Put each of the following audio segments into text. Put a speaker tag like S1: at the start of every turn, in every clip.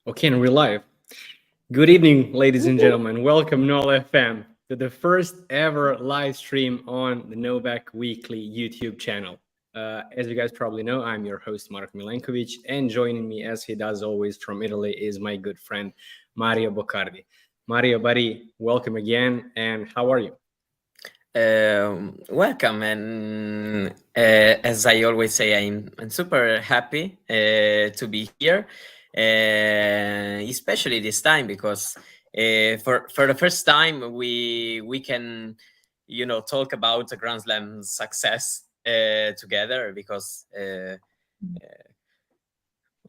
S1: Okay, and we're live. Good evening, ladies and gentlemen. Welcome, Null FM, to the first ever live stream on the Novak Weekly YouTube channel. As you guys probably know, I'm your host, Marko Milenković, and joining me, as he does always from Italy, is my good friend, Mario Boccardi. Mario, buddy, welcome again, and how are you?
S2: Welcome, and as I always say, I'm super happy to be here, especially this time because for the first time we can talk about the Grand Slam success together because I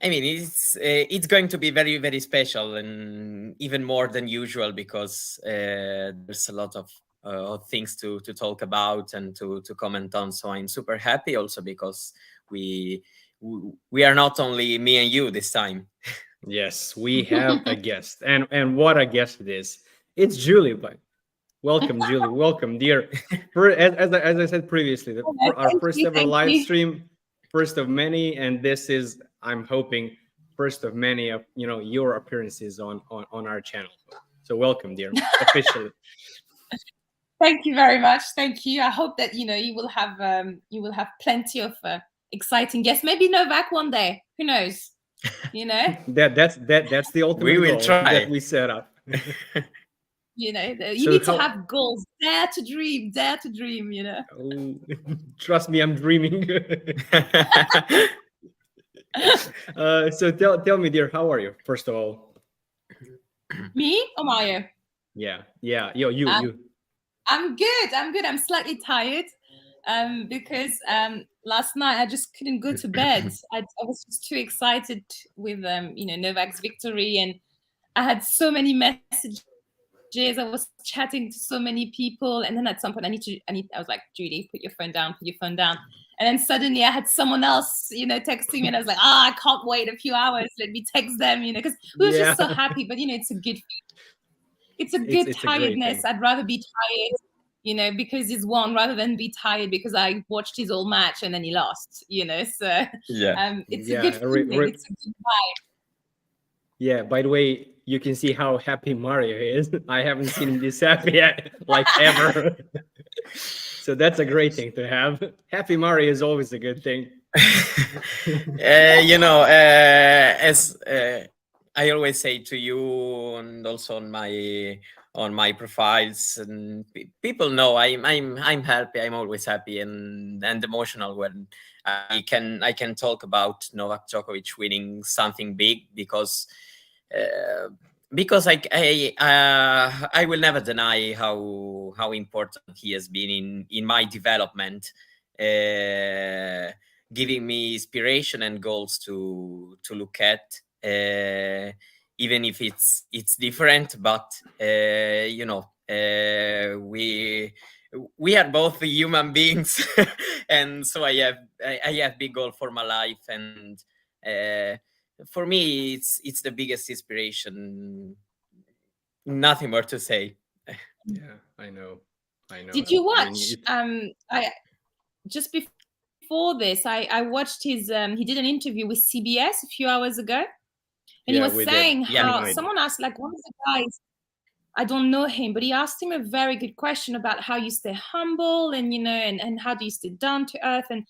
S2: mean it's going to be very, very special and even more than usual because there's a lot of things to talk about and to comment on. So I'm super happy also because we are not only me and you this time.
S1: Yes, we have a guest, and what a guest it is. It's Julie, but welcome, Julie. Welcome, dear. As I said previously, our first ever live stream, first of many, and this is, I'm hoping, first of many of your appearances on our channel. So welcome, dear, officially.
S3: Thank you very much. Thank you. I hope that you will have plenty of exciting guests. Maybe Novak one day. Who knows?
S1: That's the ultimate
S2: will
S1: goal
S2: try.
S1: that we set up.
S3: You need to have goals. Dare to dream.
S1: Oh, trust me, I'm dreaming. So tell me, dear, how are you? First of all,
S3: me or Mario?
S1: Yeah. You.
S3: I'm good. I'm slightly tired, because last night I just couldn't go to bed. I was just too excited with Novak's victory, and I had so many messages. I was chatting to so many people, and then at some point I was like, Julie, put your phone down. And then suddenly I had someone else, texting me, and I was like, I can't wait a few hours. Let me text them, because we were just so happy. But it's a good feeling. It's a good tiredness. I'd rather be tired, because he's won rather than be tired because I watched his whole match and then he lost, So it's a good feeling. It's a good vibe.
S1: Yeah, by the way, you can see how happy Mario is. I haven't seen him this happy like ever. So that's a great thing to have. Happy Mario is always a good thing.
S2: As I always say to you, and also on my profiles, and people know I'm happy. I'm always happy and emotional when I can talk about Novak Djoković winning something big because I will never deny how important he has been in my development, giving me inspiration and goals to look at, even if it's different. But we are both human beings, and so I have big goal for my life, and for me it's the biggest inspiration. Nothing more to say.
S1: Yeah, I know.
S3: Did you watch? I just before this, I watched his. He did an interview with CBS a few hours ago, and he was saying how someone asked, like, one of the guys, I don't know him, but he asked him a very good question about how you stay humble and and how do you stay down to earth, and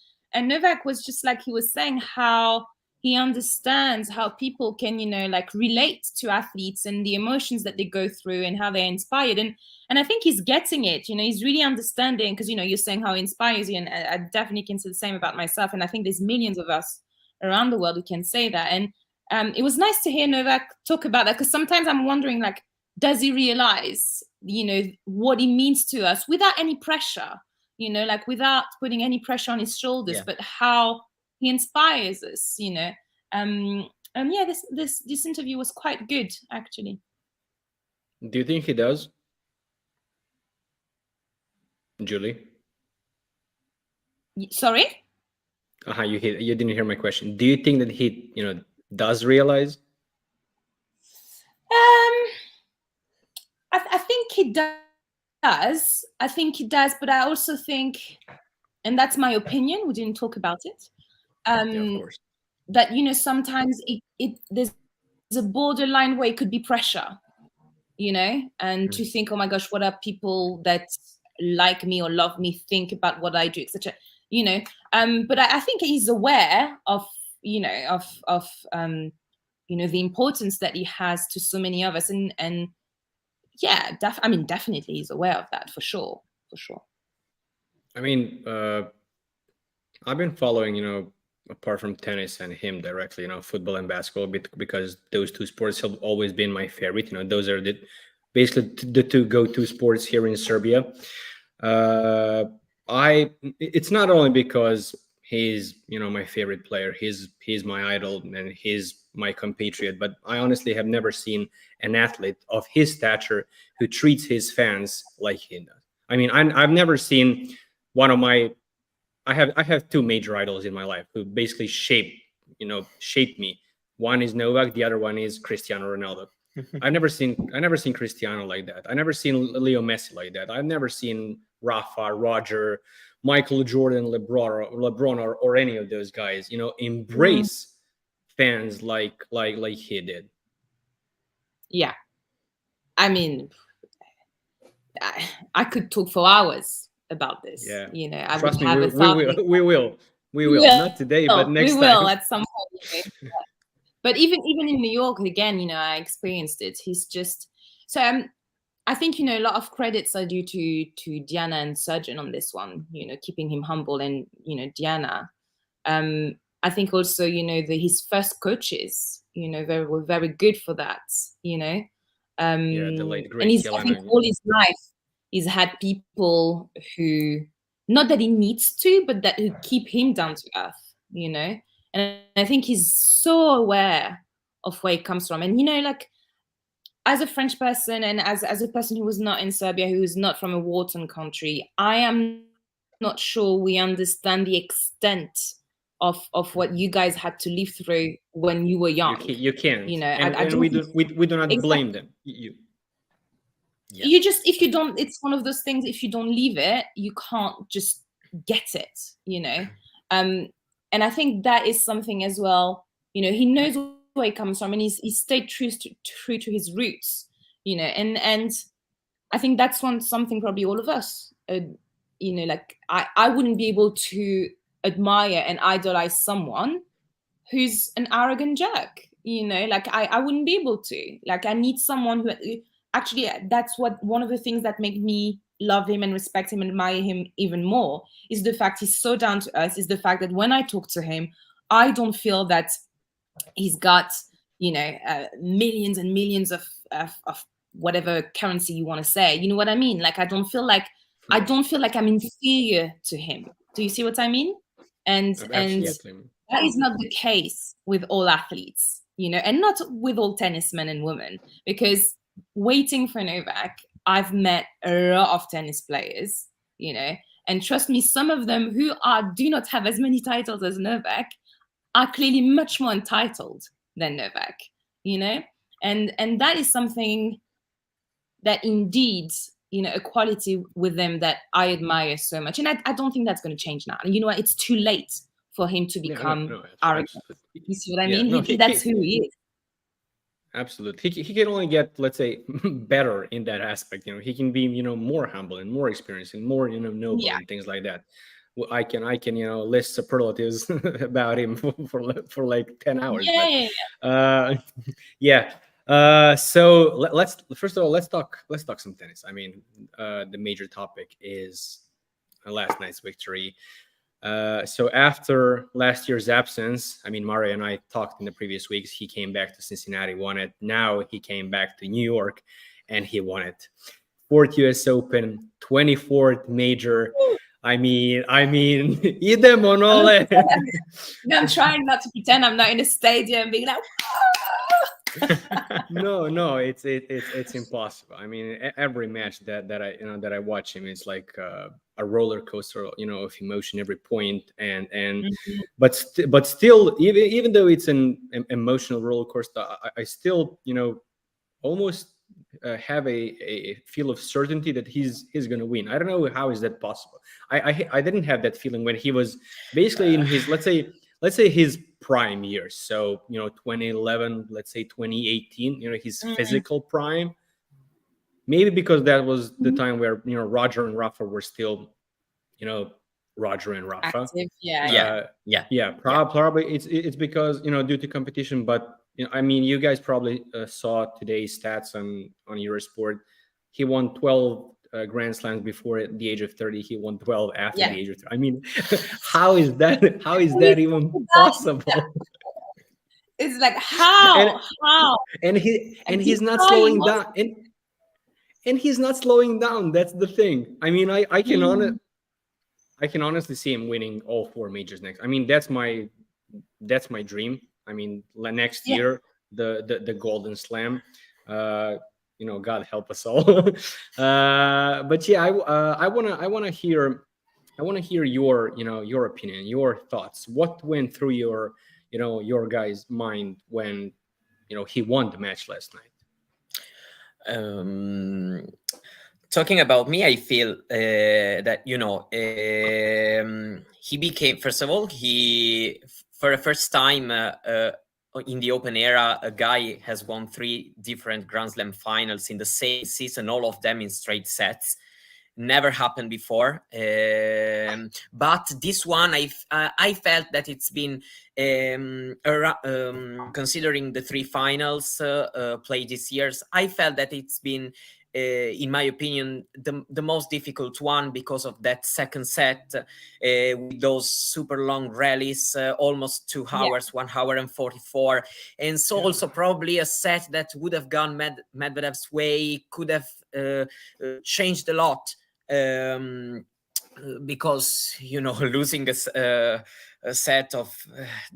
S3: Novak was just like, he was saying how he understands how people can like relate to athletes and the emotions that they go through and how they're inspired, and I think he's getting it. He's really understanding, because you're saying how he inspires you, and I definitely can say the same about myself, and I think there's millions of us around the world who can say that. And it was nice to hear Novak talk about that, because sometimes I'm wondering, like, does he realize what it means to us without any pressure, like without putting any pressure on his shoulders, but how he inspires us, and yeah, this interview was quite good, actually.
S1: Do you think he does, Julie?
S3: Sorry?
S1: You didn't hear my question. Do you think that he does realize?
S3: I think he does. But I also think, and that's my opinion, we didn't talk about it,
S1: of course,
S3: that sometimes there's a borderline where it could be pressure, you know, and to think, oh my gosh, what are people that like me or love me think about what I do, etc. You know, but I think he's aware of, you know, you know, the importance that he has to so many of us, and yeah, I mean, definitely he's aware of that, for sure.
S1: I mean, I've been following, you know, apart from tennis and him directly, you know, football and basketball, because those two sports have always been my favorite. You know, those are basically the two go-to sports here in Serbia. It's not only because he's, you know, my favorite player, he's my idol and he's my compatriot, but I honestly have never seen an athlete of his stature who treats his fans like he does. I mean, I've never seen one of my I have two major idols in my life who basically shaped me. One is Novak, the other one is Cristiano Ronaldo. I've never seen Cristiano like that. I've never seen Leo Messi like that. I've never seen Rafa, Roger, Michael Jordan, LeBron, or any of those guys, you know, embrace fans like he did.
S3: Yeah, I mean, I could talk for hours about this.
S1: Yeah,
S3: you know, I
S1: trust
S3: would
S1: me,
S3: have
S1: we will. Not today, but next time. We will
S3: at some point. But even in New York, again, you know, I experienced it. He's just so. I think, you know, a lot of credits are due to Diana and Surgeon on this one. You know, keeping him humble, and you know, Diana. I think also, you know, his first coaches, you know, were very good for that. You know,
S1: the late great.
S3: And I think all his life he's had people who, not that he needs to, but that who keep him down to earth, you know? And I think he's so aware of where he comes from. And, you know, like, as a French person and as a person who was not in Serbia, who is not from a war-torn country, I am not sure we understand the extent of what you guys had to live through when you were young.
S1: You can't.
S3: You know,
S1: and we do not blame them.
S3: You just, if you don't, it's one of those things, if you don't leave it, you can't just get it, you know? And I think that is something as well, you know, he knows where he comes from, and he's stayed true to his roots, you know, and I think that's something probably all of us, you know, like I wouldn't be able to admire and idolize someone who's an arrogant jerk, you know, like I wouldn't be able to. Like, I need someone who, actually, that's one of the things that make me love him and respect him and admire him even more, is the fact he's so down to earth, is the fact that when I talk to him, I don't feel that he's got, you know, millions and millions of whatever currency you want to say. You know what I mean? Like, I don't feel like I'm inferior to him. Do you see what I mean? And that is not the case with all athletes, you know, and not with all tennismen and women, because waiting for Novak, I've met a lot of tennis players, you know, and trust me, some of them who do not have as many titles as Novak are clearly much more entitled than Novak, you know, and that is something that indeed, you know, a quality with them that I admire so much. And I don't think that's going to change now. And you know what? It's too late for him to become arrogant. You see what I mean? That's who he is.
S1: Absolutely. He can only get, let's say, better in that aspect. You know, he can be, you know, more humble and more experienced and more, you know, noble and things like that. I can, you know, list superlatives about him for like 10 hours. So let's first of all, let's talk some tennis. I mean, the major topic is last night's victory. So after last year's absence, I mean, Mario and I talked in the previous weeks. He came back to Cincinnati, won it. Now he came back to New York, and he won it. 4th U.S. Open, 24th major. I mean, idemo Nole.
S3: I'm trying not to pretend I'm not in a stadium, being like,
S1: no, it's impossible. I mean, every match that I watch him, it's like a roller coaster, you know, of emotion every point, and but still, even though it's an emotional roller coaster, I still, you know, almost have a feel of certainty that he's going to win. I don't know how is that possible. I didn't have that feeling when he was basically in his, let's say let's say his prime years. So 2011, let's say 2018. His physical prime. Maybe because that was the time where Roger and Rafa were still, Roger and Rafa.
S3: Active,
S1: Probably it's because due to competition. But I mean, you guys probably saw today's stats on Eurosport. He won 12 Grand Slams before the age of 30. He won 12 after the age of 30. I mean, how is that even possible?
S3: It's like how?
S1: And he's not slowing down. And he's not slowing down. That's the thing. I mean, I can honestly see him winning all 4 majors next. I mean, that's my dream. I mean, next year the Golden Slam. God help us all. But yeah, I wanna hear your opinion, your thoughts. What went through your guys' mind when he won the match last night?
S2: Talking about me, I feel that he became, first of all, for the first time in the Open era, a guy has won 3 different Grand Slam finals in the same season, all of them in straight sets. Never happened before. But this one, I felt that it's been, considering the 3 finals played this year, I felt that it's been, in my opinion, the most difficult one because of that second set with those super long rallies, almost 2 hours, 1 hour and 44. And so also probably a set that would have gone Medvedev's way, could have changed a lot. Because losing a set of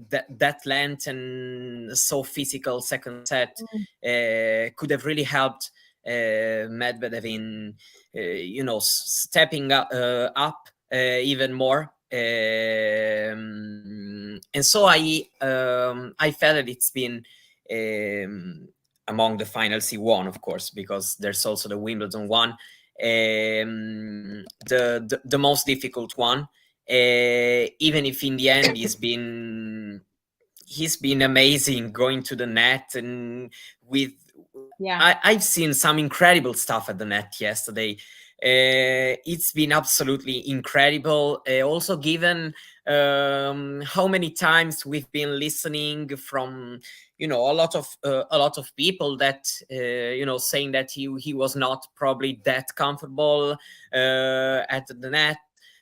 S2: that length and so physical second set could have really helped Medvedev in stepping up even more. And so I felt that it's been among the finals he won, of course, because there's also the Wimbledon one. The most difficult one, even if in the end he's been amazing going to the net, and I've seen some incredible stuff at the net yesterday. It's been absolutely incredible. Also, given how many times we've been listening from a lot of people that saying that he was not probably that comfortable at the net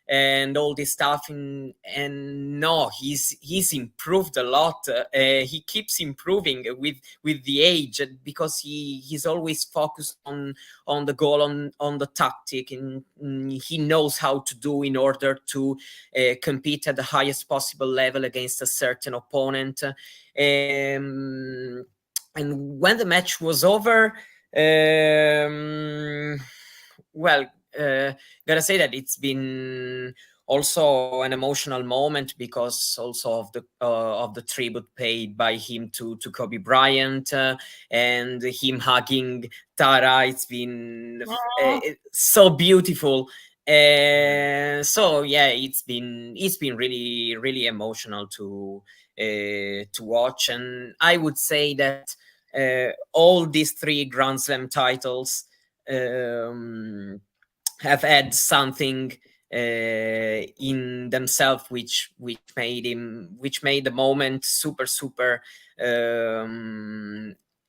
S2: and all this stuff, and no, he's improved a lot. He keeps improving with the age, because he's always focused on the goal, on the tactic, and he knows how to do in order to compete at the highest possible level against a certain opponent. And when the match was over, gotta say that it's been also an emotional moment, because also of the tribute paid by him to Kobe Bryant, and him hugging Tara. It's been so beautiful. So yeah, it's been really, really emotional to watch. And I would say that all these 3 Grand Slam titles have had something in themselves which made the moment super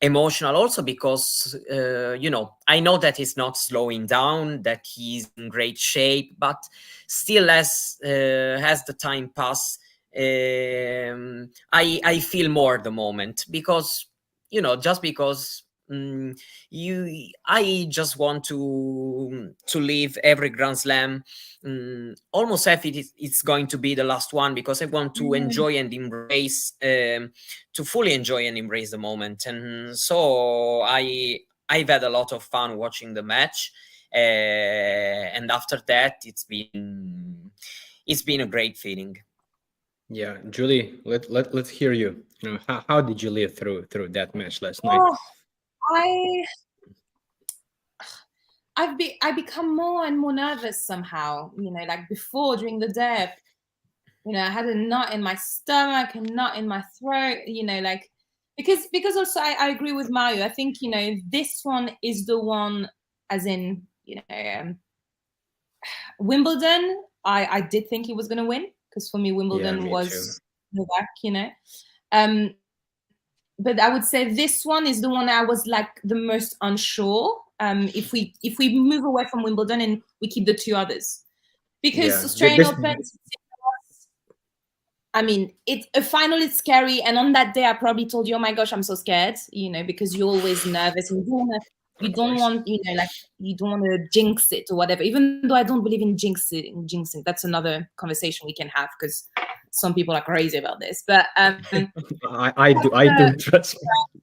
S2: emotional. Also because I know that he's not slowing down, that he's in great shape, but still, as the time pass, I feel more the moment, because just because I just want to leave every Grand Slam almost as if it's going to be the last one, because I want to enjoy and embrace, to fully enjoy and embrace the moment. And so I've had a lot of fun watching the match, and after that it's been a great feeling.
S1: Yeah, Julie, let's hear you. How did you live through that match last night?
S3: I become more and more nervous somehow, like before, during the day. You know, I had a knot in my stomach, a knot in my throat, you know, like, because also I agree with Mario. I think, you know, this one is the one, as in, you know, Wimbledon, I did think he was going to win, because for me, Wimbledon was Novak, you know. But I would say this one is the one I was like the most unsure. If we move away from Wimbledon and we keep the two others, because Australian Open, I mean, a final is scary, and on that day I probably told you, oh my gosh, I'm so scared, you know, because you're always nervous and you don't want, you know, like, you don't want to jinx it or whatever. Even though I don't believe in jinxing, that's another conversation we can have, because some people are crazy about this. But
S1: I do trust me.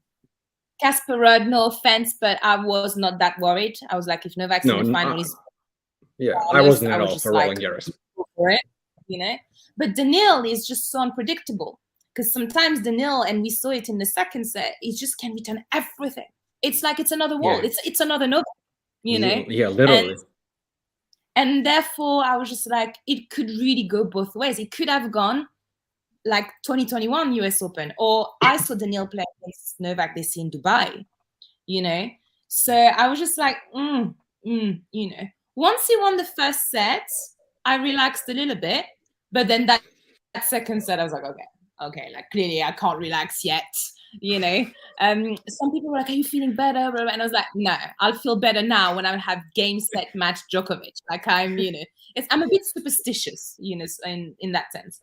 S3: Casper Ruud, no offense, but I was not that worried. I was like, if Novak's in the final,
S1: I wasn't at all for Roland Garros.
S3: For it, you know. But Daniil is just so unpredictable, because sometimes Daniil, and we saw it in the second set, he just can return everything. It's like it's another wall. It's another Novak, you know.
S1: Yeah, literally.
S3: And therefore, I was just like, it could really go both ways. It could have gone like 2021 US Open, or I saw Daniil play against Novak this in Dubai, you know. So I was just like, you know. Once he won the first set, I relaxed a little bit. But then that second set, I was like, okay, like clearly I can't relax yet, you know. Some people were like, are you feeling better? And I was like, no, I'll feel better now when I have game, set, match Djokovic. Like I'm, you know, I'm a bit superstitious, you know, in that sense.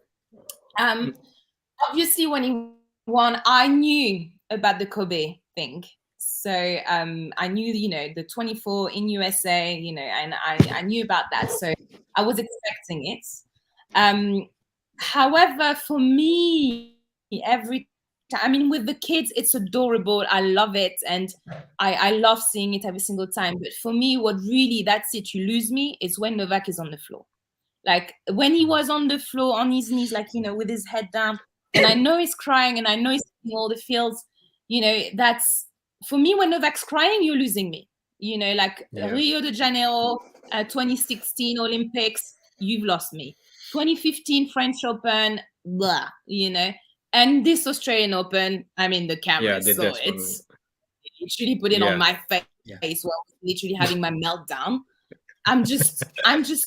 S3: Obviously when he won, I knew about the Kobe thing. So I knew, you know, the 24 in USA, you know, and I knew about that. So I was expecting it. However, for me, every time, I mean, with the kids, it's adorable. I love it. And I love seeing it every single time. But for me, what really, that's it, you lose me, is when Novak is on the floor. Like when he was on the floor, on his knees, like, you know, with his head down, and I know he's crying and I know he's seeing all the fields, you know, that's, for me, when Novak's crying, you're losing me. You know, like Rio de Janeiro, 2016 Olympics, you've lost me. 2015 French Open, blah, you know, and this Australian Open, I mean, the camera, so it's literally put it on my face while I was literally having my meltdown. I'm just,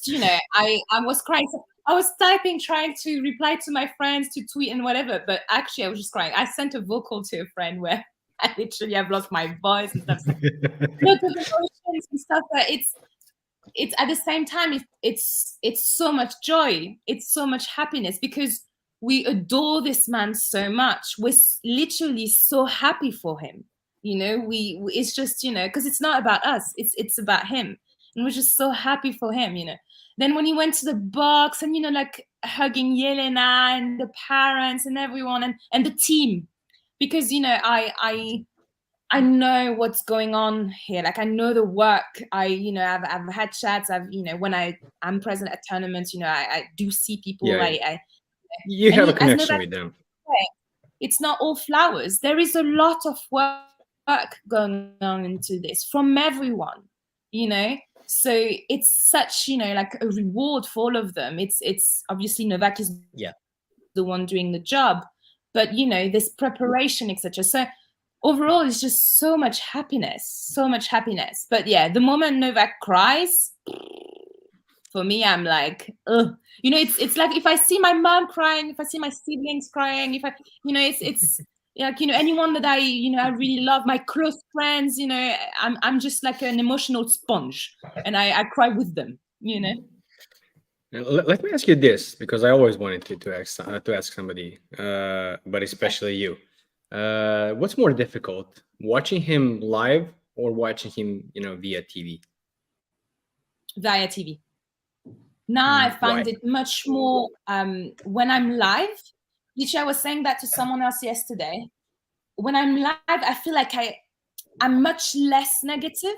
S3: you know, I was crying. I was typing, trying to reply to my friends, to tweet and whatever, but actually I was just crying. I sent a vocal to a friend where I literally have lost my voice and stuff. Lots of emotions and stuff, but it's at the same time, it's so much joy, it's so much happiness, because we adore this man so much. We're literally so happy for him, you know. It's just, you know, because it's not about us, it's about him, and we're just so happy for him, you know. Then when he went to the box and, you know, like hugging Yelena and the parents and everyone and the team, because, you know, I know what's going on here. Like I know the work. You know, I've had chats. You know, when I'm present at tournaments, you know, I do see people.
S1: You have a connection with them.
S3: It's not all flowers. There is a lot of work going on into this from everyone, you know. So it's such, you know, like a reward for all of them. It's obviously Novak is the one doing the job, but you know, this preparation, etc. So overall, it's just so much happiness. But yeah, the moment Novak cries, for me, I'm like, ugh. You know, it's like if I see my mom crying, if I see my siblings crying, if I, you know, it's like, you know, anyone that I really love, my close friends, you know, I'm just like an emotional sponge, and I cry with them, you know.
S1: Let me ask you this, because I always wanted to ask somebody, but especially you. What's more difficult, watching him live or watching him, you know, via TV?
S3: Via TV. Now I find it much more when I'm live. Literally, I was saying that to someone else yesterday. When I'm live, I feel like I'm much less negative.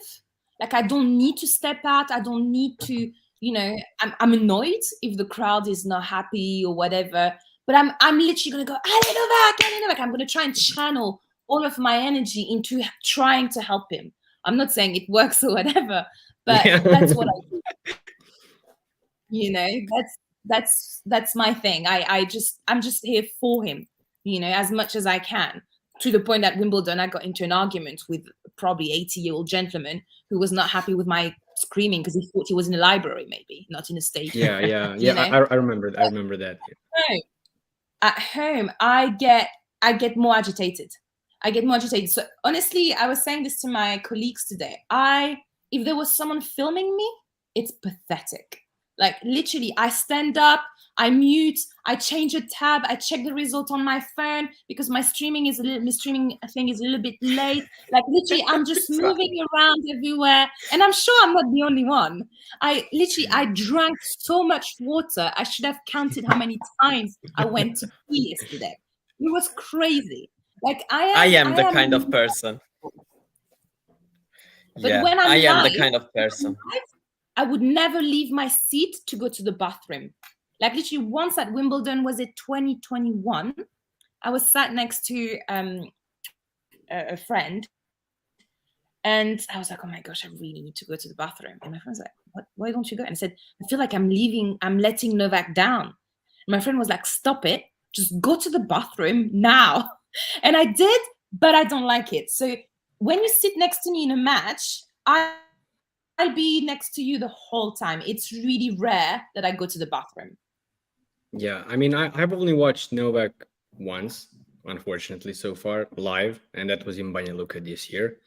S3: Like I don't need to step out. I don't need to, you know, I'm annoyed if the crowd is not happy or whatever. But I'm literally gonna go, Ali Novak. I'm gonna try and channel all of my energy into trying to help him. I'm not saying it works or whatever, but that's what I do. You know, that's my thing. I'm just here for him, you know, as much as I can. To the point that Wimbledon, I got into an argument with probably 80-year-old gentleman who was not happy with my screaming because he thought he was in a library, maybe not in a stadium.
S1: Yeah.
S3: You know?
S1: I remember that. I remember that.
S3: At home, I get more agitated. So honestly, I was saying this to my colleagues today. If there was someone filming me, it's pathetic. Like literally, I stand up, I mute, I change a tab, I check the result on my phone because my streaming thing is a little bit late. Like literally, I'm just moving around everywhere, and I'm sure I'm not the only one. I drank so much water. I should have counted how many times I went to pee yesterday. It was crazy. Like I am
S2: the kind of person.
S3: But when I
S2: am the kind of person.
S3: I would never leave my seat to go to the bathroom. Like literally once at Wimbledon, was it 2021? I was sat next to a friend, and I was like, oh my gosh, I really need to go to the bathroom. And my friend was like, what? Why don't you go? And I said, I feel like I'm letting Novak down. And my friend was like, stop it. Just go to the bathroom now. And I did, but I don't like it. So when you sit next to me in a match, I'll be next to you the whole time. It's really rare that I go to the bathroom.
S1: Yeah, I mean, I've only watched Novak once, unfortunately, so far live, and that was in Banja Luka this year.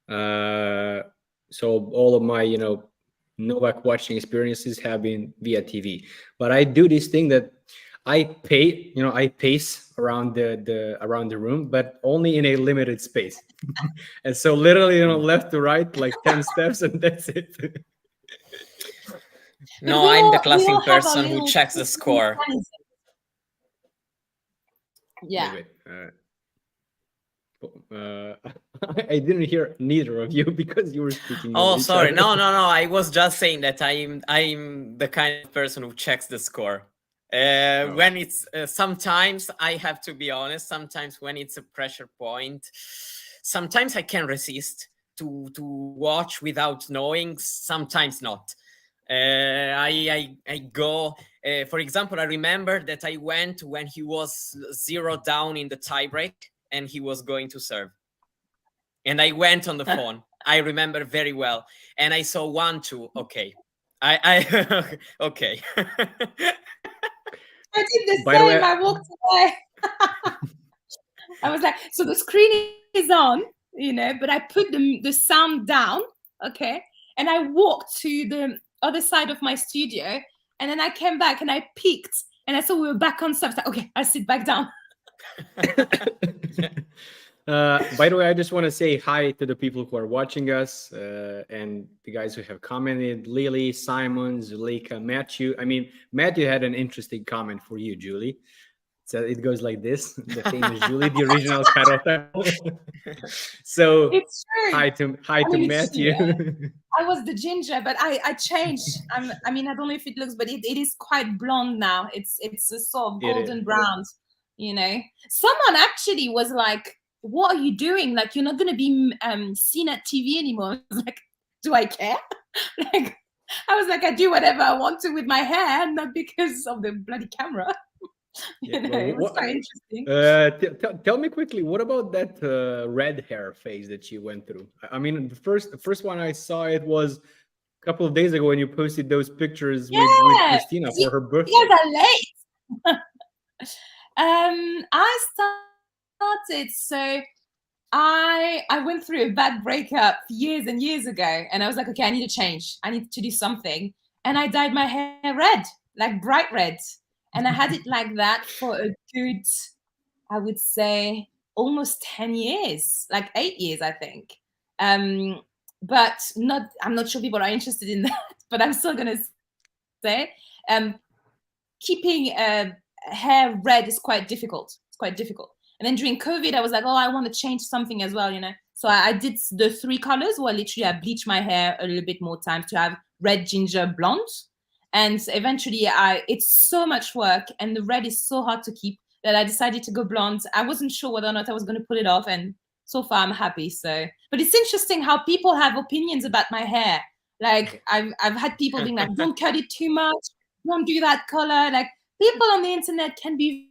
S1: So all of my, you know, Novak watching experiences have been via TV. But I do this thing that I pace around the room, but only in a limited space. And so literally, you know, left to right, like 10 steps, and that's it.
S2: No, I'm the classic person who checks the score.
S3: Yeah.
S1: I didn't hear neither of you because you were speaking.
S2: Oh, sorry. No. I was just saying that I'm the kind of person who checks the score. When it's sometimes I have to be honest. Sometimes when it's a pressure point, sometimes I can resist to watch without knowing. Sometimes not. I go. For example, I remember that I went when he was 0 down in the tiebreak and he was going to serve, and I went on the phone. I remember very well, and I saw 1-2. Okay, I okay.
S3: I did the same. I walked away. I was like, so the screen is on, you know, but I put the sound down, okay, and I walked to the other side of my studio, and then I came back and I peeked, and I saw we were back on stuff. Like, okay, I'll sit back down.
S1: By the way, I just want to say hi to the people who are watching us and the guys who have commented: Lily, Simon, Zuleika, Matthew. I mean, Matthew had an interesting comment for you, Julie. So it goes like this: the famous Julie, the original karate. So
S3: it's true.
S1: Hi to Matthew.
S3: Yeah. I was the ginger, but I changed. I mean, I don't know if it looks, but it is quite blonde now. It's a sort of golden brown, you know. Someone actually was like, what are you doing? Like, you're not going to be seen at TV anymore. I was like, do I care? Like, I was like, I do whatever I want to with my hair, not because of the bloody camera. You know, it was quite interesting.
S1: Tell me quickly, what about that red hair phase that you went through? I mean, the first one I saw, it was a couple of days ago when you posted those pictures with Christina for her birthday.
S3: You guys are late. I started, so I went through a bad breakup years and years ago, and I was like, okay, I need to change. I need to do something. And I dyed my hair red, like bright red. And I had it like that for a good, I would say, almost 10 years, like 8 years, I think. But I'm not sure people are interested in that, but I'm still going to say, keeping hair red is quite difficult. It's quite difficult. And then during COVID, I was like, oh, I want to change something as well, you know. So I did the 3 colors where literally I bleached my hair a little bit more times to have red, ginger, blonde. And eventually it's so much work and the red is so hard to keep that I decided to go blonde. I wasn't sure whether or not I was going to pull it off. And so far I'm happy. So, but it's interesting how people have opinions about my hair. Like I've had people being like, don't cut it too much. don't do that color. Like, people on the internet can be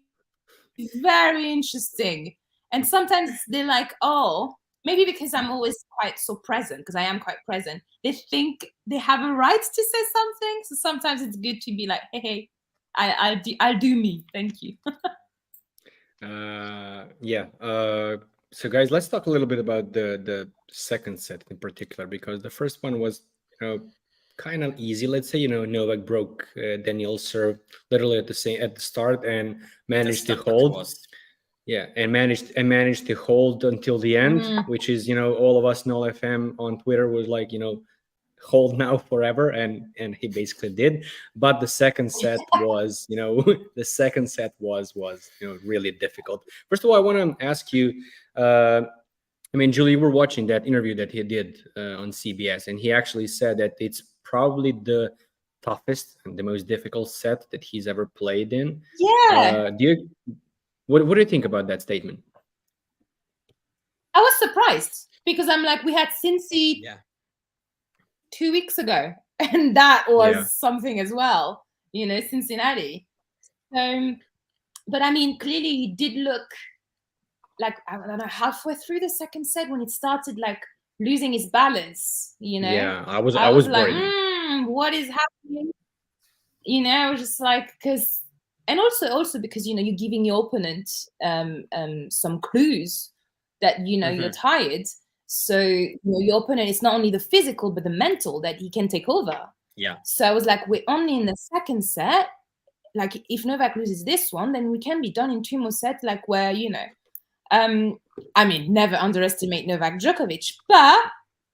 S3: very interesting. And sometimes they're like, oh, maybe because I'm always quite so present, because I am quite present, they think they have a right to say something. So sometimes it's good to be like, hey, I'll do me. Thank you.
S1: So guys, let's talk a little bit about the second set in particular, because the first one was, kind of easy. Let's say, Novak broke Daniil's serve literally at the start and managed to hold. Yeah, and managed to hold until the end, which is, all of us Nol FM on Twitter was like, hold now forever, and he basically did. But the second set was, really difficult. First of all, I want to ask you, Julie, you were watching that interview that he did on CBS, and he actually said that it's probably the toughest and the most difficult set that he's ever played in.
S3: Yeah.
S1: What do you think about that statement?
S3: I was surprised, because I'm like, we had Cincy 2 weeks ago, and that was something as well, Cincinnati. But clearly he did look like, I don't know, halfway through the second set when it started like losing his balance,
S1: Yeah, I was like,
S3: worried. What is happening? I was just like, because, and also because, you're giving your opponent some clues that, you're tired. So, your opponent is not only the physical, but the mental that he can take over.
S2: Yeah.
S3: So I was like, we're only in the second set. Like, if Novak loses this one, then we can be done in 2 more sets, like where, never underestimate Novak Djoković, but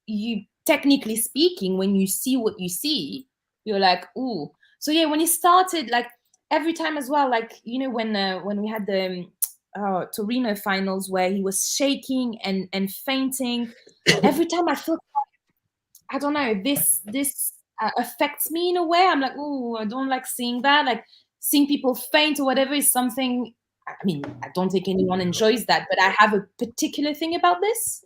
S3: you, technically speaking, when you see what you see, you're like, ooh. So yeah, when he started, like every time as well, like, when we had the Torino finals where he was shaking and fainting, every time I felt, I don't know, this affects me in a way. I'm like, ooh, I don't like seeing that. Like, seeing people faint or whatever is something, I don't think anyone enjoys that, but I have a particular thing about this,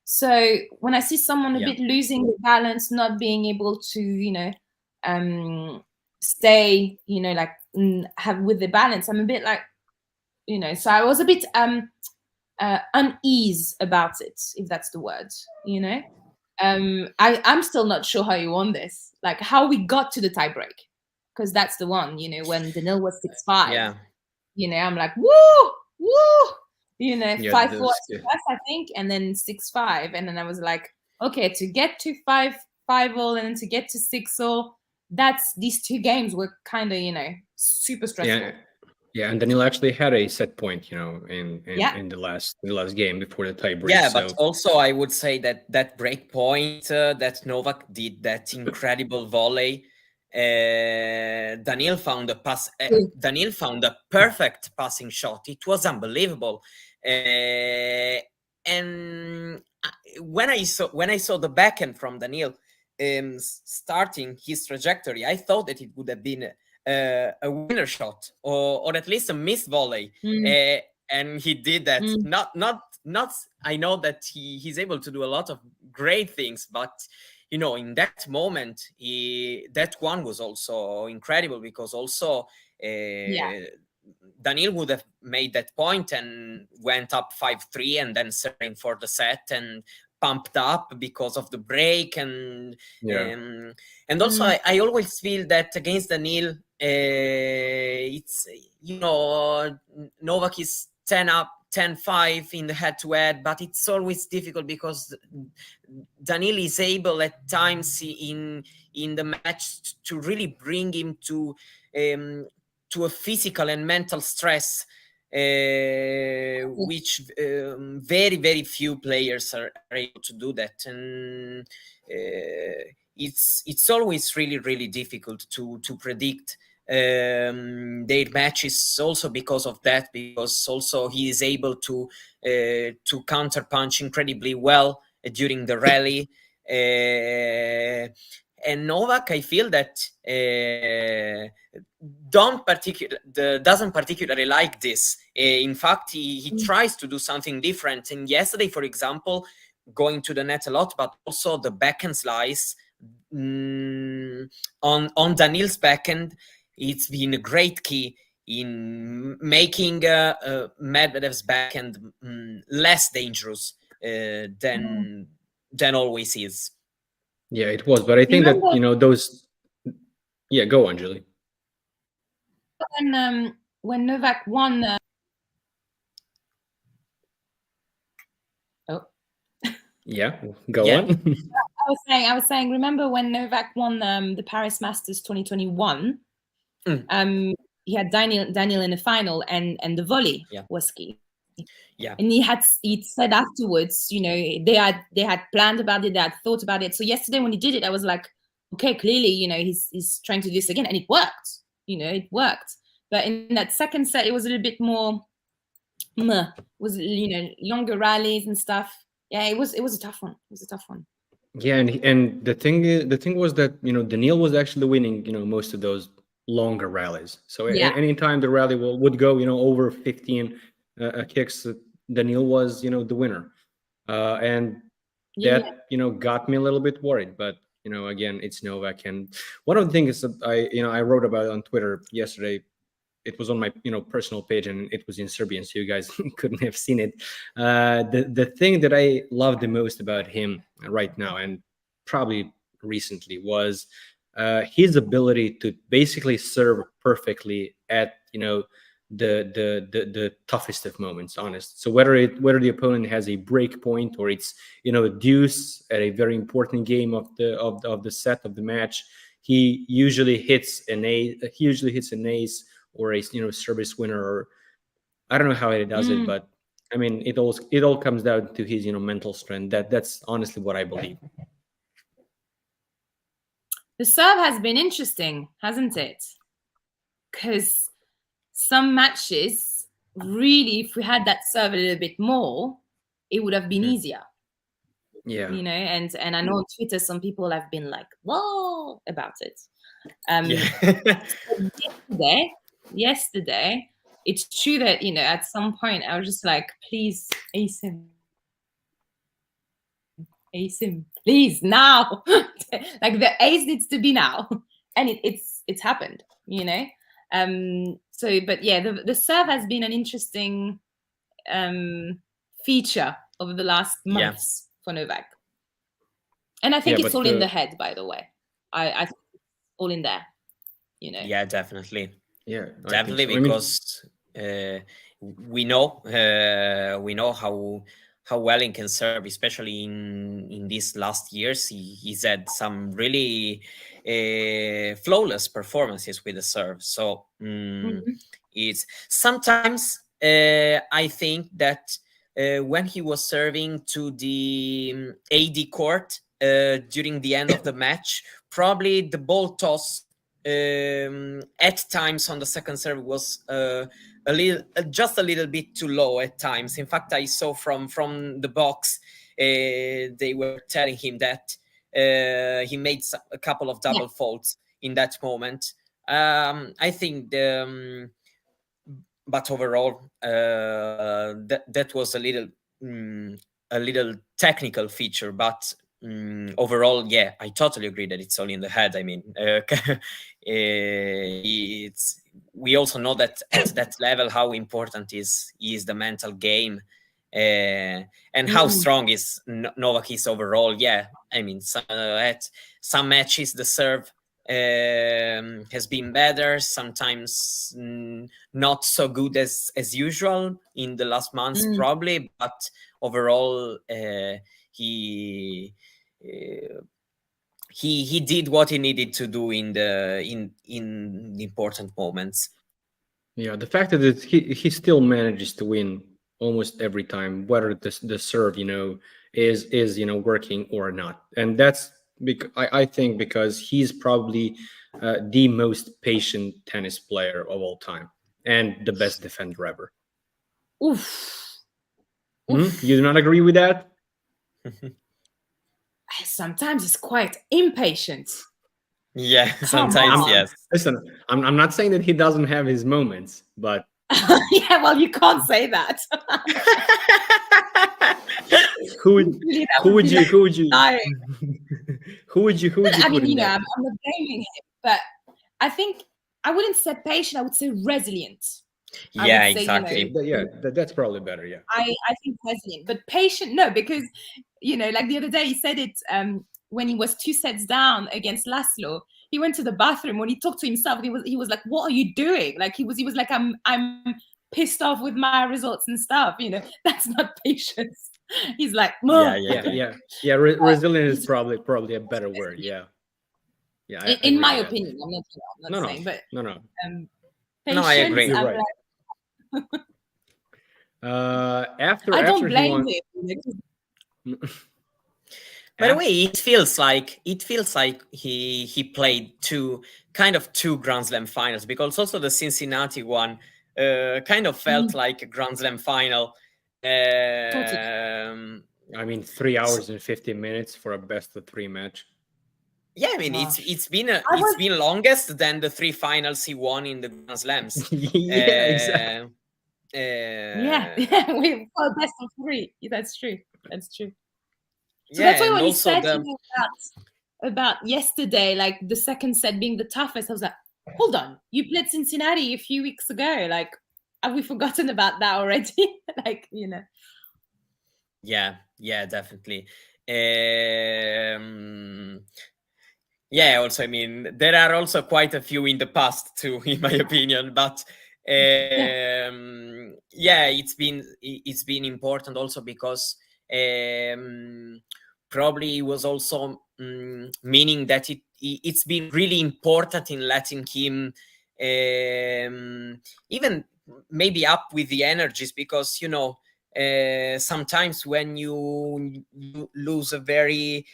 S3: So when I see someone a bit losing the balance, not being able to, stay, like have with the balance, I'm a bit like, so I was a bit unease about it, if that's the word, I'm still not sure how you won this, like how we got to the tiebreak, because that's the one, when Daniil was 6-5. I'm like, woo, 5-4 I think, and then 6-5, and then I was like, okay, to get to 5-5 all, and then to get to 6-all, that's, these 2 games were kind of, super stressful.
S1: Yeah, and Daniil actually had a set point, in the last game before the tiebreak.
S2: Yeah, but also I would say that break point that Novak did, that incredible volley. Daniil found a pass. Daniil found a perfect passing shot. It was unbelievable. And when I saw the backhand from Daniil starting his trajectory, I thought that it would have been a winner shot or at least a missed volley. And he did that. Not. I know that he's able to do a lot of great things, but in that moment, that one was also incredible, because also Daniil would have made that point and went up 5-3 and then serving for the set and pumped up because of the break. And also I always feel that against Daniil, it's, Novak is 10-5 in the head-to-head, but it's always difficult because Daniil is able at times in the match to really bring him to a physical and mental stress, which very, very few players are able to do that. And it's always really, really difficult to predict their matches, also because of that, because also he is able to counter punch incredibly well during the rally. And Novak, I feel that doesn't particularly like this. In fact, he tries to do something different. And yesterday, for example, going to the net a lot, but also the backhand slice on Daniil's backhand, it's been a great key in making Medvedev's backhand less dangerous than always is.
S1: Yeah, it was, but I think that those. Yeah, go on, Julie.
S3: When Novak won.
S1: Yeah, go on.
S3: I was saying. Remember when Novak won the Paris Masters 2021? He had Daniil in the final, and the volley was key.
S2: Yeah,
S3: and he said afterwards, they had planned about it, they had thought about it. So yesterday when he did it, I was like, okay, clearly, he's trying to do this again, and it worked. It worked. But in that second set, it was a little bit more, longer rallies and stuff. Yeah, it was a tough one. It was a tough one.
S1: Yeah, and the thing was that Daniil was actually winning most of those longer rallies. So anytime the rally would go over 15 kicks, Daniil was the winner, and that got me a little bit worried. But again, it's Novak, and one of the things that I wrote about it on Twitter yesterday. It was on my personal page, and it was in Serbian, so you guys couldn't have seen it. The thing that I love the most about him right now, and probably recently, was his ability to basically serve perfectly at the toughest of moments. Honest. So whether the opponent has a break point or it's a deuce at a very important game of the set of the match, he usually hits an ace. Or a service winner, or I don't know how he does it, but I mean it all comes down to his mental strength. That's honestly what I believe.
S3: The serve has been interesting, hasn't it? Because some matches, really, if we had that serve a little bit more, it would have been easier.
S1: Yeah,
S3: and I know on Twitter some people have been like, "Whoa," about it. Yesterday, it's true that at some point I was just like, please ace him, please now. Like the ace needs to be now, and it's happened. So but yeah, the serve has been an interesting feature over the last months for Novak, and I think it's all in the head, by the way. I think it's all in there.
S2: Yeah, definitely.
S1: Yeah,
S2: definitely, because we know how well he can serve, especially in these last years. He's had some really flawless performances with the serve. So it's sometimes I think that when he was serving to the AD court during the end of the match, probably the ball toss at times on the second serve was just a little bit too low at times. In fact, I saw from the box they were telling him that he made a couple of double faults in that moment. I think but overall that was a little technical feature, but overall, yeah, I totally agree that it's all in the head. I mean, we also know that at that level how important is the mental game, and how strong is Novak is overall. Yeah, I mean, at some matches the serve has been better, sometimes not so good as usual in the last months, probably, but overall he did what he needed to do in the important moments.
S1: Yeah, the fact that he still manages to win almost every time, whether the serve is working or not, and that's I think because he's probably the most patient tennis player of all time and the best defender ever.
S3: Oof.
S1: You do not agree with that?
S3: Sometimes it's quite impatient.
S2: Yeah, sometimes yes.
S1: Listen, I'm not saying that he doesn't have his moments, but
S3: yeah, well, you can't say that.
S1: who would Who would you put
S3: I mean,
S1: in that?
S3: I'm not blaming him, but I think I wouldn't say patient. I would say resilient.
S2: Yeah,
S3: I would say,
S2: exactly.
S1: That's probably better. Yeah.
S3: I think resilient, but patient, no, because like the other day he said it when he was 2 sets down against Laszlo. He went to the bathroom. When he talked to himself, he was like, "What are you doing?" Like he was like, "I'm pissed off with my results and stuff." That's not patience. He's like,
S1: yeah. Resilient is probably a better word. Yeah. Yeah.
S3: In my opinion, I'm not saying, but
S1: no.
S3: Patience,
S2: I agree.
S1: You're right.
S3: I don't blame him.
S2: By the way, it feels like he played two Grand Slam finals, because also the Cincinnati one kind of felt like a Grand Slam final.
S3: Totally.
S1: I mean, 3 hours and 15 minutes for a best of 3 match.
S2: Yeah, I mean, it's been longest than the 3 finals he won in the Grand Slams.
S1: Yeah, exactly.
S3: We best of 3. That's true. So that's why when he said to me about yesterday, like the second set being the toughest, I was like, hold on, you played Cincinnati a few weeks ago. Like, have we forgotten about that already?
S2: Yeah, definitely. Yeah, also, I mean, there are also quite a few in the past too, in my opinion, but it's been important also because probably it was also meaning that it's been really important in letting him even maybe up with the energies, because sometimes when you lose a very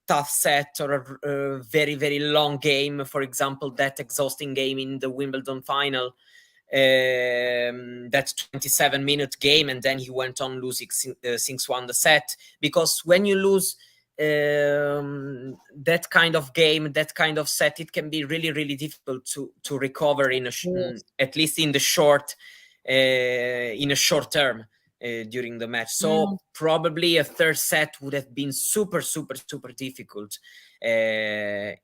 S2: tough set or a very, very long game, for example, that exhausting game in the Wimbledon final, that 27-minute game, and then he went on losing 6-1 the set, because when you lose that kind of game, that kind of set, it can be really, really difficult to recover at least in the short term during the match. So probably a third set would have been super, super, super difficult. Would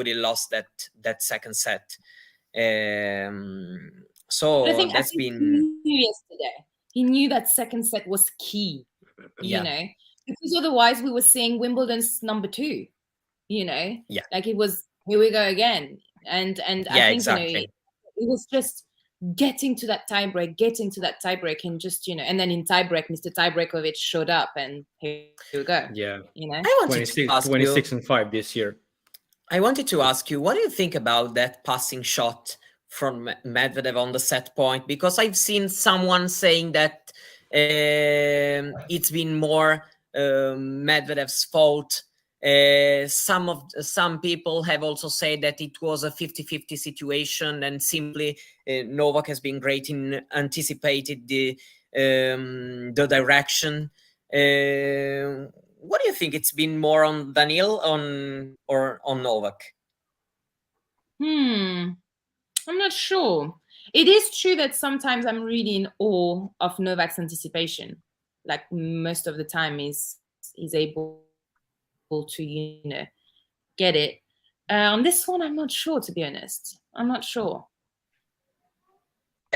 S2: he lost that second set? So
S3: I think
S2: that's
S3: he knew yesterday. He knew that second set was key. Because otherwise we were seeing Wimbledon's number 2. Like it was, here we go again, and I think
S2: exactly.
S3: it was just getting to that tiebreak, and just and then in tiebreak, Mr. Tiebreaković showed up, and here we go.
S1: Yeah,
S2: I wanted
S1: 26-5 this year.
S2: I wanted to ask you, what do you think about that passing shot from Medvedev on the set point? Because I've seen someone saying that it's been more Medvedev's fault. Some people have also said that it was a 50-50 situation, and simply Novak has been great in anticipated the direction. What do you think? It's been more on Daniil or on Novak?
S3: I'm not sure. It is true that sometimes I'm really in awe of Novak's anticipation. Like most of the time he's able to get it. On this one, I'm not sure, to be honest. I'm not sure.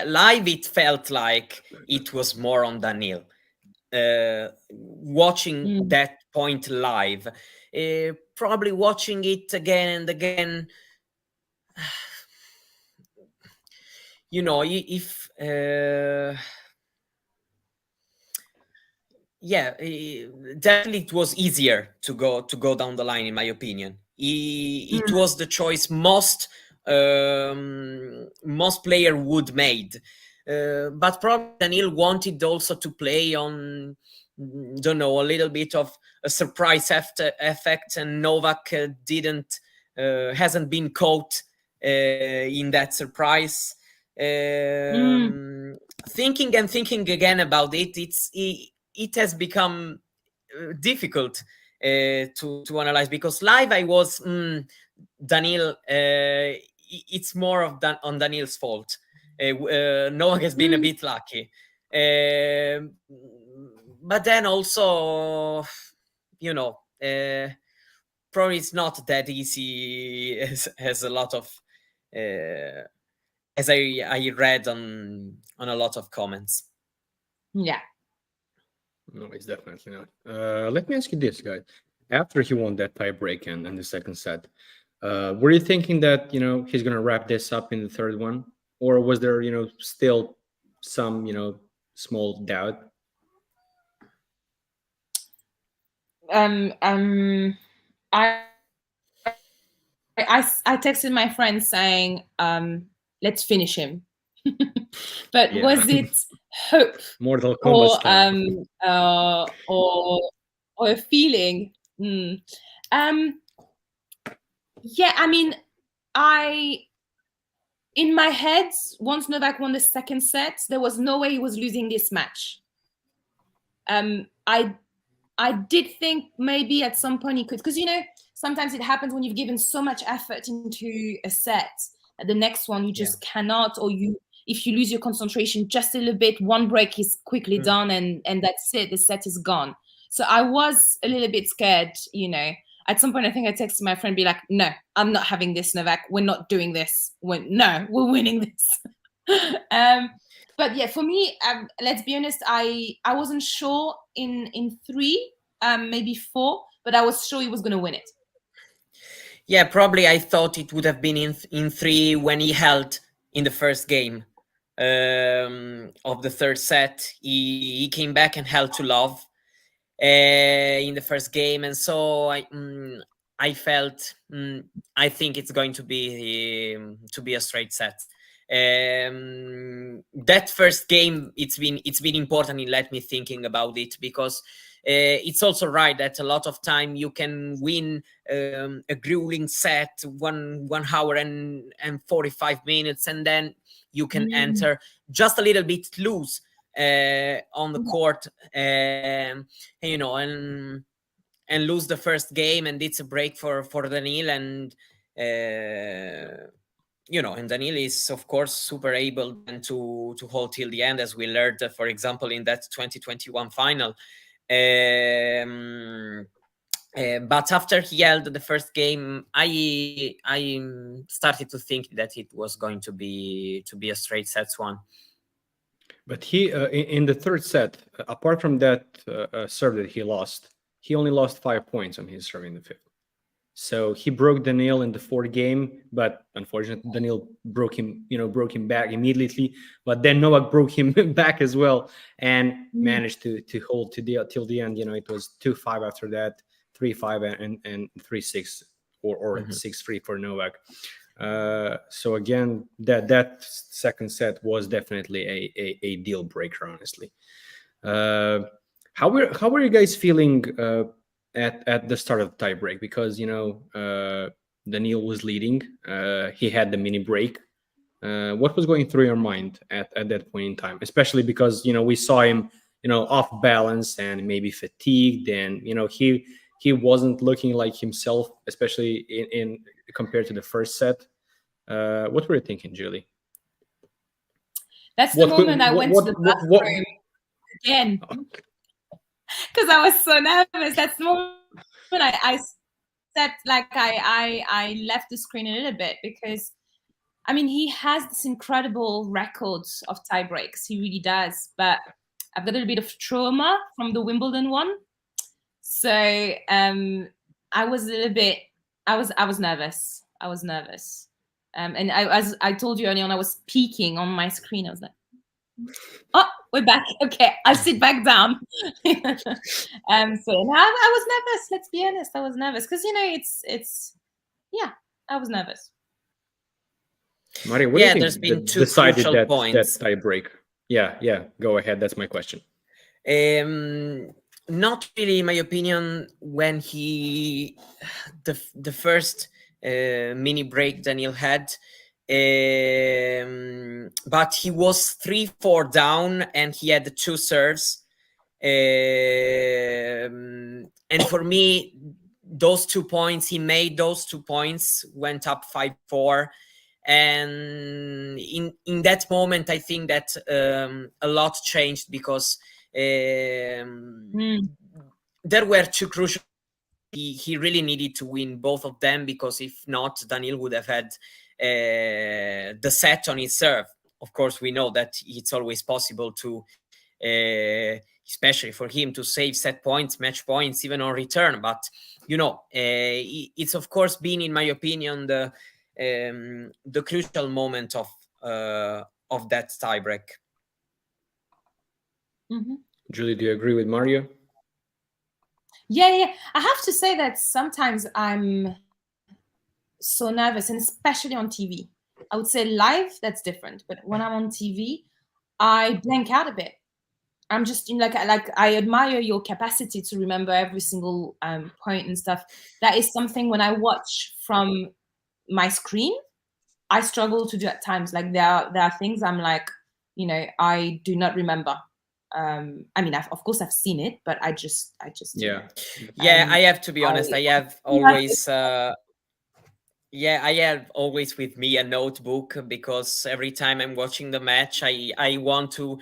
S2: Live, it felt like it was more on Daniil. Watching that point live, probably watching it again and again, if definitely it was easier to go down the line, in my opinion. It was the choice most player would made, but probably Daniil wanted also to play on, don't know, a little bit of a surprise effect, and Novak hasn't been caught in that surprise. Thinking again about it, it has become difficult to analyze, because live I was Daniil. It's more of on Daniil's fault. Novak has been a bit lucky, but then also, probably it's not that easy as a lot of as I read on a lot of comments.
S3: Yeah.
S1: No, it's definitely not. Let me ask you this, guys. After he won that tie break and the second set, were you thinking that, he's going to wrap this up in the third one? Or was there, still some, small doubt?
S3: I texted my friend saying, let's finish him. But
S1: Yeah.
S3: was it hope
S1: Mortal Kombat
S3: or a feeling? Yeah, I mean, in my head, once Novak won the second set, there was no way he was losing this match. I did think maybe at some point he could, because sometimes it happens when you've given so much effort into a set, the next one you just cannot, or if you lose your concentration just a little bit, one break is quickly done, and that's it. The set is gone. So I was a little bit scared. At some point I think I texted my friend, be like, "No, I'm not having this, Novak. We're not doing this. We're winning this." But yeah, for me, let's be honest, I wasn't sure in 3, maybe 4, but I was sure he was going to win it.
S2: Yeah, probably I thought it would have been in 3 when he held in the first game of the third set. He came back and held to love in the first game, and so I felt I think it's going to be a straight set. That first game, it's been important in let me thinking about it, because it's also right that a lot of time you can win a grueling set 1 hour and 45 minutes, and then you can enter just a little bit loose on the court, and lose the first game, and it's a break for Daniil, and and Daniil is of course super able then to hold till the end, as we learned, for example, in that 2021 final. But after he held the first game, I started to think that it was going to be a straight sets one.
S1: But he in the third set, apart from that serve that he lost, he only lost 5 points on his serve in the fifth. So he broke Daniil in the fourth game, but unfortunately Daniil broke him back immediately. But then Novak broke him back as well, and managed to hold till the end. It was 2-5 after that, 3-5 and 3-6 or 6-3 for Novak. So again, that second set was definitely a deal breaker, honestly. How were you guys feeling at the start of the tiebreak? Because Daniil was leading. He had the mini break. What was going through your mind at that point in time? Especially because we saw him off balance and maybe fatigued, and he wasn't looking like himself, especially in compared to the first set. What were you thinking, Julie?
S3: That's the moment I went to the bathroom again, because I was so nervous. That's the moment I stepped, like I left the screen a little bit, because he has this incredible record of tie breaks. He really does. But I've got a little bit of trauma from the Wimbledon one, so I was a little bit. I was nervous. I was nervous. And as I told you earlier on, I was peeking on my screen. I was like, "Oh, we're back. Okay, I'll sit back down." So now I was nervous. Let's be honest, I was nervous because I was nervous.
S1: Mario, what do you think?
S2: There's been two crucial points.
S1: That tie break. Yeah. Go ahead. That's my question.
S2: Not really, in my opinion. When the first mini break Daniil had, but he was 3-4 down and he had 2 serves, and for me those 2 points he made, those 2 points went up 5-4, and in that moment I think that a lot changed, because there were 2 crucial he really needed to win both of them, because if not, Daniil would have had the set on his serve. Of course, we know that it's always possible to, especially for him, to save set points, match points, even on return. But it's of course been, in my opinion, the crucial moment of that tiebreak.
S3: Mm-hmm.
S1: Julie, do you agree with Mario?
S3: Yeah. I have to say that sometimes I'm so nervous, and especially on TV. I would say live, that's different. But when I'm on TV, I blank out a bit. I'm just like I admire your capacity to remember every single point and stuff. That is something when I watch from my screen, I struggle to do at times. Like there are things I'm like, I do not remember. I mean, of course I've seen it, but I just
S2: I have to be honest. I have always I have always with me a notebook, because every time I'm watching the match, I want to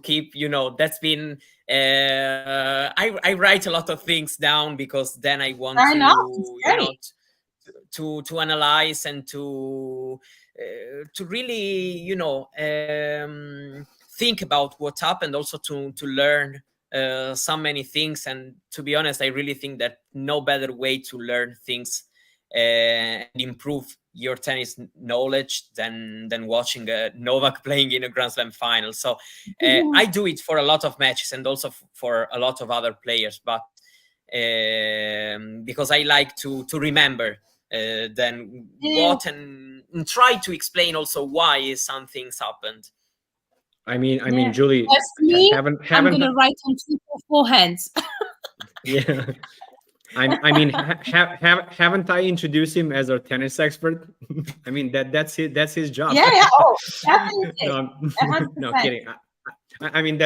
S2: keep, that's been I write a lot of things down, because then I want to analyze and to really think about what happened, also to learn so many things. And to be honest, I really think that no better way to learn things and improve your tennis knowledge than watching Novak playing in a Grand Slam final. So I do it for a lot of matches, and also for a lot of other players, but because I like to remember then what, and try to explain also why some things happened.
S1: I mean, Julie,
S3: I'm gonna write on Twitter forehands.
S1: Yeah. I mean, haven't I introduced him as our tennis expert? I mean, that's his job.
S3: Yeah. Oh, definitely.
S1: No, kidding. I mean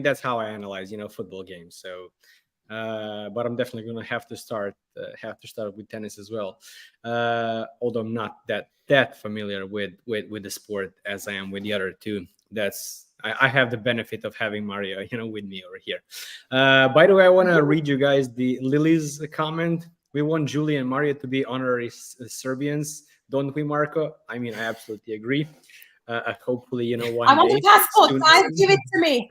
S1: that's how I analyze, football games. So, but I'm definitely gonna have to start with tennis as well. Although I'm not that familiar with the sport as I am with the other two. I have the benefit of having Mario, with me over here. By the way, I want to read you guys the Lily's comment. We want Julie and Mario to be honorary Serbians, don't we, Marko? I mean, I absolutely agree. Hopefully, one
S3: I want
S1: day,
S3: a passport, guys. Give it to me.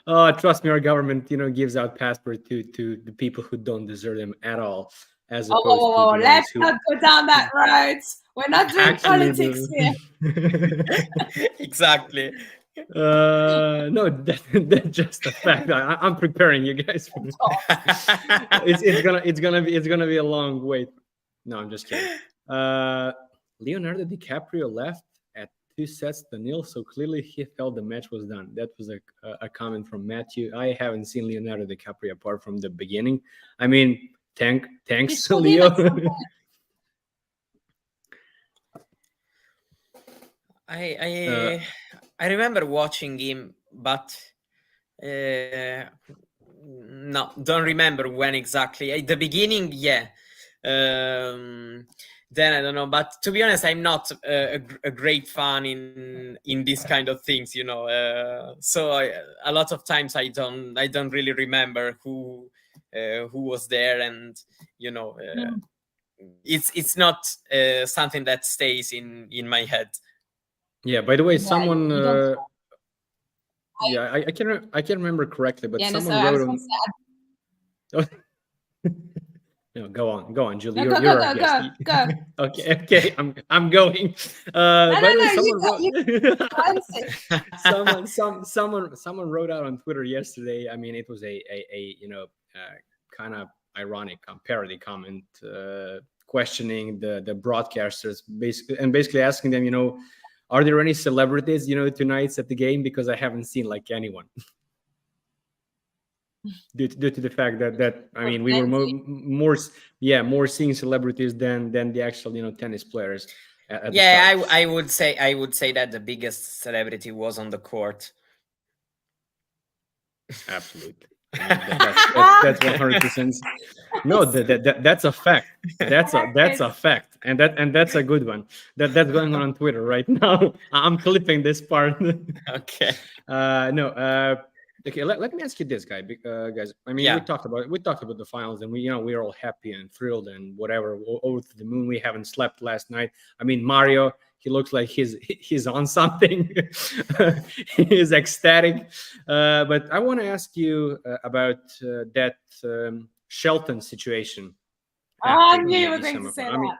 S1: Oh, trust me, our government, gives out passports to the people who don't deserve them at all. As opposed to
S3: let's not go down that road. We're not doing politics here.
S2: Exactly.
S1: No, that's just a fact. I'm preparing you guys for this. It's gonna be a long wait. No, I'm just kidding. Leonardo DiCaprio left at 2-0, so clearly he felt the match was done. That was a comment from Matthew. I haven't seen Leonardo DiCaprio apart from the beginning. I mean, thanks, Leo.
S2: I remember watching him, but no, don't remember when exactly. At the beginning, yeah. Then I don't know. But to be honest, I'm not a great fan in these kind of things, So a lot of times I don't really remember who was there, and it's not something that stays in my head.
S1: Yeah. By the way, someone. I can't remember correctly, but someone wrote on. No, go on, Julie.
S3: No, go.
S1: Okay. I'm going. Someone wrote out on Twitter yesterday. I mean, it was a kind of ironic parody comment, questioning the broadcasters, basically asking them, are there any celebrities, tonight's at the game? Because I haven't seen anyone. Due to the fact that I mean, we were more seeing celebrities than the actual tennis players.
S2: I would say that the biggest celebrity was on the court.
S1: Absolutely. That's 100%. No, that's a fact. That's a fact, and that's a good one. That's going on Twitter right now. I'm clipping this part.
S2: Okay.
S1: Okay, let me ask you this, guys. I mean, we talked about the finals, and we're all happy and thrilled and whatever, over to the moon. We haven't slept last night. I mean, Mario, he looks like he's on something. He's ecstatic. But I want to ask you about that Shelton situation.
S3: I knew you were going to say that.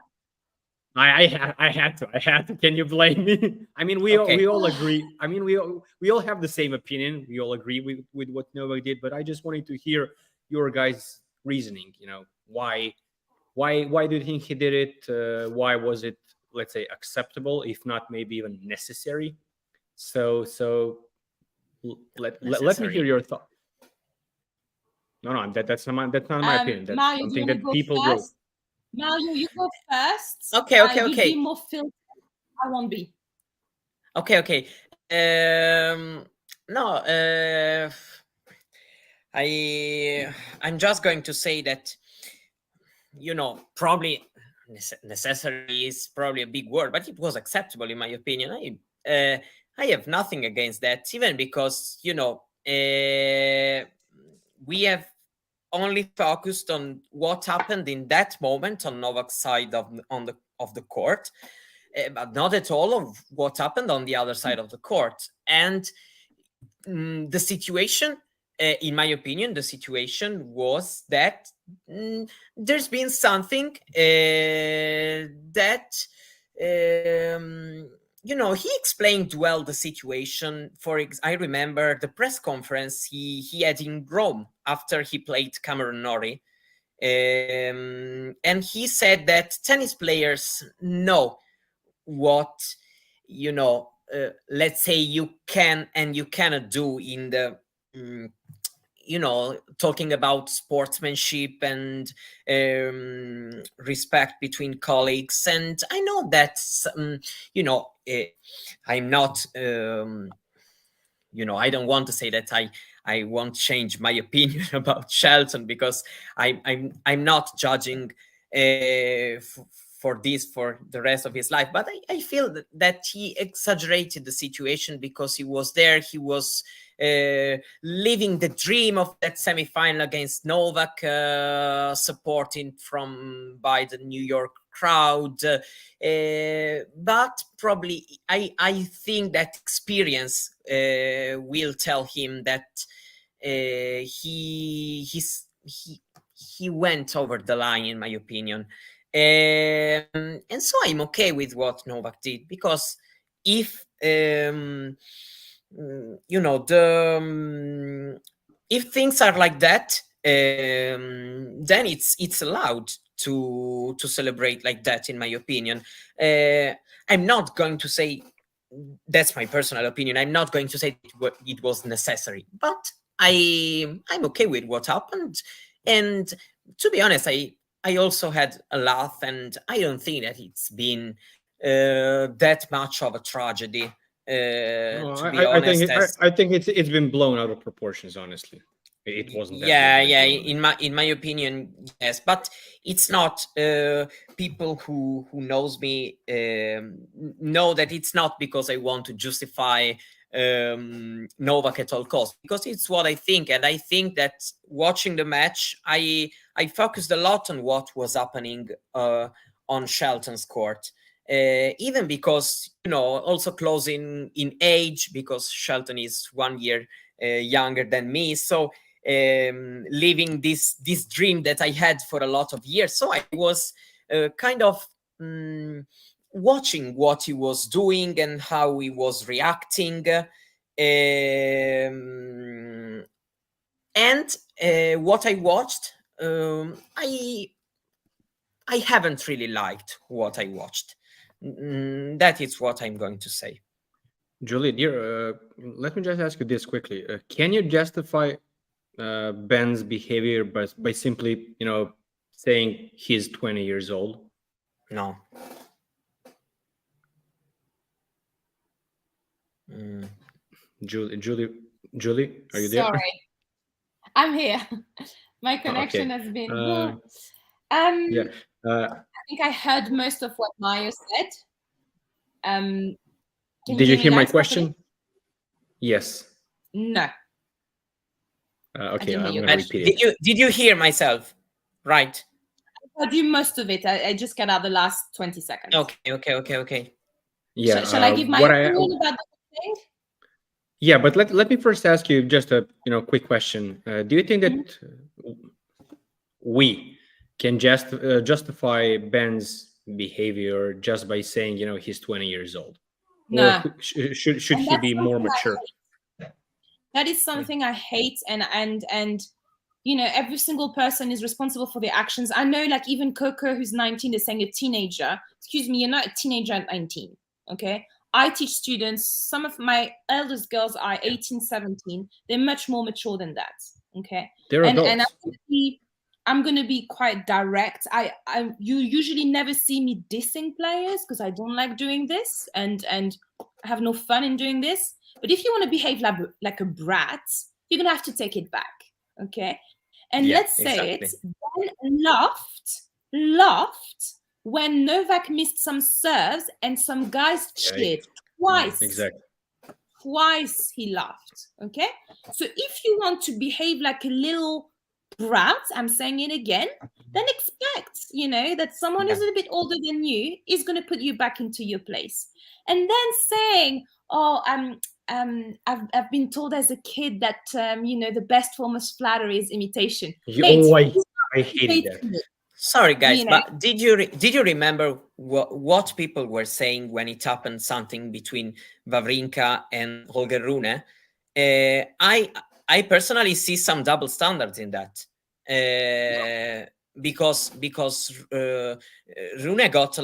S1: I had to. Can you blame me? I mean, we all agree. I mean, we all have the same opinion. We all agree with what Novak did. But I just wanted to hear your guys' reasoning. Why do you think he did it? Why was it, let's say, acceptable, if not maybe even necessary? So let me hear your thought. No, that's not my opinion. That's
S3: Mario,
S1: something that people do.
S3: Mario, you go first.
S2: Okay.
S3: You be more filtered. I won't be.
S2: Okay. No, I'm just going to say that, probably necessary is probably a big word, but it was acceptable in my opinion. I have nothing against that, even because we have only focused on what happened in that moment on Novak's side of the court, but not at all of what happened on the other side of the court. And the situation, in my opinion, the situation was that there's been something that he explained well the situation. I remember the press conference he had in Rome after he played Cameron Norrie. And he said that tennis players know what, let's say, you can and you cannot do in the, talking about sportsmanship and respect between colleagues. And I know that, I'm not, I don't want to say that I won't change my opinion about Shelton, because I'm not judging for this for the rest of his life. But I feel that he exaggerated the situation because he was there. He was living the dream of that semifinal against Novak, supported by the New York crowd. But probably I think that experience will tell him that he went over the line, in my opinion. And so I'm okay with what Novak did, because if if things are like that, then it's allowed to celebrate like that, in my opinion. I'm not going to say, that's my personal opinion, I'm not going to say it was necessary, but I'm okay with what happened. And to be honest, I also had a laugh, and I don't think that it's been that much of a tragedy. To be honest,
S1: I think it's been blown out of proportions. Honestly, it wasn't.
S2: Yeah. In my opinion, yes, but it's not. People who knows me know that it's not because I want to justify Novak at all costs, because it's what I think. And I think that watching the match, I focused a lot on what was happening on Shelton's court, even because, also close in age, because Shelton is 1 year younger than me. So living this dream that I had for a lot of years. So I was kind of watching what he was doing and how he was reacting. And what I watched, I haven't really liked what I watched. That is what I'm going to say.
S1: Julie, dear, let me just ask you this quickly. Can you justify Ben's behavior by simply, saying he's 20 years old?
S2: No.
S1: Julie, are you there?
S3: Sorry, I'm here. My connection has been.
S1: Yeah.
S3: I think I heard most of what Mario said.
S1: Did you hear my question? Yes.
S3: No.
S1: Okay, I'm going to repeat
S2: it. Did you hear myself? Right.
S3: I do most of it. I just got out the last 20 seconds.
S2: Okay.
S1: Yeah.
S3: Shall I give my opinion about the thing?
S1: Yeah, but let me first ask you just a quick question. Do you think that we can just justify Ben's behavior just by saying he's 20 years old?
S3: No.
S1: Or should he be more mature?
S3: That is something I hate, and every single person is responsible for their actions. I know, like, even Coco, who's 19, is saying a teenager. Excuse me, you're not a teenager at 19, okay? I teach students. Some of my eldest girls are 18, 17. They're much more mature than that, okay?
S1: They're adults.
S3: And I'm going to be quite direct. You usually never see me dissing players because I don't like doing this, and I have no fun in doing this. But if you want to behave like a brat, you're going to have to take it back, okay? And let's say it's Ben laughed when Novak missed some serves and some guys cheered twice.
S1: Exactly.
S3: Twice he laughed, okay? So if you want to behave like a little brat, I'm saying it again, then expect, that someone who's a little bit older than you is going to put you back into your place. And then saying, I've been told as a kid that the best form of flattery is imitation.
S1: I hated that.
S2: Sorry, guys, but did you remember what people were saying when it happened something between Wawrinka and Holger Rune? I personally see some double standards in that, because Rune got a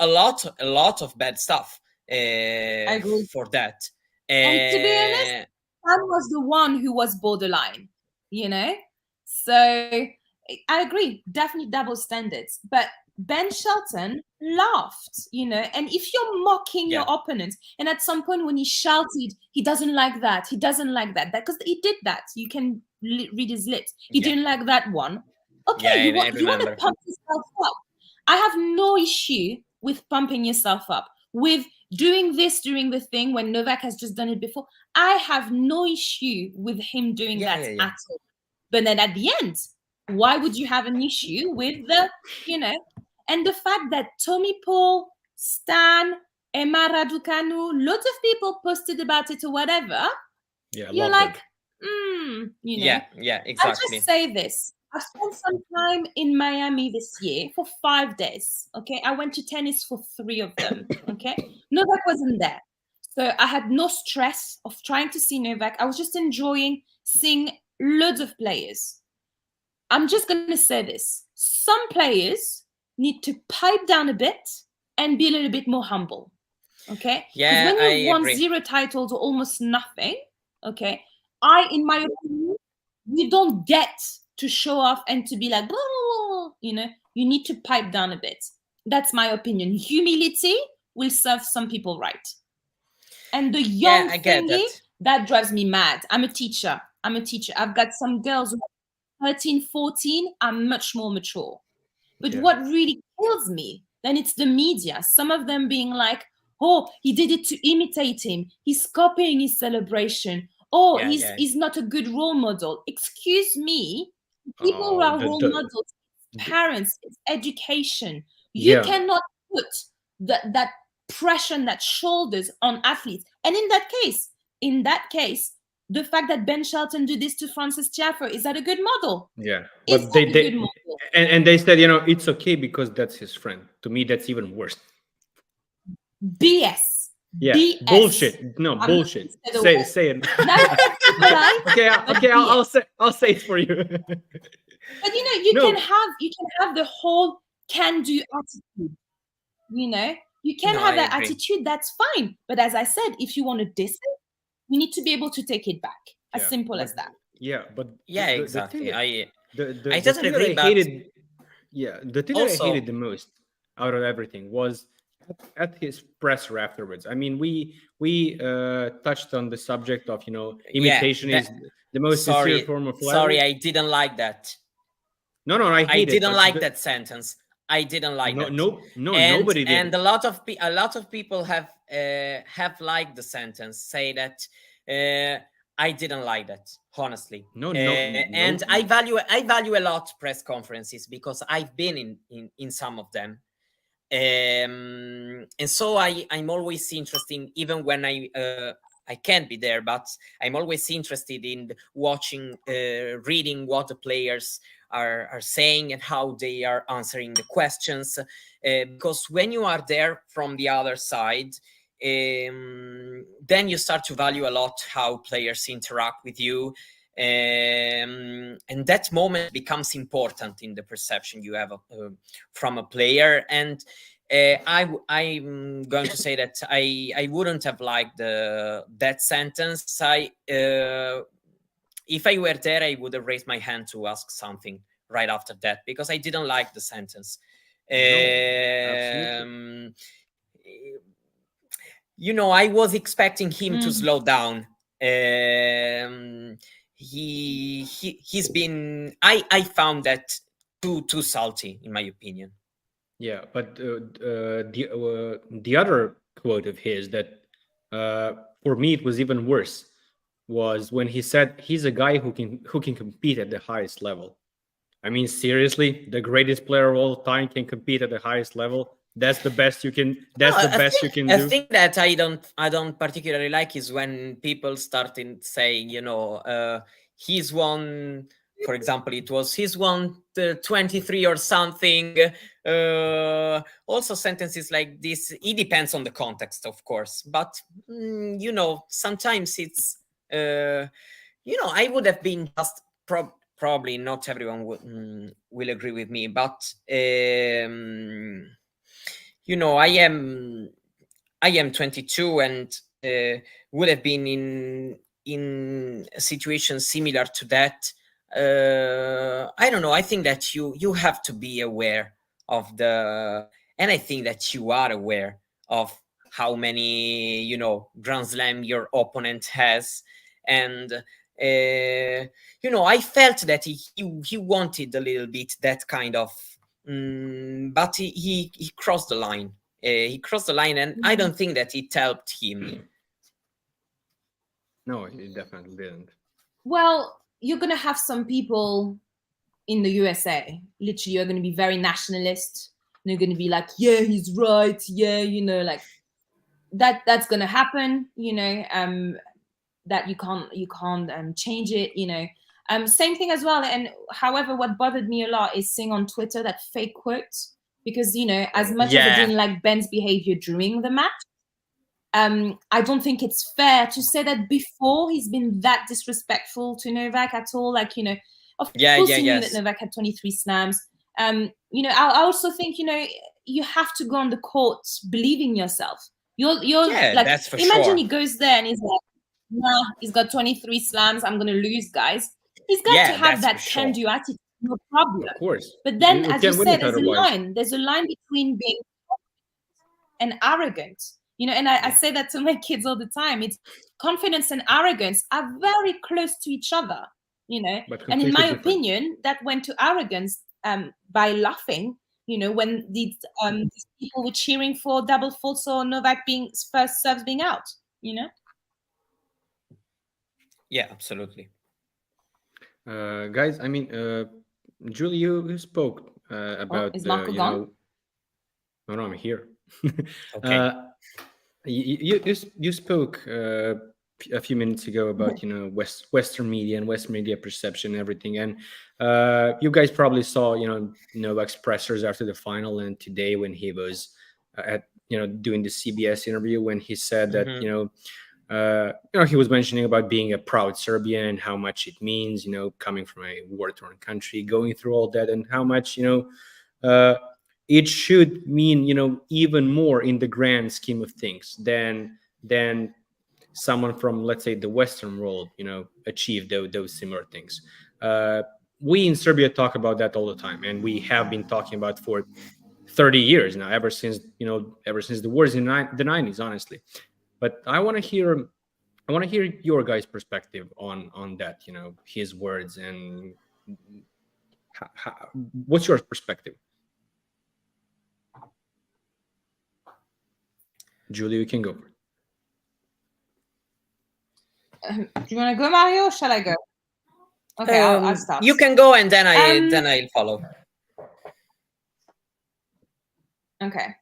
S2: lot of bad stuff for that.
S3: And to be honest, Sam was the one who was borderline, So I agree, definitely double standards. But Ben Shelton laughed, and if you're mocking your opponent, and at some point when he shouted, he doesn't like that, because he did that. You can read his lips. He didn't like that one. Okay, you want to pump yourself up. I have no issue with pumping yourself up, with doing this during the thing when Novak has just done it before. I have no issue with him doing that at all. But then at the end, why would you have an issue with the, and the fact that Tommy Paul, Stan, Emma Raducanu, lots of people posted about it or whatever.
S1: Yeah,
S3: you're like,
S2: Yeah, exactly.
S3: I'll just say this. I spent some time in Miami this year for 5 days. Okay, I went to tennis for 3 of them. Okay, Novak wasn't there, so I had no stress of trying to see Novak. I was just enjoying seeing loads of players. I'm just going to say this: some players need to pipe down a bit and be a little bit more humble. Okay,
S2: yeah,
S3: when you've won 0 titles or almost nothing, okay, in my opinion, you don't get to show off and to be like, you need to pipe down a bit. That's my opinion. Humility will serve some people right. And the young thingy, that drives me mad. I'm a teacher. I've got some girls who are 13, 14, are much more mature. But what really kills me, then it's the media. Some of them being like, oh, he did it to imitate him. He's copying his celebration. Oh, he's not a good role model. Excuse me. People who are role models, parents, it's education. You cannot put that pressure and that shoulders on athletes. And in that case, the fact that Ben Shelton did this to Frances Tiafoe, is that a good model?
S1: Yeah, but they said, it's okay because that's his friend. To me, that's even worse.
S3: BS.
S1: Yeah,
S3: BS.
S1: bullshit. No, bullshit. Say it. Okay. I'll say it for you.
S3: But you can have the whole can-do attitude. You can have that attitude. That's fine. But as I said, if you want to diss it, you need to be able to take it back. As simple as that.
S1: Yeah, but
S2: exactly. I
S1: totally agree. The thing that I hated the most out of everything was at his presser afterwards. I mean, we touched on the subject of imitation is the most sincere form of flattery.
S2: Sorry, I didn't like that.
S1: No, I
S2: didn't like that sentence. I didn't like that.
S1: No, nobody did.
S2: And a lot of people have liked the sentence. Say that I didn't like that, honestly.
S1: No,
S2: and I value a lot press conferences because I've been in some of them. And so I'm always interested, even when I can't be there, but I'm always interested in watching, reading what the players are saying and how they are answering the questions. Because when you are there from the other side, then you start to value a lot how players interact with you. And that moment becomes important in the perception you have from a player. And I'm going to say that I wouldn't have liked that sentence. If I were there, I would have raised my hand to ask something right after that, because I didn't like the sentence.
S1: Absolutely.
S2: You know, I was expecting him to slow down. He's been. I found that too salty, in my opinion.
S1: Yeah, but the other quote of his that for me it was even worse was when he said he's a guy who can compete at the highest level. I mean, seriously, the greatest player of all time can compete at the highest level. That's the best you can. That's the best you can do.
S2: A thing that I don't particularly like is when people started saying, you know, he's won. For example, he's won 23 or something. Also, sentences like this. It depends on the context, of course, but you know, sometimes it's. You know, I would have been just probably not everyone will agree with me, but. You know, I am 22 and would have been in a situation similar to that. I don't know. I think that you have to be aware of and I think that you are aware of how many, you know, Grand Slam your opponent has. And you know, I felt that he wanted a little bit that kind of. But he crossed the line. He crossed the line, and I don't think that it helped him.
S1: No, it definitely didn't.
S3: Well, you're going to have some people in the USA, literally, you're going to be very nationalist. And you're going to be like, yeah, he's right. Yeah, you know, like that's going to happen, you know, that you can't change it, you know. Same thing as well. And however, what bothered me a lot is seeing on Twitter that fake quote, because, you know, as much as I didn't like Ben's behavior during the match, I don't think it's fair to say that before he's been that disrespectful to Novak at all. Like, you know, of course he knew that Novak had 23 slams. You know, I also think, you know, you have to go on the court believing yourself. You're like,
S2: that's for
S3: imagine
S2: sure.
S3: he goes there and he's like, nah, he's got 23 slams. I'm going to lose, guys. He's got to have that can-do attitude, no problem.
S1: Of course.
S3: But then, as you said, there's a line between being and arrogant. You know, and I say that to my kids all the time. It's confidence and arrogance are very close to each other, you know. And in my opinion, that went to arrogance by laughing, you know, when these people were cheering for double faults or Novak being first serves being out, you know.
S2: Yeah, absolutely.
S1: Guys, I mean, Julie, you spoke about.
S3: Is Marko gone?
S1: No, I'm here.
S2: Okay.
S1: You spoke a few minutes ago about, you know, Western media and Western media perception and everything, and you guys probably saw, you know, Novak's pressers after the final and today when he was doing the CBS interview, when he said that you know, he was mentioning about being a proud Serbian and how much it means, you know, coming from a war-torn country, going through all that, and how much, you know, it should mean, you know, even more in the grand scheme of things than someone from, let's say, the Western world, you know, achieved those similar things. We in Serbia talk about that all the time, and we have been talking about for 30 years now, ever since the wars in the 90s, honestly. But I want to hear your guys' perspective on that, you know, his words, and what's your perspective? Julie, you can go for it.
S3: Do you want to go, Mario, or shall I go? Okay, I'll start.
S2: You can go, and then I'll follow.
S3: Okay.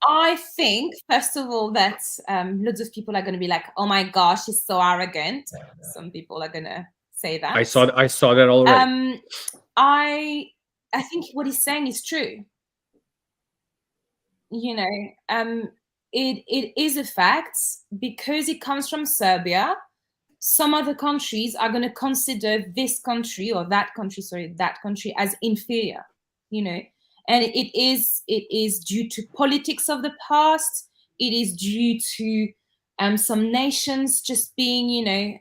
S3: I think, first of all, that loads of people are going to be like, "Oh my gosh, he's so arrogant." Some people are going to say that.
S1: I saw that already.
S3: I think what he's saying is true. You know, it is a fact, because it comes from Serbia. Some other countries are going to consider this country or that country as inferior, you know, and it is due to politics of the past. It is due to some nations just being, you know,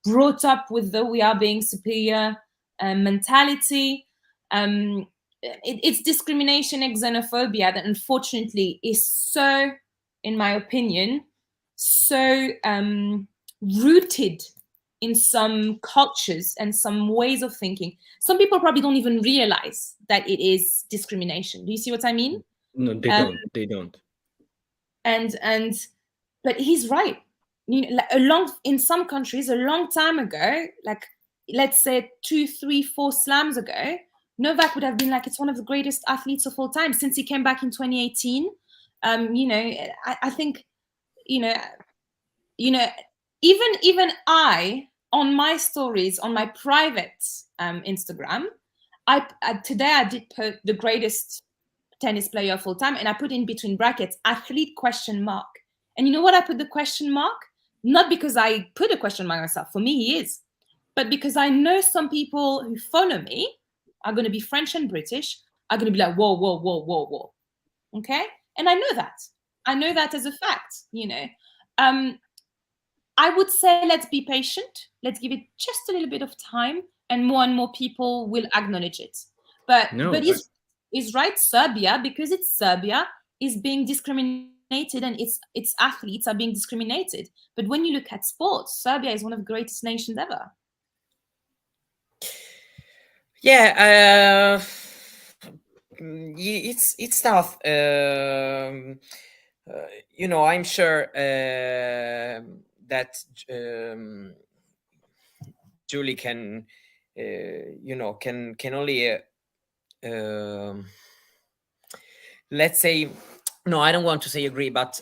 S3: brought up with the "we are being superior" mentality. It's discrimination and xenophobia that unfortunately is so, in my opinion, so rooted in some cultures and some ways of thinking. Some people probably don't even realize that it is discrimination. Do you see what I mean?
S1: No, they don't. They don't.
S3: But he's right. You know, in some countries, a long time ago, like let's say 2, 3, 4 slams ago, Novak would have been like, it's one of the greatest athletes of all time. Since he came back in 2018, you know, I think, you know, even I, on my stories on my private Instagram, today I did put the greatest tennis player of all time, and I put in between brackets athlete ? And you know what I put the question mark? Not because I put a question mark myself. For me, he is. But because I know some people who follow me are going to be French and British, are going to be like, whoa, whoa, whoa, whoa, whoa. Okay? And I know that. I know that as a fact, you know. I would say let's be patient. Let's give it just a little bit of time, and more people will acknowledge it. But he's right. Serbia, because it's Serbia, is being discriminated, and its athletes are being discriminated. But when you look at sports, Serbia is one of the greatest nations ever.
S2: Yeah, it's tough. You know, I'm sure that Julie can, you know, can only let's say, no, I don't want to say agree, but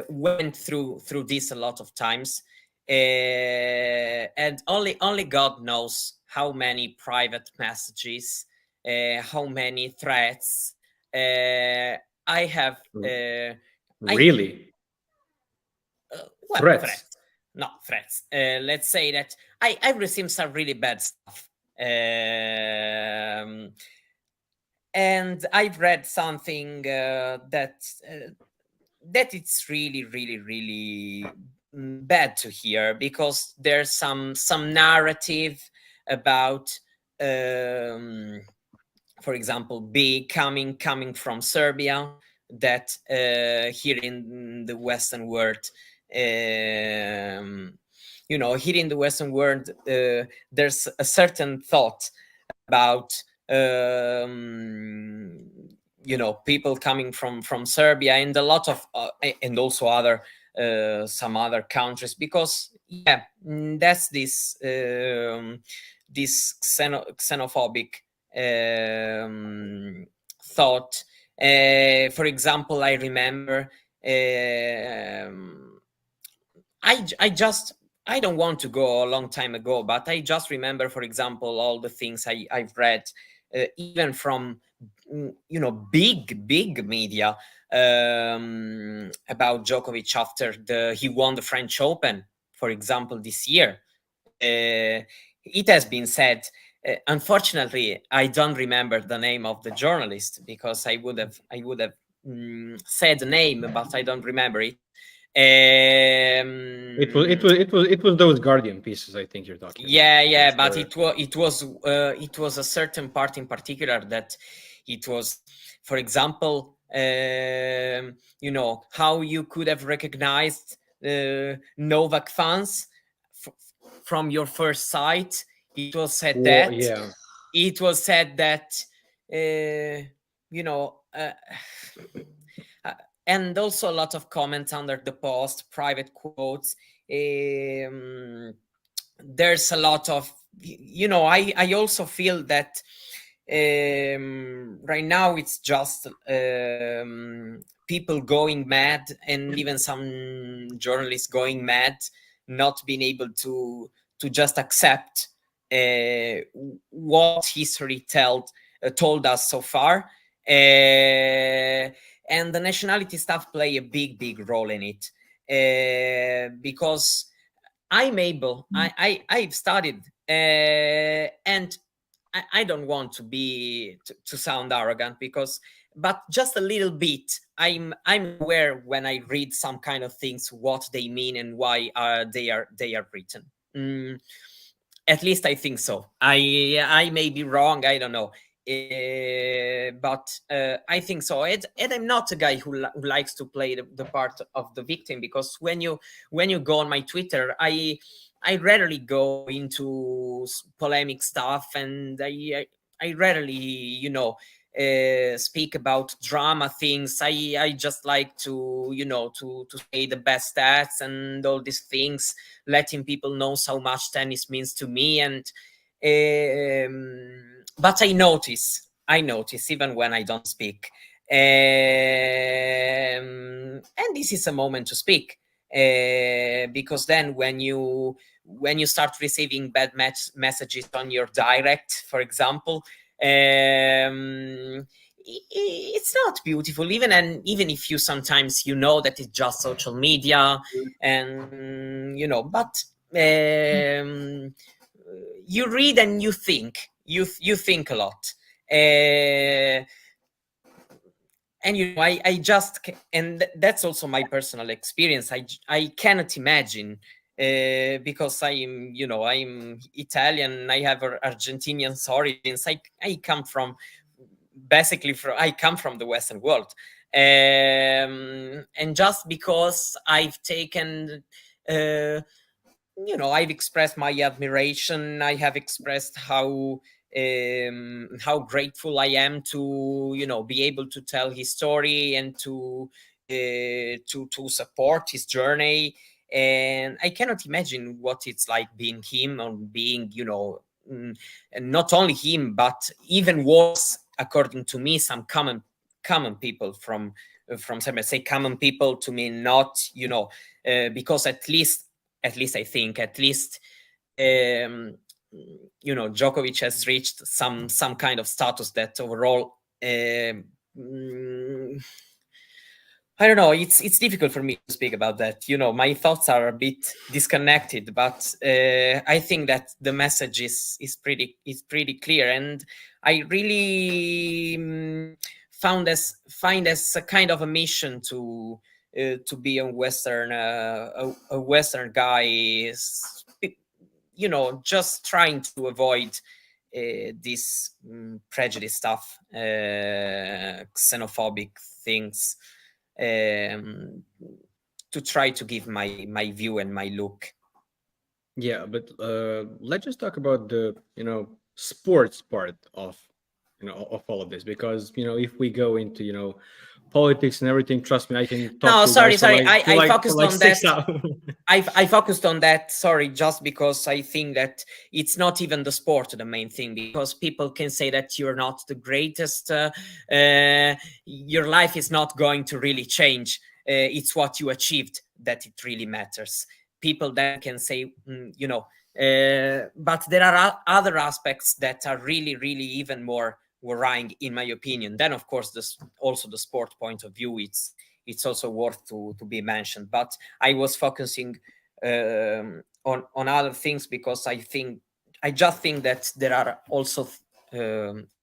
S2: went through this a lot of times, and only God knows how many private messages, how many threats I have.
S1: Really?
S2: Well, threats. Not threats. Let's say that I've received some really bad stuff. And I've read something that it's really, really, really bad to hear, because there's some narrative about, for example, coming from Serbia, that here in the Western world, you know, here in the Western world, there's a certain thought about, you know, people coming from Serbia and a lot of and also other some other countries, because that's this xenophobic thought. For example, I remember I don't want to go a long time ago, but I just remember, for example, all the things I've read, even from, you know, big media, about Djokovic after he won the French Open, for example, this year. It has been said, unfortunately, I don't remember the name of the journalist, because I would have said the name, but I don't remember it.
S1: It was those Guardian pieces, I think you're talking
S2: about. But it was a certain part in particular that it was, for example, you know, how you could have recognized Novak fans from your first sight. It was said it was said that you know, and also a lot of comments under the post, private quotes. there's a lot of, I also feel that right now it's just people going mad, and even some journalists going mad, not being able to just accept what history told us so far. And the nationality stuff play a big role in it, because I'm able, I've studied, and I don't want to sound arrogant, but just a little bit, I'm aware when I read some kind of things what they mean and why they are written. At least I think so. I may be wrong, I don't know. But I think so, and I'm not a guy who likes to play the part of the victim, because when you go on my Twitter, I rarely go into polemic stuff, and I rarely speak about drama things. I just like to to say the best stats and all these things, letting people know how much tennis means to me. And but I notice even when I don't speak, and this is a moment to speak, because then when you start receiving bad messages on your direct, for example, it's not beautiful, even if you sometimes that it's just social media, and but you read and you think a lot, and I just, and that's also my personal experience. I cannot imagine, because I'm Italian, I have Argentinian origins. I come from the Western world, and just because I've taken I've expressed my admiration, I have expressed how grateful I am to be able to tell his story and to support his journey. And I cannot imagine what it's like being him, or being and not only him, but even worse, according to me, some common people from some, say common people to me, not because at least I think Djokovic has reached some kind of status that overall I don't know, it's difficult for me to speak about that. My thoughts are a bit disconnected, but I think that the message is pretty clear, and I really find as a kind of a mission to be a Western guy, just trying to avoid this prejudice stuff, xenophobic things, to try to give my view and my look.
S1: Yeah, but let's just talk about the sports part of of all of this, because if we go into politics and everything, trust me, I can talk.
S2: No, sorry. I focused on that.
S1: 6 hours.
S2: I focused on that. Sorry, just because I think that it's not even the sport the main thing, because people can say that you're not the greatest. Your life is not going to really change. It's what you achieved that it really matters. People then can say, but there are other aspects that are really, really even more worrying, in my opinion. Then, of course, also the sport point of view, it's also worth to be mentioned. But I was focusing on other things, because I just think that there are also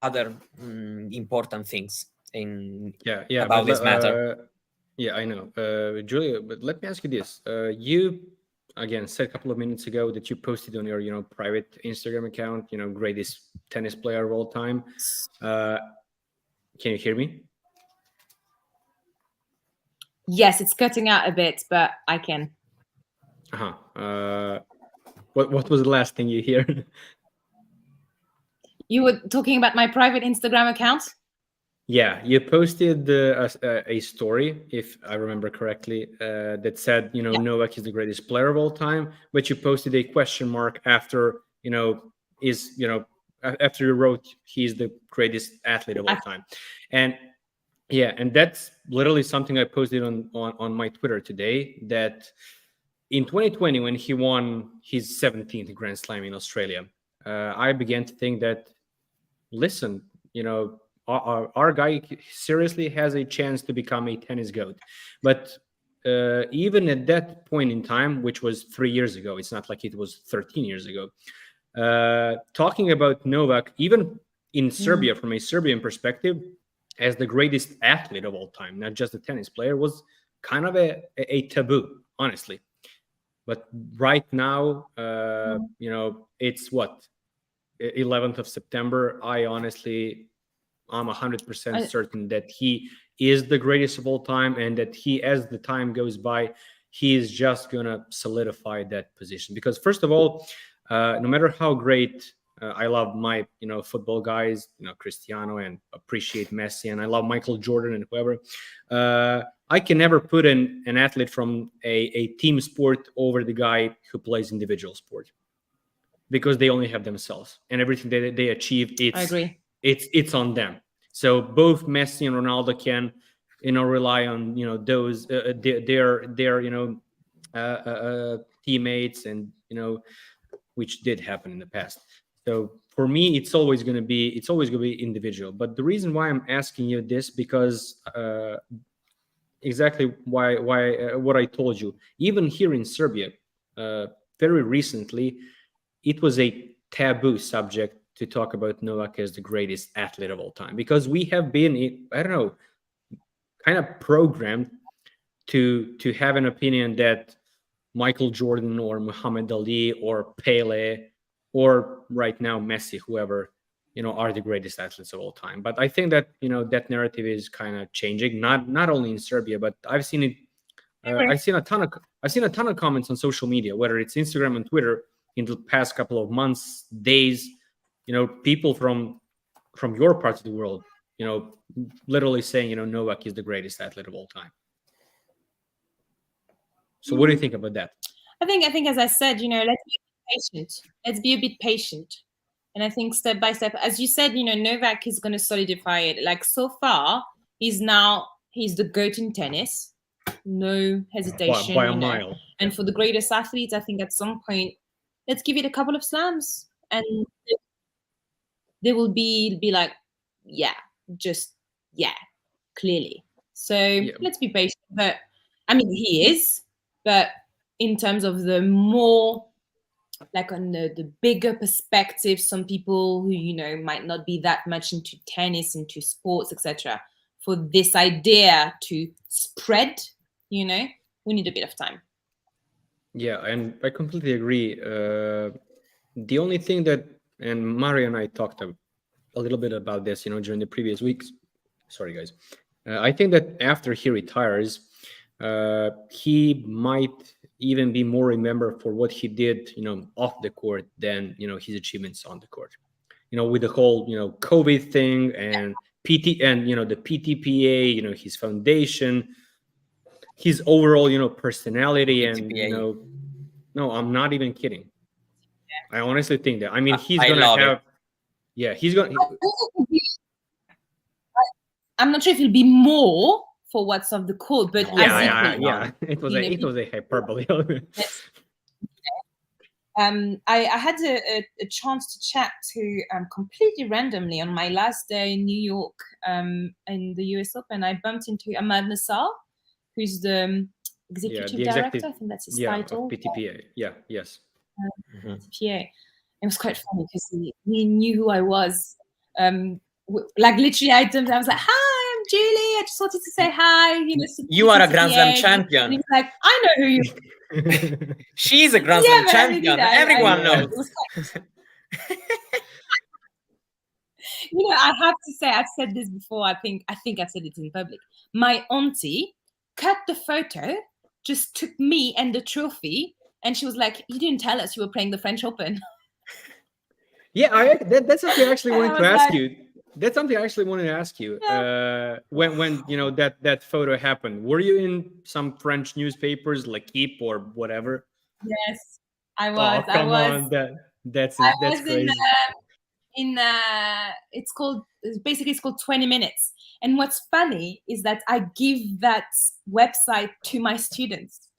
S2: other important things about this matter.
S1: Yeah, I know, Julia. But let me ask you this: you again said a couple of minutes ago that you posted on your private Instagram account, greatest tennis player of all time. Can you hear me?
S3: Yes, it's cutting out a bit, but I can.
S1: What was the last thing you hear?
S3: You were talking about my private Instagram account?
S1: Yeah, you posted a story, if I remember correctly, that said, Novak is the greatest player of all time, but you posted a question mark after, after you wrote he's the greatest athlete of all time. And yeah, and that's literally something I posted on my Twitter today, that in 2020, when he won his 17th Grand Slam in Australia, I began to think that, listen, our guy seriously has a chance to become a tennis GOAT. But even at that point in time, which was 3 years ago, it's not like it was 13 years ago, talking about Novak, even in Serbia, from a Serbian perspective, as the greatest athlete of all time, not just a tennis player, was kind of a taboo, honestly. But right now, it's what, 11th of September. I'm 100% certain that he is the greatest of all time, and that he, as the time goes by, he is just going to solidify that position. Because first of all, no matter how great, I love my, football guys, Cristiano, and appreciate Messi, and I love Michael Jordan and whoever. I can never put an athlete from a team sport over the guy who plays individual sport, because they only have themselves, and everything they achieve,
S3: I agree.
S1: It's on them. So both Messi and Ronaldo can, rely on, those their teammates, and which did happen in the past. So for me, it's always going to be individual. But the reason why I'm asking you this, because exactly why what I told you, even here in Serbia, very recently, it was a taboo subject to talk about Novak as the greatest athlete of all time, because we have been, I don't know, kind of programmed to have an opinion that Michael Jordan or Muhammad Ali or Pele or right now Messi, whoever, are the greatest athletes of all time. But I think that, that narrative is kind of changing, not only in Serbia, but I've seen it. I've seen a ton of comments on social media, whether it's Instagram and Twitter, in the past couple of months, days, people from your part of the world, literally saying, Novak is the greatest athlete of all time. So what do you think about that?
S3: I think, as I said, let's be patient. Let's be a bit patient. And I think step by step, as you said, Novak is going to solidify it. Like, so far, he's the GOAT in tennis. No hesitation.
S1: By a mile.
S3: And for the greatest athletes, I think at some point, let's give it a couple of slams, and they will be like, clearly. So let's be patient. But I mean, he is. But in terms of the more, like, on the bigger perspective, some people who might not be that much into tennis, into sports, etc., for this idea to spread, we need a bit of time.
S1: Yeah, and I completely agree. The only thing that, and Mario and I talked a little bit about this, during the previous weeks. Sorry, guys. I think that after he retires, he might even be more remembered for what he did, off the court than, his achievements on the court. With the whole, COVID thing and the PTPA, his foundation, his overall, personality, PTPA. And no, I'm not even kidding. I honestly think that. I mean, he's gonna have. It. Yeah, he's gonna.
S3: I'm not sure if it'll be more for what's off the court, but
S1: yeah. It was a hyperbole.
S3: I had a chance to chat to completely randomly on my last day in New York, in the US Open. I bumped into Ahmad Nassar, who's the executive director. I think that's his title.
S1: PTPA. Yeah. Yes.
S3: PTPA. It was quite funny because he knew who I was. Like, literally, I was like, "Hi, I'm Julie. I just wanted to say hi."
S2: You are a Grand Slam champion.
S3: And he was like, "I know who you."
S2: She's a Grand Slam champion. Everyone knows.
S3: I have to say, I've said this before. I think I've said it in public. My auntie cut the photo, just took me and the trophy, and she was like, "You didn't tell us you were playing the French Open."
S1: Yeah, that's what I actually wanted to ask you. That's something I actually wanted to ask you. When you know that photo happened, were you in some French newspapers, L'Equipe or whatever?
S3: Yes, I was.
S1: Oh, come on, that's crazy.
S3: It's called 20 Minutes. And what's funny is that I give that website to my students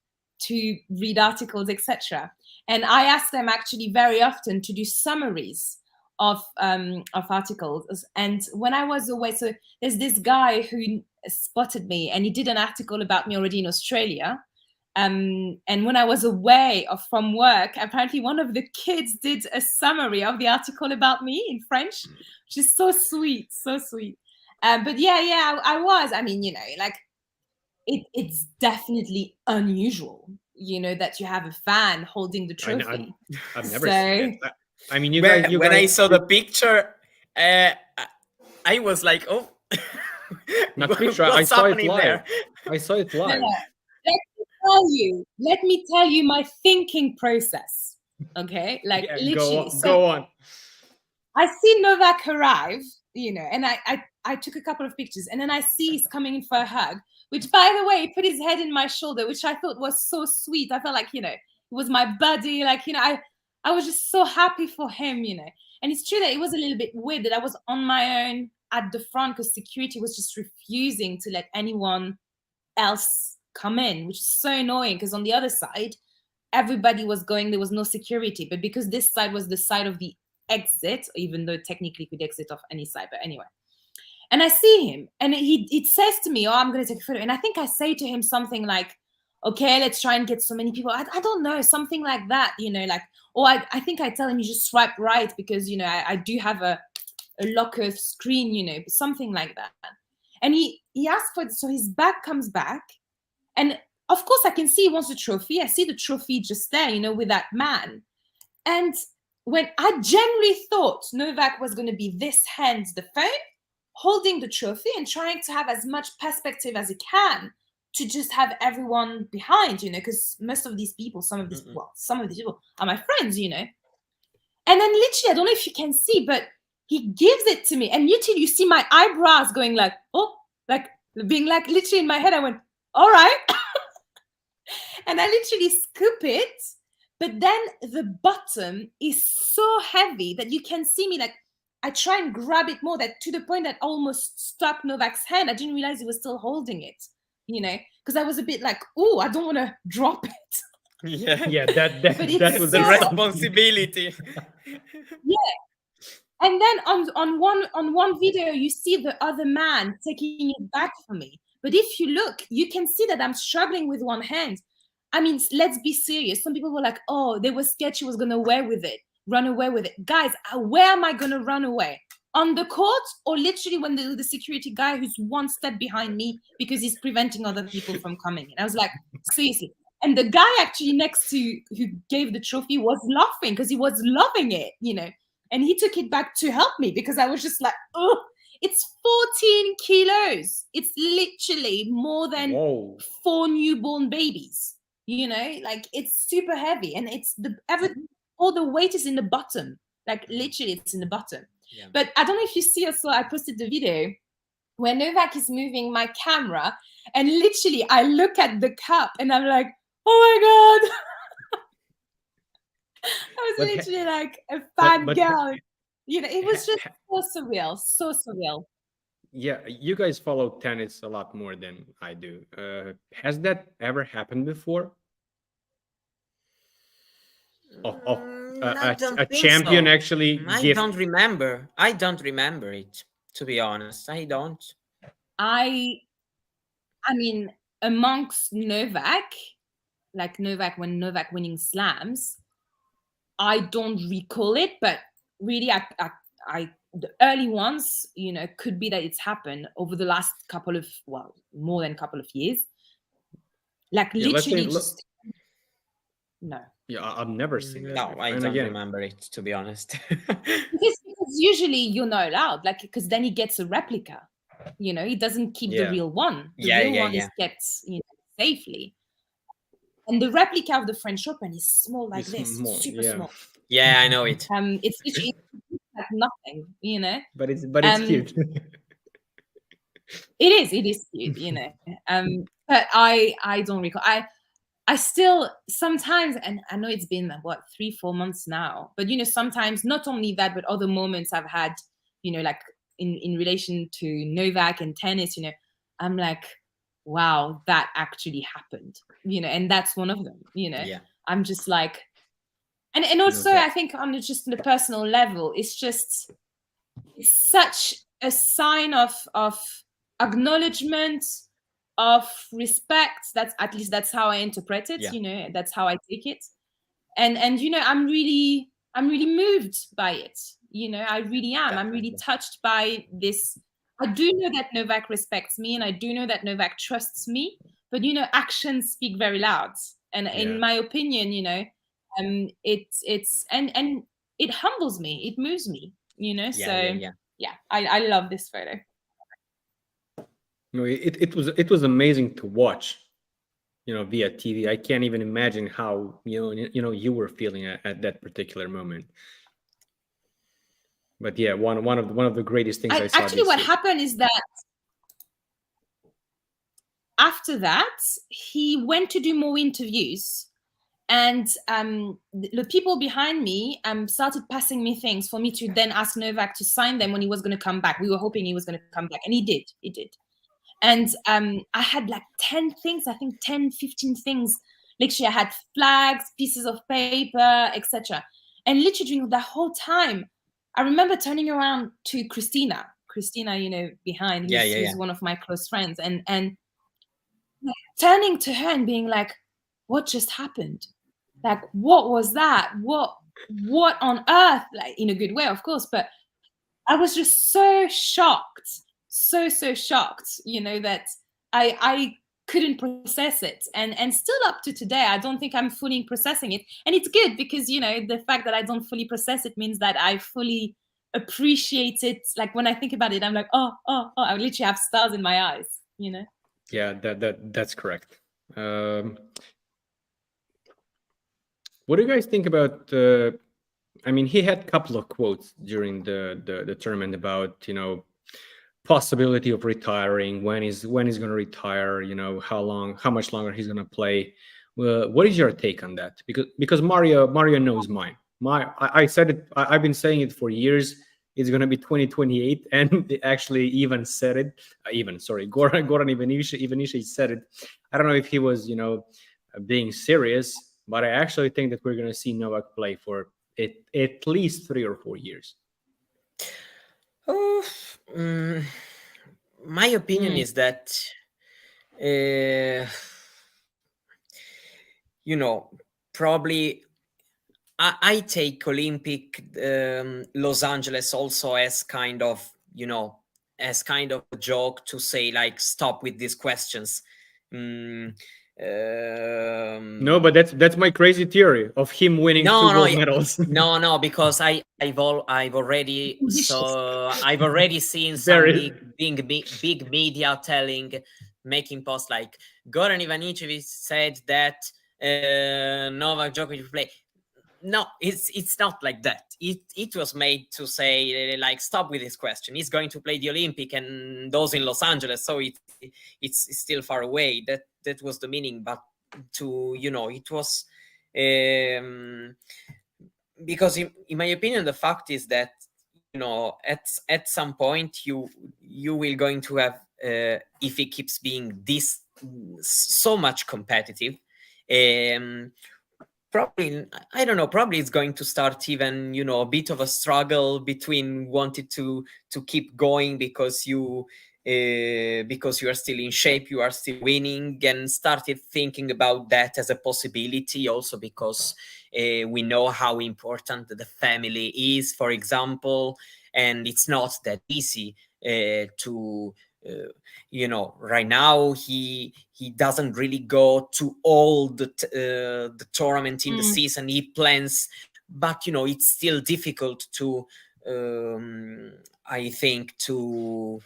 S3: to read articles, etc. And I ask them actually very often to do summaries of articles. And when I was away, so there's this guy who spotted me, and he did an article about me already in Australia. And when I was away from work, apparently one of the kids did a summary of the article about me in French, which is so sweet, so sweet. But yeah, I was. I mean, you know, like it's definitely unusual, you know, that you have a fan holding the trophy.
S1: I've never seen it. I mean, you
S2: when
S1: guys,
S2: I saw the picture, I was like, oh,
S1: not picture. I saw it live. There? I saw it live.
S3: No. Let me tell you my thinking process. Okay, like literally.
S1: Go on.
S3: I see Novak arrive, you know, and I took a couple of pictures, and then I see he's coming in for a hug, which, by the way, he put his head in my shoulder, which I thought was so sweet. I felt like, you know, it was my buddy. Like, you know, I was just so happy for him, you know. And it's true that it was a little bit weird that I was on my own at the front because security was just refusing to let anyone else come in, which is so annoying because on the other side, everybody was going, there was no security. But because this side was the side of the exit, even though technically could exit off any side, but anyway. And I see him, and it says to me, oh, I'm going to take a photo. And I think I say to him something like, okay, let's try and get so many people. I don't know, something like that, you know, like, or I think I tell him you just swipe right because, you know, I do have a locker screen, you know, something like that. And he asked for it, so his back comes back. And of course, I can see he wants the trophy. I see the trophy just there, you know, with that man. And when I generally thought Novak was going to be this hand, the phone, holding the trophy and trying to have as much perspective as he can to just have everyone behind, you know, because most of these people, some of these people are my friends, you know. And then literally, I don't know if you can see, but he gives it to me. And literally, you see my eyebrows going like, oh, like being like literally in my head, I went, all right. And I literally scoop it. But then the bottom is so heavy that you can see me like, I try and grab it more, that to the point that almost struck Novak's hand. I didn't realize he was still holding it, you know, because I was a bit like, oh, I don't want to drop it.
S1: Yeah, that was
S2: the responsibility.
S3: Yeah. And then on one video, you see the other man taking it back for me. But if you look, you can see that I'm struggling with one hand. I mean, let's be serious. Some people were like, oh, they were scared she was going to run away with it. Guys, where am I going to run away? On the court, or literally when the security guy who's one step behind me because he's preventing other people from coming in? I was like, seriously. And the guy actually next to who gave the trophy was laughing because he was loving it, you know. And he took it back to help me because I was just like, oh, it's 14 kilos. It's literally more than 4 newborn babies, you know, like it's super heavy. And it's all the weight is in the bottom, like literally it's in the bottom. Yeah. But I don't know if you see also, I posted the video where Novak is moving my camera and literally I look at the cup and I'm like, oh my God. I was literally like a fat girl. You know, it was just so surreal, so surreal.
S1: Yeah, you guys follow tennis a lot more than I do. Has that ever happened before? A champion so. Actually
S2: I don't remember. I don't remember it, to be honest. I don't.
S3: I mean, amongst Novak, like when Novak winning slams, I don't recall it, but really, I the early ones, you know, could be that it's happened over the last more than a couple of years. Like literally, no.
S1: Yeah, I've never seen that.
S2: No, I don't remember it, to be honest.
S3: because usually you're not allowed, like, because then he gets a replica. You know, he doesn't keep the real one. The real one is kept, you know, safely. And the replica of the French Open is small like this, super small.
S2: Yeah, I know it.
S3: It's literally like nothing, you know.
S1: But it's cute.
S3: It is cute, you know. But I don't recall. I still sometimes, and I know it's been what 3-4 months now, but you know, sometimes not only that, but other moments I've had, you know, like in relation to Novak and tennis, you know, I'm like, wow, that actually happened, you know, and that's one of them, you know.
S2: Yeah.
S3: I'm just like, and also I think on just the personal level, it's such a sign of acknowledgement, of respect. That's at least that's how I interpret it.
S2: Yeah.
S3: You know, that's how I take it. And you know, I'm really moved by it. You know, I really am. I'm really touched by this. I do know that Novak respects me, and I do know that Novak trusts me. But you know, actions speak very loud. And in my opinion, you know, it's and it humbles me. It moves me. You know, I love this photo.
S1: No, it was amazing to watch, you know, via TV. I can't even imagine how you were feeling at that particular moment. But yeah, one of the greatest things I saw.
S3: Actually, what happened is that after that, he went to do more interviews, and the people behind me started passing me things for me to then ask Novak to sign them when he was going to come back. We were hoping he was going to come back, and he did. He did. And I had like 10 things, I think 10, 15 things. Literally, I had flags, pieces of paper, etc. And literally during the whole time, I remember turning around to Christina, you know, behind, who's one of my close friends, and like, turning to her and being like, what just happened? Like, what was that? What on earth? Like, in a good way, of course, but I was just so shocked. So shocked, you know, that I couldn't process it, and still up to today I don't think I'm fully processing it. And it's good because, you know, the fact that I don't fully process it means that I fully appreciate it. Like when I think about it, I'm like, oh, I literally have stars in my eyes, you know.
S1: Yeah, that's correct. What do you guys think about I mean, he had a couple of quotes during the tournament about, you know, possibility of retiring, when he's going to retire, you know, how much longer he's going to play. What is your take on that? Because Mario knows mine. I said it. I've been saying it for years. It's going to be 2028, and they actually even said it. Goran Ivanišević said it. I don't know if he was, you know, being serious, but I actually think that we're going to see Novak play for at least 3 or 4 years.
S2: My opinion is that, you know, probably I take Olympic Los Angeles also as kind of, you know, as kind of a joke to say, like, stop with these questions.
S1: No, but that's my crazy theory of him winning 2 gold medals.
S2: No, because I've already seen some big media making posts like Goran Ivanišević said that Novak Djokovic will play. No, it's not like that. It was made to say, like, stop with this question. He's going to play the Olympic, and those in Los Angeles, so it's still far away. That was the meaning. But to, you know, it was because in my opinion, the fact is that, you know, at some point you will going to have, if it keeps being this so much competitive, probably, I don't know, probably it's going to start even, you know, a bit of a struggle between wanting to keep going because you are still in shape, you are still winning, and started thinking about that as a possibility also because we know how important the family is, for example, and it's not that easy to you know, right now he doesn't really go to all the tournament in the season he plans, but, you know, it's still difficult to I think to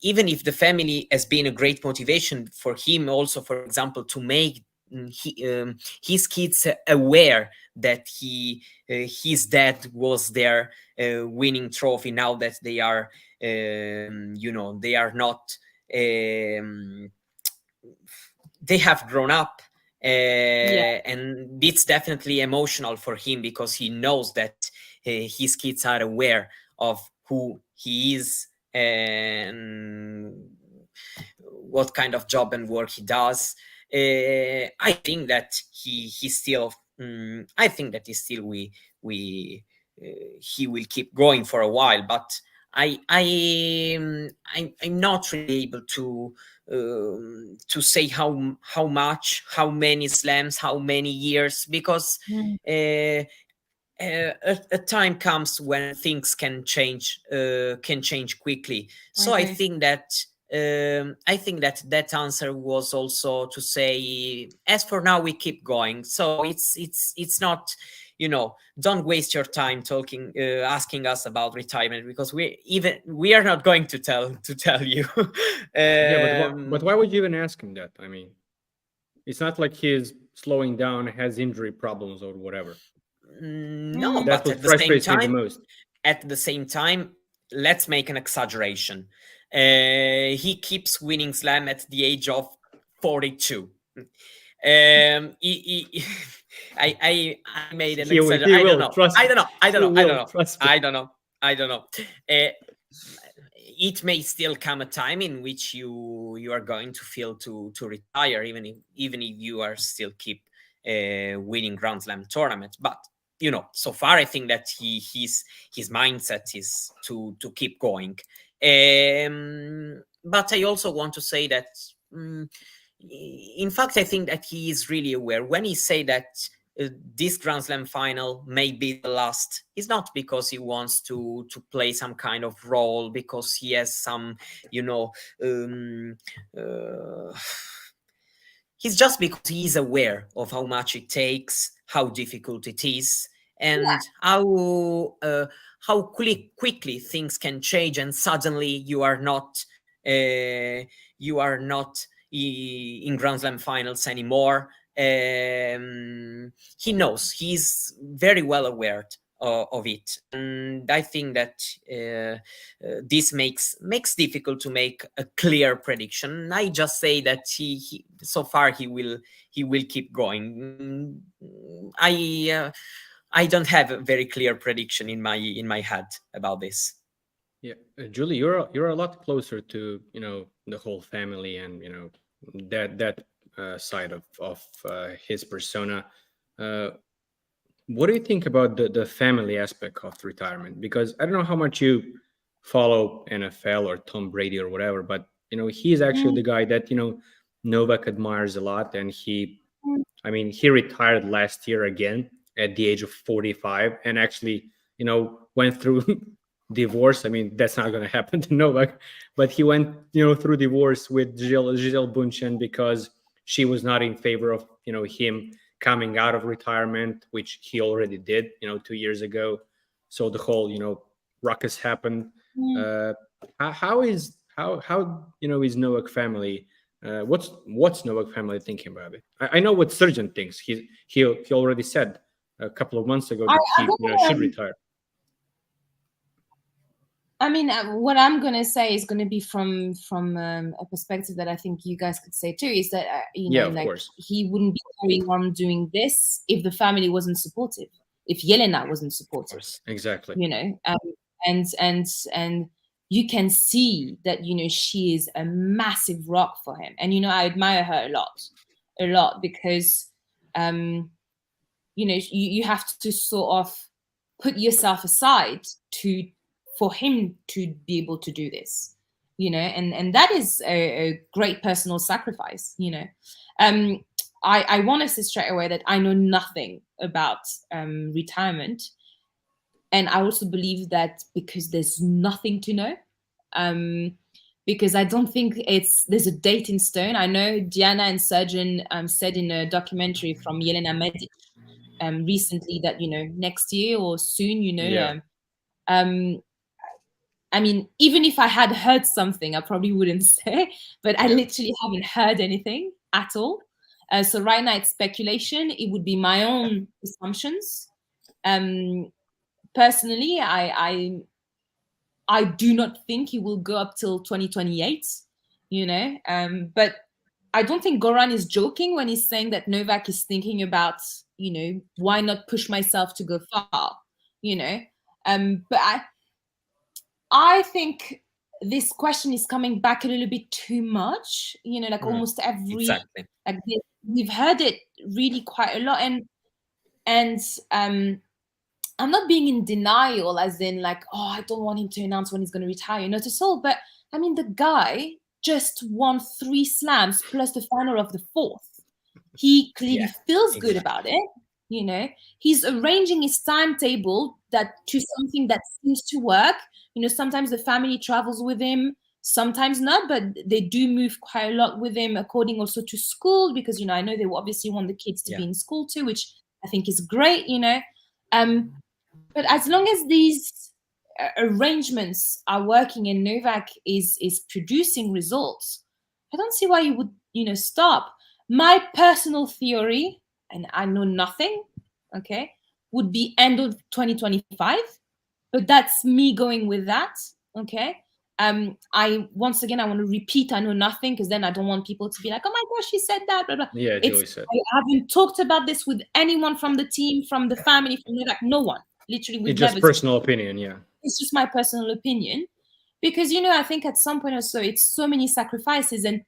S2: even if the family has been a great motivation for him also, for example, to make his kids aware that his dad was there winning trophy. Now that they are, they are not. They have grown up, and it's definitely emotional for him because he knows that his kids are aware of who he is and what kind of job and work he does. I think that he still. I think that he still he will keep going for a while, but I'm not really able to say how much, how many slams, how many years, because a time comes when things can change quickly. So I think that that answer was also to say, as for now, we keep going. So it's not, don't waste your time talking, asking us about retirement, because we are not going to tell you.
S1: But why would you even ask him that? I mean, it's not like he's slowing down, has injury problems or whatever.
S2: No,
S1: that's
S2: but
S1: what frustrates me the most.
S2: At the same time, let's make an exaggeration. He keeps winning slam at the age of 42. I made an exaggeration. I don't know. It may still come a time in which you are going to feel to retire, even if you are still keep winning Grand Slam tournaments. But so far I think that his mindset is to keep going. But I also want to say that, in fact, I think that he is really aware when he say that this Grand Slam final may be the last. It's not because he wants to play some kind of role, because he has some, he's just because he's aware of how much it takes, how difficult it is, and how quickly things can change, and suddenly you are not in Grand Slam finals anymore. He knows, he's very well aware of it, and I think that this makes difficult to make a clear prediction. I just say that he so far he will keep going. I don't have a very clear prediction in my head about this.
S1: Yeah, Julie, you're a lot closer to the whole family and that side of his persona. What do you think about the family aspect of retirement? Because I don't know how much you follow NFL or Tom Brady or whatever, but he's actually the guy that Novak admires a lot, and he retired last year again at the age of 45, and actually went through divorce. I mean, that's not going to happen to Novak, but he went through divorce with Gisele Bündchen because she was not in favor of him coming out of retirement, which he already did 2 years ago. So the whole ruckus happened. How is Novak family? What's Novak family thinking about it? I know what Sergeant thinks. He already said a couple of months ago that he should retire.
S3: I mean, what I'm going to say is going to be from a perspective that I think you guys could say too, is that, he wouldn't be carrying on doing this if the family wasn't supportive, if Jelena wasn't supportive.
S1: Exactly.
S3: And you can see that, she is a massive rock for him. And, I admire her a lot because, you have to sort of put yourself aside for him to be able to do this, and that is a great personal sacrifice. I want to say straight away that I know nothing about retirement, and I also believe that because there's nothing to know, because I don't think there's a date in stone. I know Diana and Sergeant said in a documentary from Jelena Medic recently that next year or soon, I mean, even if I had heard something, I probably wouldn't say, but I literally haven't heard anything at all. So right now it's speculation. It would be my own assumptions. Personally, I do not think he will go up till 2028, but I don't think Goran is joking when he's saying that Novak is thinking about, why not push myself to go far, but I think this question is coming back a little bit too much, almost every,
S2: exactly.
S3: We've heard it really quite a lot. And I'm not being in denial as in like, oh, I don't want him to announce when he's going to retire, not at all. But I mean, the guy just won 3 slams plus the final of the 4th. He clearly feels good about it. He's arranging his timetable to something that seems to work. Sometimes the family travels with him, sometimes not, but they do move quite a lot with him, according also to school, because, I know they obviously want the kids to be in school too, which I think is great, but as long as these arrangements are working and Novak is producing results, I don't see why you would, stop. My personal theory, and I know nothing, okay, would be end of 2025, but that's me going with that, okay. I want to repeat, I know nothing, because then I don't want people to be like, oh my gosh, she said that, blah, blah.
S1: Yeah, Joey said.
S3: I haven't talked about this with anyone from the team, from the family, from Novak, no one. Literally,
S1: it's just personal opinion. Yeah, it's
S3: just my personal opinion, because I think at some point or so it's so many sacrifices, and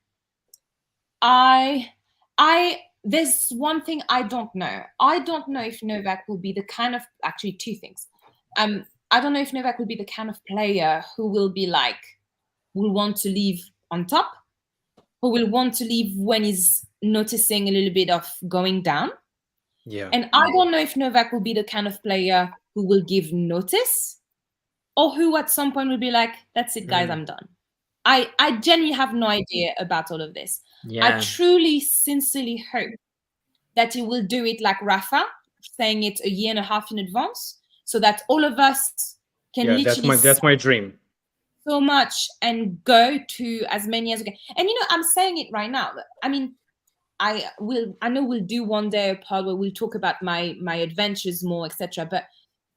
S3: there's one thing I don't know. I don't know if Novak will be the kind of, actually 2 things. I don't know if Novak will be the kind of player who will want to leave on top, who will want to leave when he's noticing a little bit of going down.
S1: Yeah.
S3: And I don't know if Novak will be the kind of player who will give notice, or who at some point will be like, that's it, guys, I'm done. I genuinely have no idea about all of this. I truly, sincerely hope that he will do it like Rafa, saying it a year and a half in advance, so that all of us can literally
S1: that's my dream.
S3: So much and go to as many as we can. And I'm saying it right now. I mean, I know we'll do one day a pod where we'll talk about my adventures more, etc. But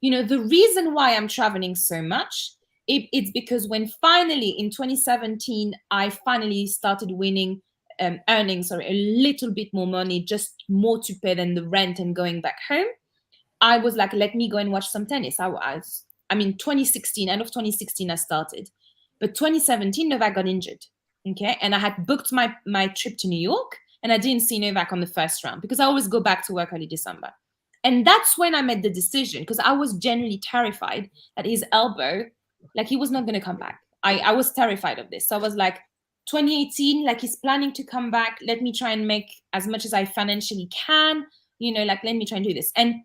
S3: the reason why I'm traveling so much, it's because when finally in 2017 I finally started earning a little bit more money, just more to pay than the rent and going back home, I was like, let me go and watch some tennis. 2016, end of 2016 I started, but 2017 Novak got injured, okay, and I had booked my trip to New York. And I didn't see Novak on the first round because I always go back to work early December. And that's when I made the decision, because I was genuinely terrified that his elbow, like, he was not going to come back. I was terrified of this. So I was like, 2018, like, he's planning to come back. Let me try and make as much as I financially can, let me try and do this. And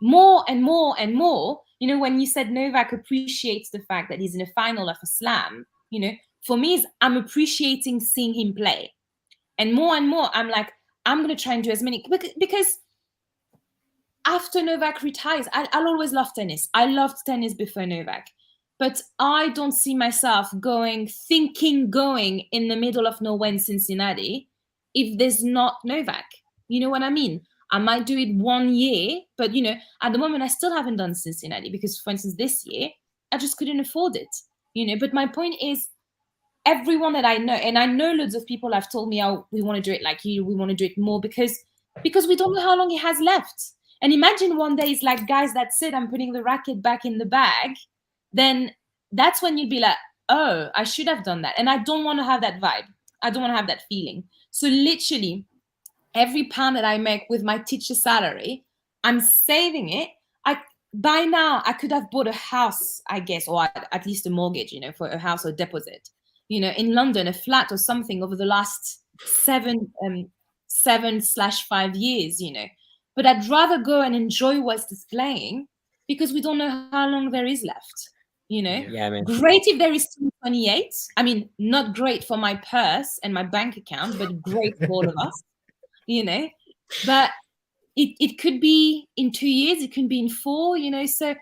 S3: more and more and more, when you said Novak appreciates the fact that he's in a final of a slam, for me, I'm appreciating seeing him play. And more, I'm like, I'm going to try and do as many, because after Novak retires, I'll always love tennis. I loved tennis before Novak, but I don't see myself going in the middle of nowhere in Cincinnati if there's not Novak. You know what I mean? I might do it 1 year, but at the moment I still haven't done Cincinnati because, for instance, this year I just couldn't afford it. But my point is, everyone that I know, and I know loads of people have told me, oh, we want to do it like you, we want to do it more, because we don't know how long he has left. And imagine one day it's like, guys, that's it, I'm putting the racket back in the bag. Then that's when you'd be like, oh, I should have done that. And I don't want to have that vibe. I don't want to have that feeling. So literally every pound that I make with my teacher salary, I'm saving it. By now I could have bought a house, I guess, or at least a mortgage, for a house or deposit, in London, a flat or something over the last 7/5 years, But I'd rather go and enjoy what's displaying, because we don't know how long there is left, Great if there is 28. I mean, not great for my purse and my bank account, but great for all of us, But it could be in 2 years, it could be in 4, So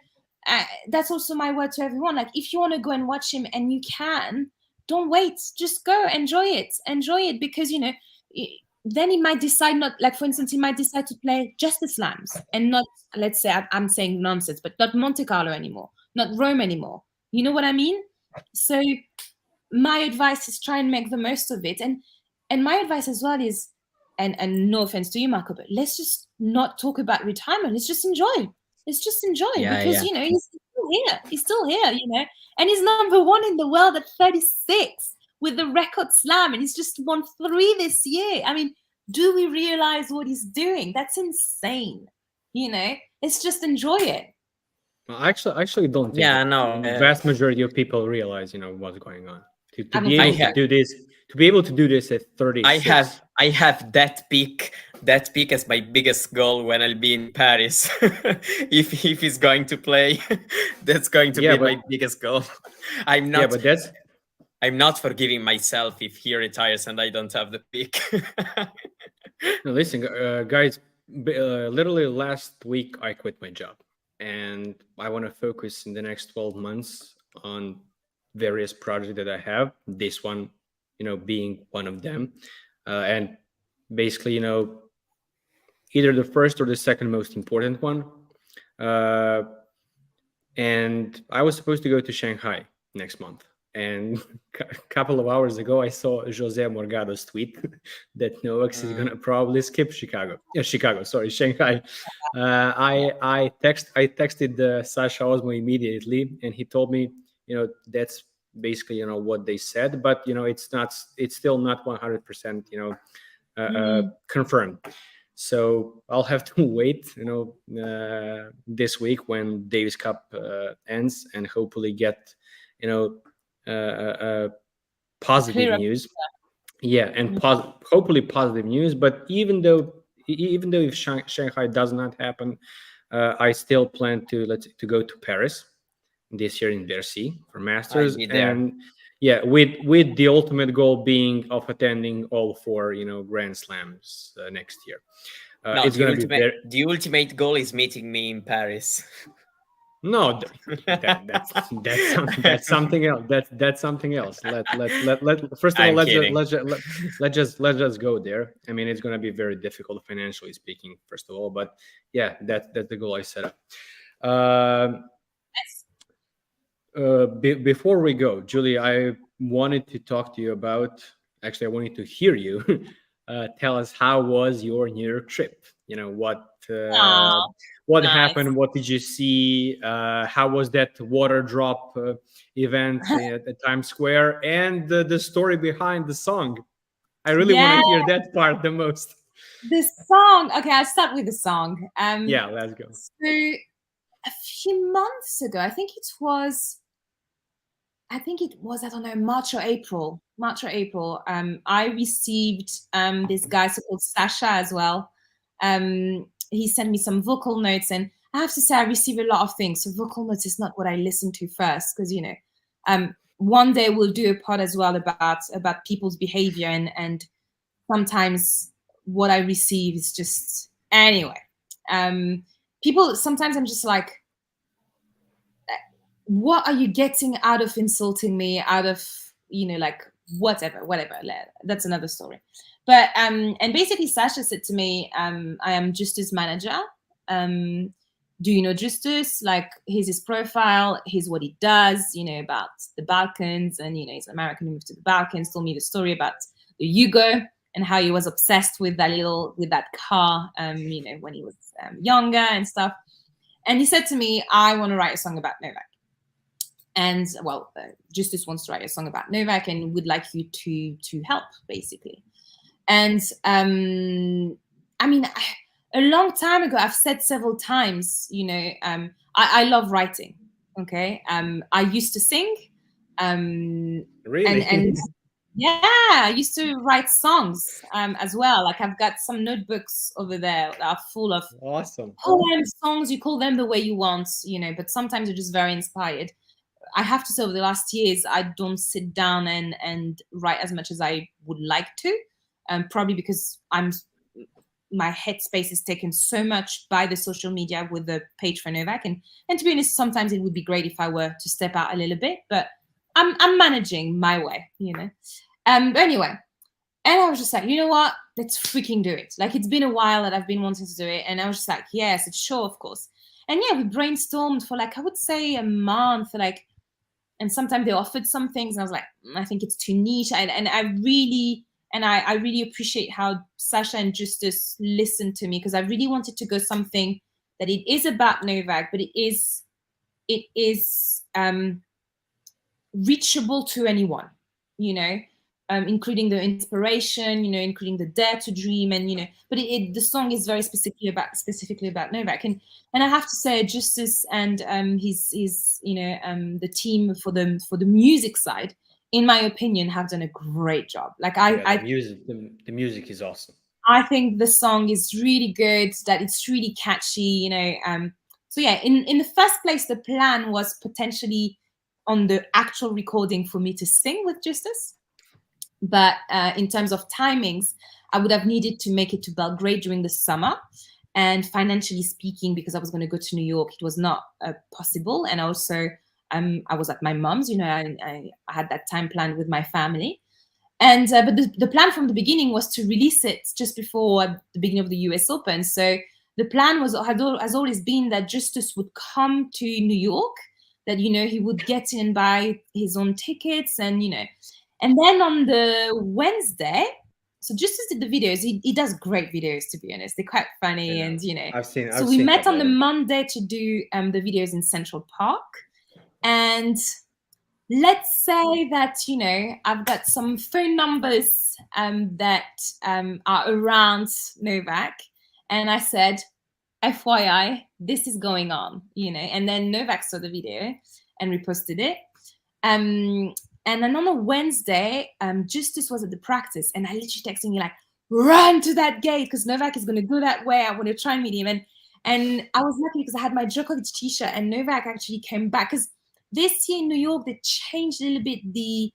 S3: that's also my word to everyone. Like, if you want to go and watch him and you can, don't wait, just go, enjoy it, because then he might decide not, like, for instance, he might decide to play just the slams and not, let's say, I'm saying nonsense, but not Monte Carlo anymore, not Rome anymore. You know what I mean? So my advice is try and make the most of it. And my advice as well is, and no offense to you, Marko, but let's just not talk about retirement. Let's just enjoy. Let's just enjoy because, you know, he's still here. He's still here, you know, and he's #1 in the world at 36 with the record slam, and he's just won 3 this year. I mean, do we realize what he's doing? That's insane. You know, let's just enjoy it.
S1: I actually don't think the vast majority of people realize, you know, what's going on. To be able to do this at 36.
S2: I have that peak as my biggest goal when I'll be in Paris. if he's going to play, that's going to be my biggest goal. I'm not forgiving myself if he retires and I don't have the peak.
S1: No, listen, guys, literally last week I quit my job, and I want to focus in the next 12 months on various projects that I have, this one, you know, being one of them. And basically, you know, either the first or the second most important one. And I was supposed to go to Shanghai next month. And a couple of hours ago, I saw Jose Morgado's tweet that Novak is going to probably skip Shanghai. I texted Sasha Osmo immediately, and he told me, you know, that's basically, you know, what they said, but, you know, it's still not 100%, you know, confirmed. So I'll have to wait, you know, this week when Davis Cup ends, and hopefully get, you know, positive news. Yeah, and hopefully positive news. But even though if Shanghai does not happen, I still plan to go to Paris this year in Bercy for Masters, and with the ultimate goal being of attending all 4, you know, Grand Slams next year. It's going to be
S2: the ultimate goal is meeting me in Paris.
S1: No, that's something else. That's something else. First of all, let's just go there. I mean, it's going to be very difficult financially speaking, first of all, but yeah, that's the goal I set up. Before we go, Julie, I wanted to talk to you about. Actually, I wanted to hear you tell us how was your New York trip. You know, what happened? What did you see? How was that Waterdrop event at Times Square? And the story behind the song. I really want to hear that part the most.
S3: The song. Okay, I'll start with the song.
S1: Yeah, let's go.
S3: So a few months ago, I think it was, I don't know, March or April. I received this guy called Sasha as well. He sent me some vocal notes, and I have to say I receive a lot of things. So vocal notes is not what I listen to first, because, you know, one day we'll do a pod as well about people's behavior, and sometimes what I receive is just, anyway. People, sometimes I'm just like, what are you getting out of insulting me, out of, you know, like, whatever, that's another story. But and basically Sasha said to me, I am Justus' manager. Do you know Justus? Like, here's his profile, here's what he does, you know, about the Balkans, and, you know, he's an American who moved to the Balkans, told me the story about the Yugo and how he was obsessed with that car, you know, when he was younger and stuff. And he said to me, I want to write a song about Novak. And, well, Justus wants to write a song about Novak and would like you to help, basically. And, I mean, a long time ago, I've said several times, you know, I love writing, okay? I used to sing.
S1: Really?
S3: And yeah, I used to write songs as well. Like, I've got some notebooks over there that are full of
S1: awesome
S3: poems, songs. You call them the way you want, you know, but sometimes you're just very inspired. I have to say, over the last years, I don't sit down and write as much as I would like to, probably because my headspace is taken so much by the social media with the page for Novak, and to be honest, sometimes it would be great if I were to step out a little bit, but I'm managing my way, you know. But anyway, And I was just like, you know what? Let's freaking do it. Like, it's been a while that I've been wanting to do it. And I was just like, yes, it's sure, of course. And yeah, we brainstormed for like, I would say a month, like, and sometimes they offered some things. And I was like, I think it's too niche. And I really appreciate how Sasha and Justus listened to me, because I really wanted to go something that it is about Novak, but it is reachable to anyone, you know, including the inspiration, you know, including the dare to dream, and, you know, but the song is very specifically about Novak. And I have to say, Justus and his you know, the team for the music side, in my opinion, have done a great job. Like,
S1: the music is awesome.
S3: I think the song is really good, that it's really catchy, you know. So yeah, in the first place, the plan was potentially on the actual recording for me to sing with Justus. But in terms of timings, I would have needed to make it to Belgrade during the summer. And financially speaking, because I was going to go to New York, it was not possible. And also, I was at my mom's, you know, I had that time planned with my family. And but the plan from the beginning was to release it just before the beginning of the US Open. So the plan has always been that Justus would come to New York, that, you know, he would get in, buy his own tickets, and, you know. And then on the Wednesday, so Justus did the videos. He does great videos, to be honest. They're quite funny, and, you know. So we met on the Monday to do the videos in Central Park. And let's say that, you know, I've got some phone numbers that are around Novak. And I said, FYI, this is going on, you know. And then Novak saw the video and reposted it. And then on a Wednesday, Justus was at the practice, and I literally texting me like, run to that gate, because Novak is going to go that way. I want to try and meet him. And I was lucky because I had my Djokovic t-shirt, and Novak actually came back, because this year in New York, they changed a little bit the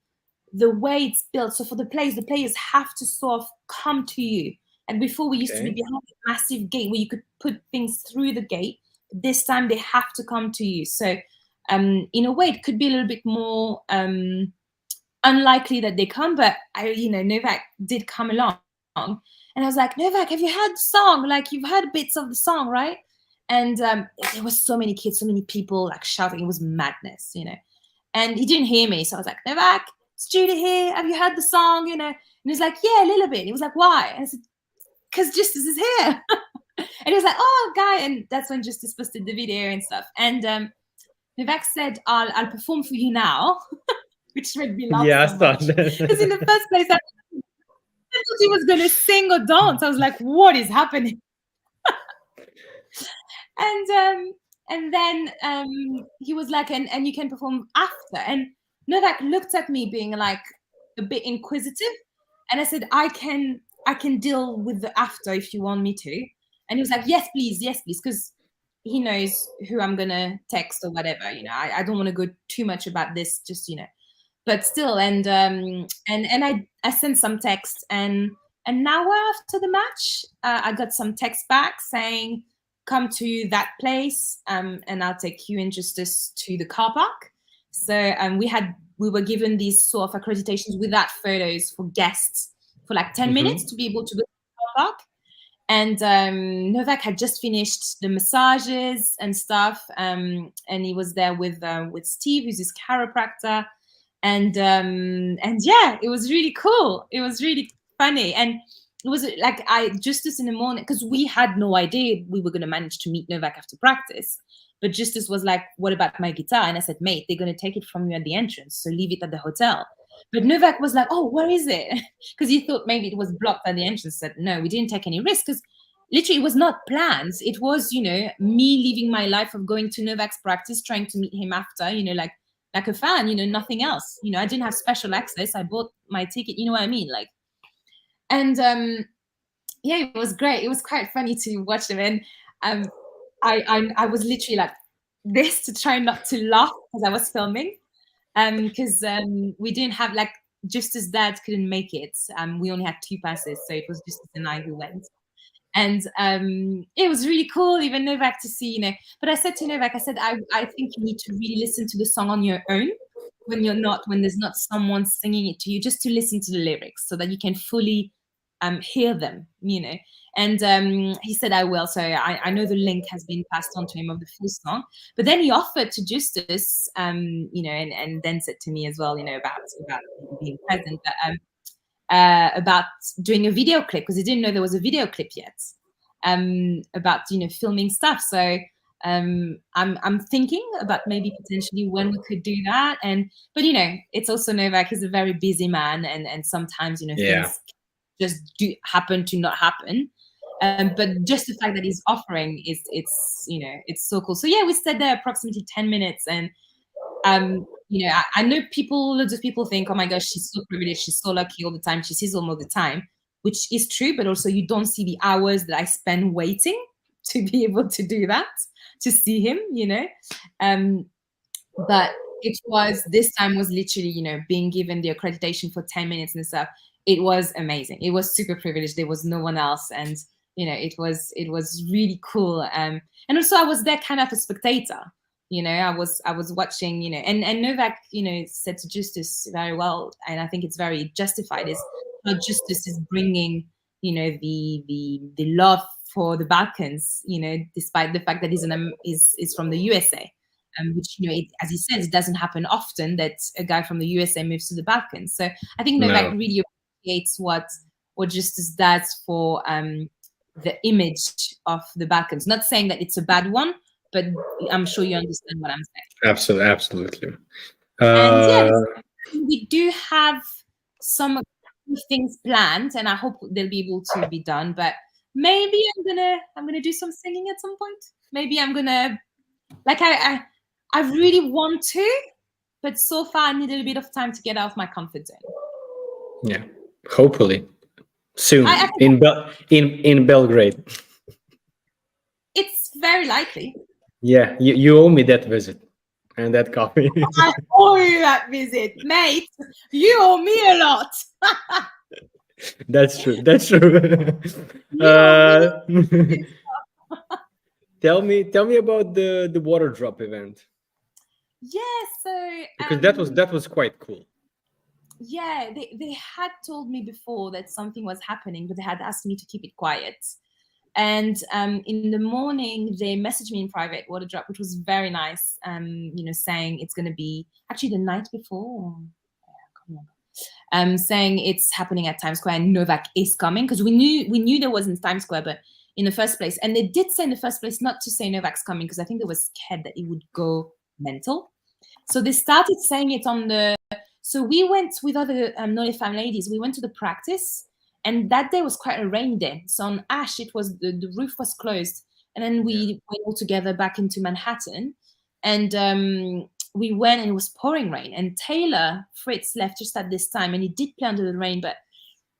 S3: way it's built. So for the players have to sort of come to you. And before, we used to be behind a massive gate where you could put things through the gate. This time they have to come to you. So in a way, it could be a little bit more unlikely that they come, but Novak did come along. And I was like, Novak, have you heard the song? Like, you've heard bits of the song, right? And there was so many kids, so many people like shouting. It was madness, you know. And he didn't hear me. So I was like, Novak, it's Judy here. Have you heard the song? You know? And he was like, yeah, a little bit. He was like, why? And I said, because Justus is here. And he was like, oh, guy. And that's when Justus posted the video and stuff. And Novak said, I'll perform for you now, which made me laugh.
S1: Yeah,
S3: so much. Because in the first place, I thought he was going to sing or dance. I was like, what is happening? And then he was like, and you can perform after. And Novak looked at me being like a bit inquisitive. And I said, I can deal with the after if you want me to. And he was like, yes, please, because he knows who I'm gonna text or whatever. You know, I don't want to go too much about this, just, you know, but still. And I sent some text, and an hour after the match, I got some text back saying, come to that place, and I'll take you and Justus to the car park. So we were given these sort of accreditations without photos for guests for like 10 minutes to be able to go to the car park. And Novak had just finished the massages and stuff, and he was there with Steve, who's his chiropractor, and yeah, it was really cool. It was really funny, and it was like Justus in the morning, because we had no idea we were going to manage to meet Novak after practice. But Justus was like, what about my guitar? And I said, mate, they're going to take it from you at the entrance, so leave it at the hotel. But Novak was like, oh, where is it? Because he thought maybe it was blocked at the entrance. Said, no, we didn't take any risk, because literally it was not planned. It was, you know, me living my life of going to Novak's practice, trying to meet him after, you know, like a fan, you know, nothing else. You know, I didn't have special access. I bought my ticket, you know what I mean? Like, and yeah, it was great. It was quite funny to watch them. And I was literally like this to try not to laugh because I was filming. Because we didn't have, like, Justus' dad couldn't make it. We only had 2 passes, so it was Justus and I who went. And it was really cool, even Novak, to see, you know. But I said to Novak, I said, I think you need to really listen to the song on your own, when there's not someone singing it to you, just to listen to the lyrics so that you can fully hear them, you know. And he said, I will. So I know the link has been passed on to him of the full song. But then he offered to Justus, you know, and then said to me as well, you know, about being present, but about doing a video clip, because he didn't know there was a video clip yet, about, you know, filming stuff. So I'm thinking about maybe potentially when we could do that. But you know, it's also Novak is a very busy man, and sometimes, you know, things just do happen to not happen. But just the fact that he's offering it's you know, it's so cool. So yeah, we stayed there approximately 10 minutes, and you know, I know loads of people think, oh my gosh, she's so privileged, she's so lucky all the time, she sees him all the time, which is true, but also you don't see the hours that I spend waiting to be able to do that, to see him, you know. But this time was literally, you know, being given the accreditation for 10 minutes and stuff. It was amazing. It was super privileged. There was no one else, and you know, it was really cool. And also I was there kind of a spectator. You know, I was watching, you know, and Novak, you know, said to Justus very well, and I think it's very justified, is how Justus is bringing, you know, the love for the Balkans, you know, despite the fact that he's from the USA, which, you know, as he says, it doesn't happen often that a guy from the USA moves to the Balkans. So I think Novak really appreciates what Justus does for the image of the Balkans. Not saying that it's a bad one, but I'm sure you understand what I'm saying.
S1: Absolutely.
S3: And yeah, we do have some things planned, and I hope they'll be able to be done. But maybe I'm gonna do some singing at some point. Maybe I'm gonna, like, I really want to, but so far I need a little bit of time to get out of my comfort zone.
S1: Yeah, hopefully soon in Belgrade.
S3: It's very likely.
S1: Yeah, you owe me that visit and that coffee.
S3: I owe you that visit, mate. You owe me a lot.
S1: That's true. Tell me about the Waterdrop event.
S3: Yeah, so
S1: because that was quite cool.
S3: Yeah, they had told me before that something was happening, but they had asked me to keep it quiet. And in the morning, they messaged me in private, Waterdrop, which was very nice. You know, saying it's going to be actually the night before. Saying it's happening at Times Square and Novak is coming, because we knew there wasn't Times Square, but in the first place, and they did say in the first place not to say Novak's coming, because I think they were scared that he would go mental. So they started saying it on the. So we went with other Nolefam ladies. We went to the practice. And that day was quite a rainy day. So on Ash, it was the roof was closed. And then we went all together back into Manhattan. And we went, and it was pouring rain. And Taylor Fritz left just at this time. And he did play under the rain. But,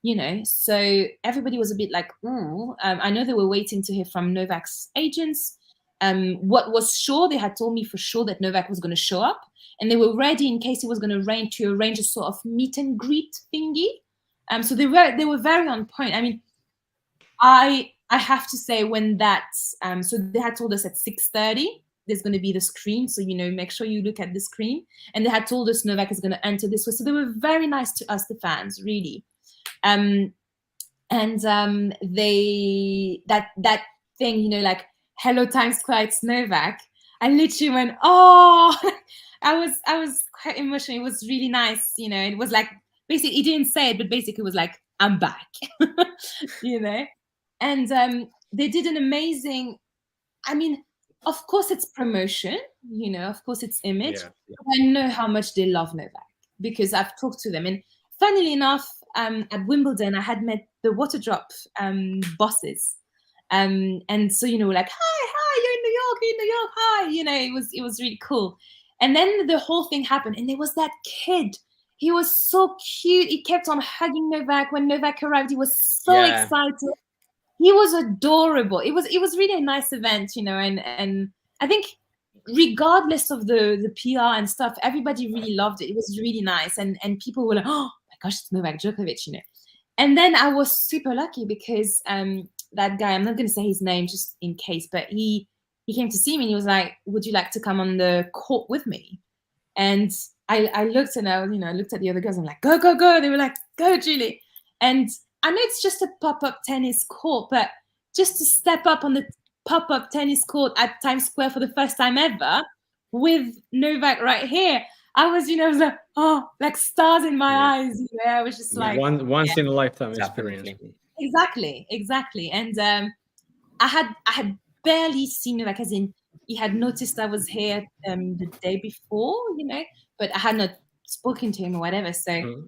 S3: you know, so everybody was a bit like, ooh. I know they were waiting to hear from Novak's agents. What was sure, they had told me for sure that Novak was going to show up. And they were ready in case it was going to rain to arrange a sort of meet and greet thingy. So they were very on point. I mean, I have to say, when that so they had told us at 6:30 there's going to be the screen, so you know, make sure you look at the screen. And they had told us Novak is going to enter this way, so they were very nice to us, the fans, really. They that thing, you know, like, hello Times Square, it's Novak. I literally went, oh. I was quite emotional. It was really nice, you know. It was like, basically, he didn't say it, but basically it was like, I'm back, you know. And they did an amazing, I mean, of course it's promotion, you know, of course it's image. Yeah. But I know how much they love Novak, because I've talked to them. And funnily enough, at Wimbledon, I had met the Waterdrop bosses. And so, you know, like, hi, you're in New York, hi. You know, it was really cool. And then the whole thing happened, and there was that kid. He was so cute. He kept on hugging Novak. When Novak arrived, he was so excited. He was adorable. It was really a nice event, you know. And I think, regardless of the PR and stuff, everybody really loved it. It was really nice, and people were like, oh my gosh, it's Novak Djoković, you know. And then I was super lucky, because that guy, I'm not going to say his name just in case, but he came to see me, and he was like, would you like to come on the court with me? And I looked and I looked at the other girls. I'm like, go, go, go. They were like, go, Julie. And I know it's just a pop-up tennis court, but just to step up on the pop-up tennis court at Times Square for the first time ever with Novak right here, I was, I was like, oh, like stars in my eyes. I was just like
S1: once in a lifetime experience.
S3: Exactly. And I had barely seen Novak, as in he had noticed I was here the day before, but I had not spoken to him or whatever. So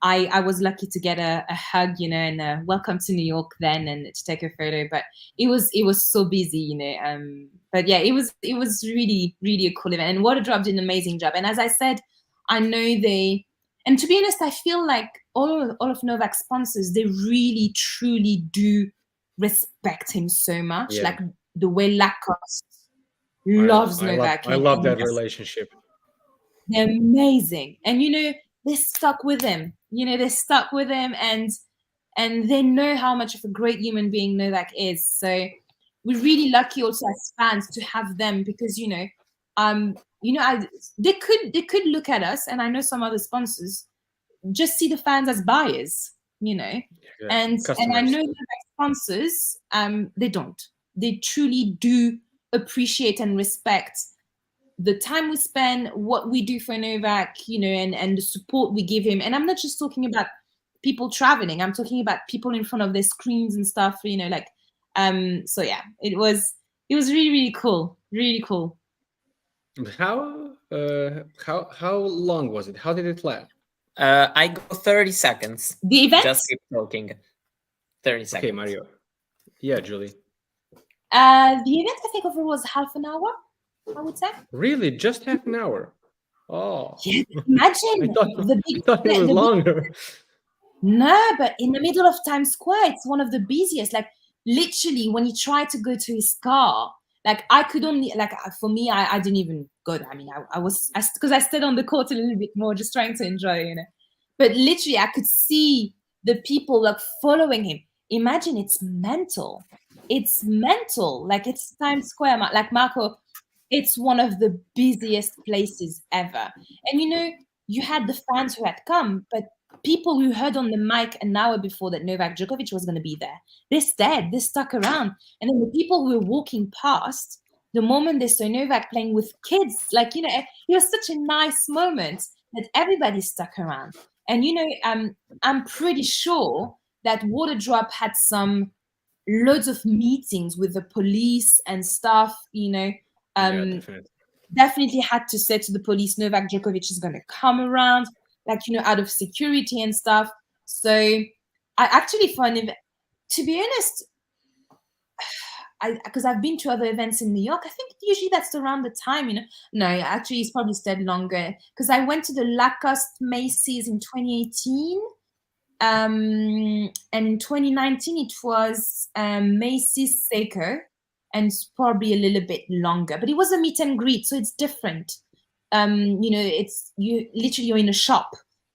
S3: I was lucky to get a hug, and welcome to New York then, and to take a photo. But it was so busy, but yeah, it was really, really a cool event. And Waterdrop did an amazing job. And as I said, I know and to be honest, I feel like all of Novak's sponsors, they really, truly do respect him so much. Like the way Lacoste loves Novak.
S1: I love that relationship.
S3: They're amazing. And they stuck with him. They stuck with him, and they know how much of a great human being Novak is. So we're really lucky also as fans to have them, because they could look at us, and I know some other sponsors just see the fans as buyers, and I know that sponsors, they don't. They truly do appreciate and respect the time we spend, what we do for Novak, and the support we give him. And I'm not just talking about people traveling. I'm talking about people in front of their screens and stuff, so yeah, it was really, really cool. Really cool.
S1: How long was it? How did it last?
S2: I go 30 seconds.
S3: The event?
S2: Just keep talking. 30 seconds.
S1: Okay, Mario. Yeah, Julie.
S3: The event, I think, overall was half an hour, I would say.
S1: Really? Just half an hour? Oh.
S3: Yeah, imagine.
S1: I thought it was longer.
S3: No, but in the middle of Times Square, it's one of the busiest. Like, literally, when you try to go to his car, like, I could only, like, for me, I didn't even go there. I mean, because I stayed on the court a little bit more, just trying to enjoy, But literally, I could see the people, like, following him. Imagine, it's mental. It's mental. Like, it's Times Square. Like, Marko, it's one of the busiest places ever. And, you had the fans who had come, but people who heard on the mic an hour before that Novak Djoković was going to be there, they stayed, they stuck around. And then the people who were walking past, the moment they saw Novak playing with kids, like, it was such a nice moment that everybody stuck around. And, I'm pretty sure that Waterdrop had loads of meetings with the police and stuff, definitely had to say to the police, Novak Djoković is going to come around, like, out of security and stuff. So I actually find it, to be honest, because I've been to other events in New York, I think usually that's around the time, No, actually, it's probably stayed longer, because I went to the Lacoste Macy's in 2018. And in 2019, it was Macy's Seiko, and it's probably a little bit longer. But it was a meet and greet, so it's different. It's you're in a shop.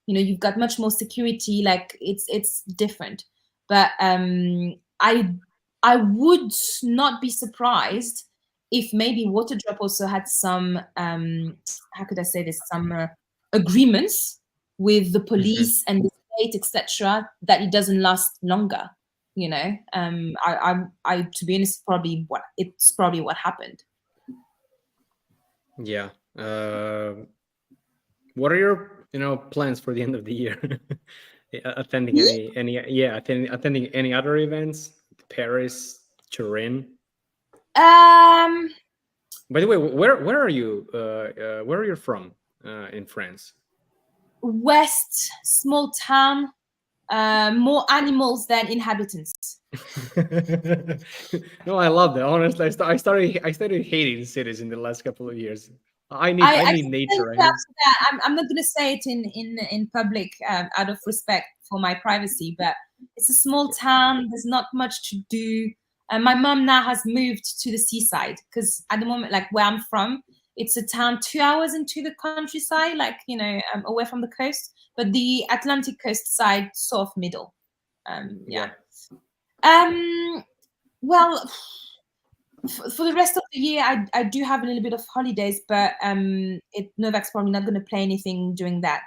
S3: You've got much more security. Like, it's different. But I would not be surprised if maybe Waterdrop also had some how could I say this, some agreements with the police and the state, etc., that it doesn't last longer. I to be honest, it's probably what happened.
S1: Yeah. What are your plans for the end of the year? Attending attending any other events? Paris, Turin. By the way, where are you? Where are you from in France?
S3: West, small town. More animals than inhabitants.
S1: No, I love that. Honestly, I started hating cities in the last couple of years. I need nature.
S3: I'm not going to say it in public out of respect for my privacy, but it's a small town. There's not much to do. My mom now has moved to the seaside, because at the moment, like where I'm from, it's a town 2 hours into the countryside, like, away from the coast, but the Atlantic coast side, sort of middle. Yeah. Well, For the rest of the year, I do have a little bit of holidays, but Novak's probably not going to play anything during that,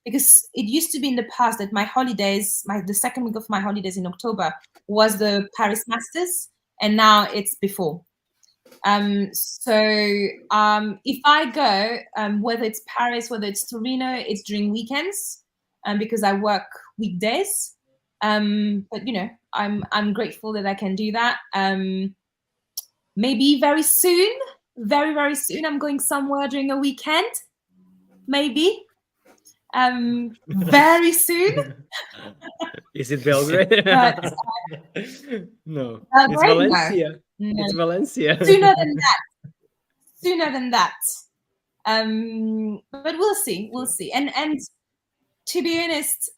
S3: because it used to be in the past that my holidays, the second week of my holidays in October was the Paris Masters, and now it's before. So if I go, whether it's Paris, whether it's Torino, it's during weekends, because I work weekdays. But I'm grateful that I can do that. Maybe very soon, very, very soon, I'm going somewhere during a weekend. Maybe. Very soon.
S1: Is it Belgrade? No. It's Valencia. No. It's Valencia.
S3: Sooner than that. But we'll see. And to be honest,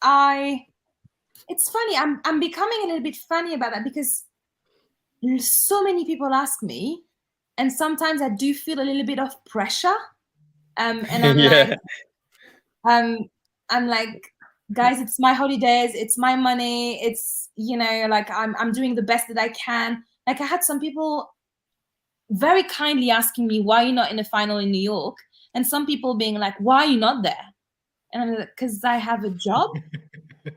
S3: it's funny. I'm becoming a little bit funny about that, because so many people ask me, and sometimes I do feel a little bit of pressure. And I'm like, guys, it's my holidays, it's my money, it's like I'm doing the best that I can. Like, I had some people very kindly asking me, why are you not in the final in New York? And some people being like, why are you not there? And I'm like, because I have a job.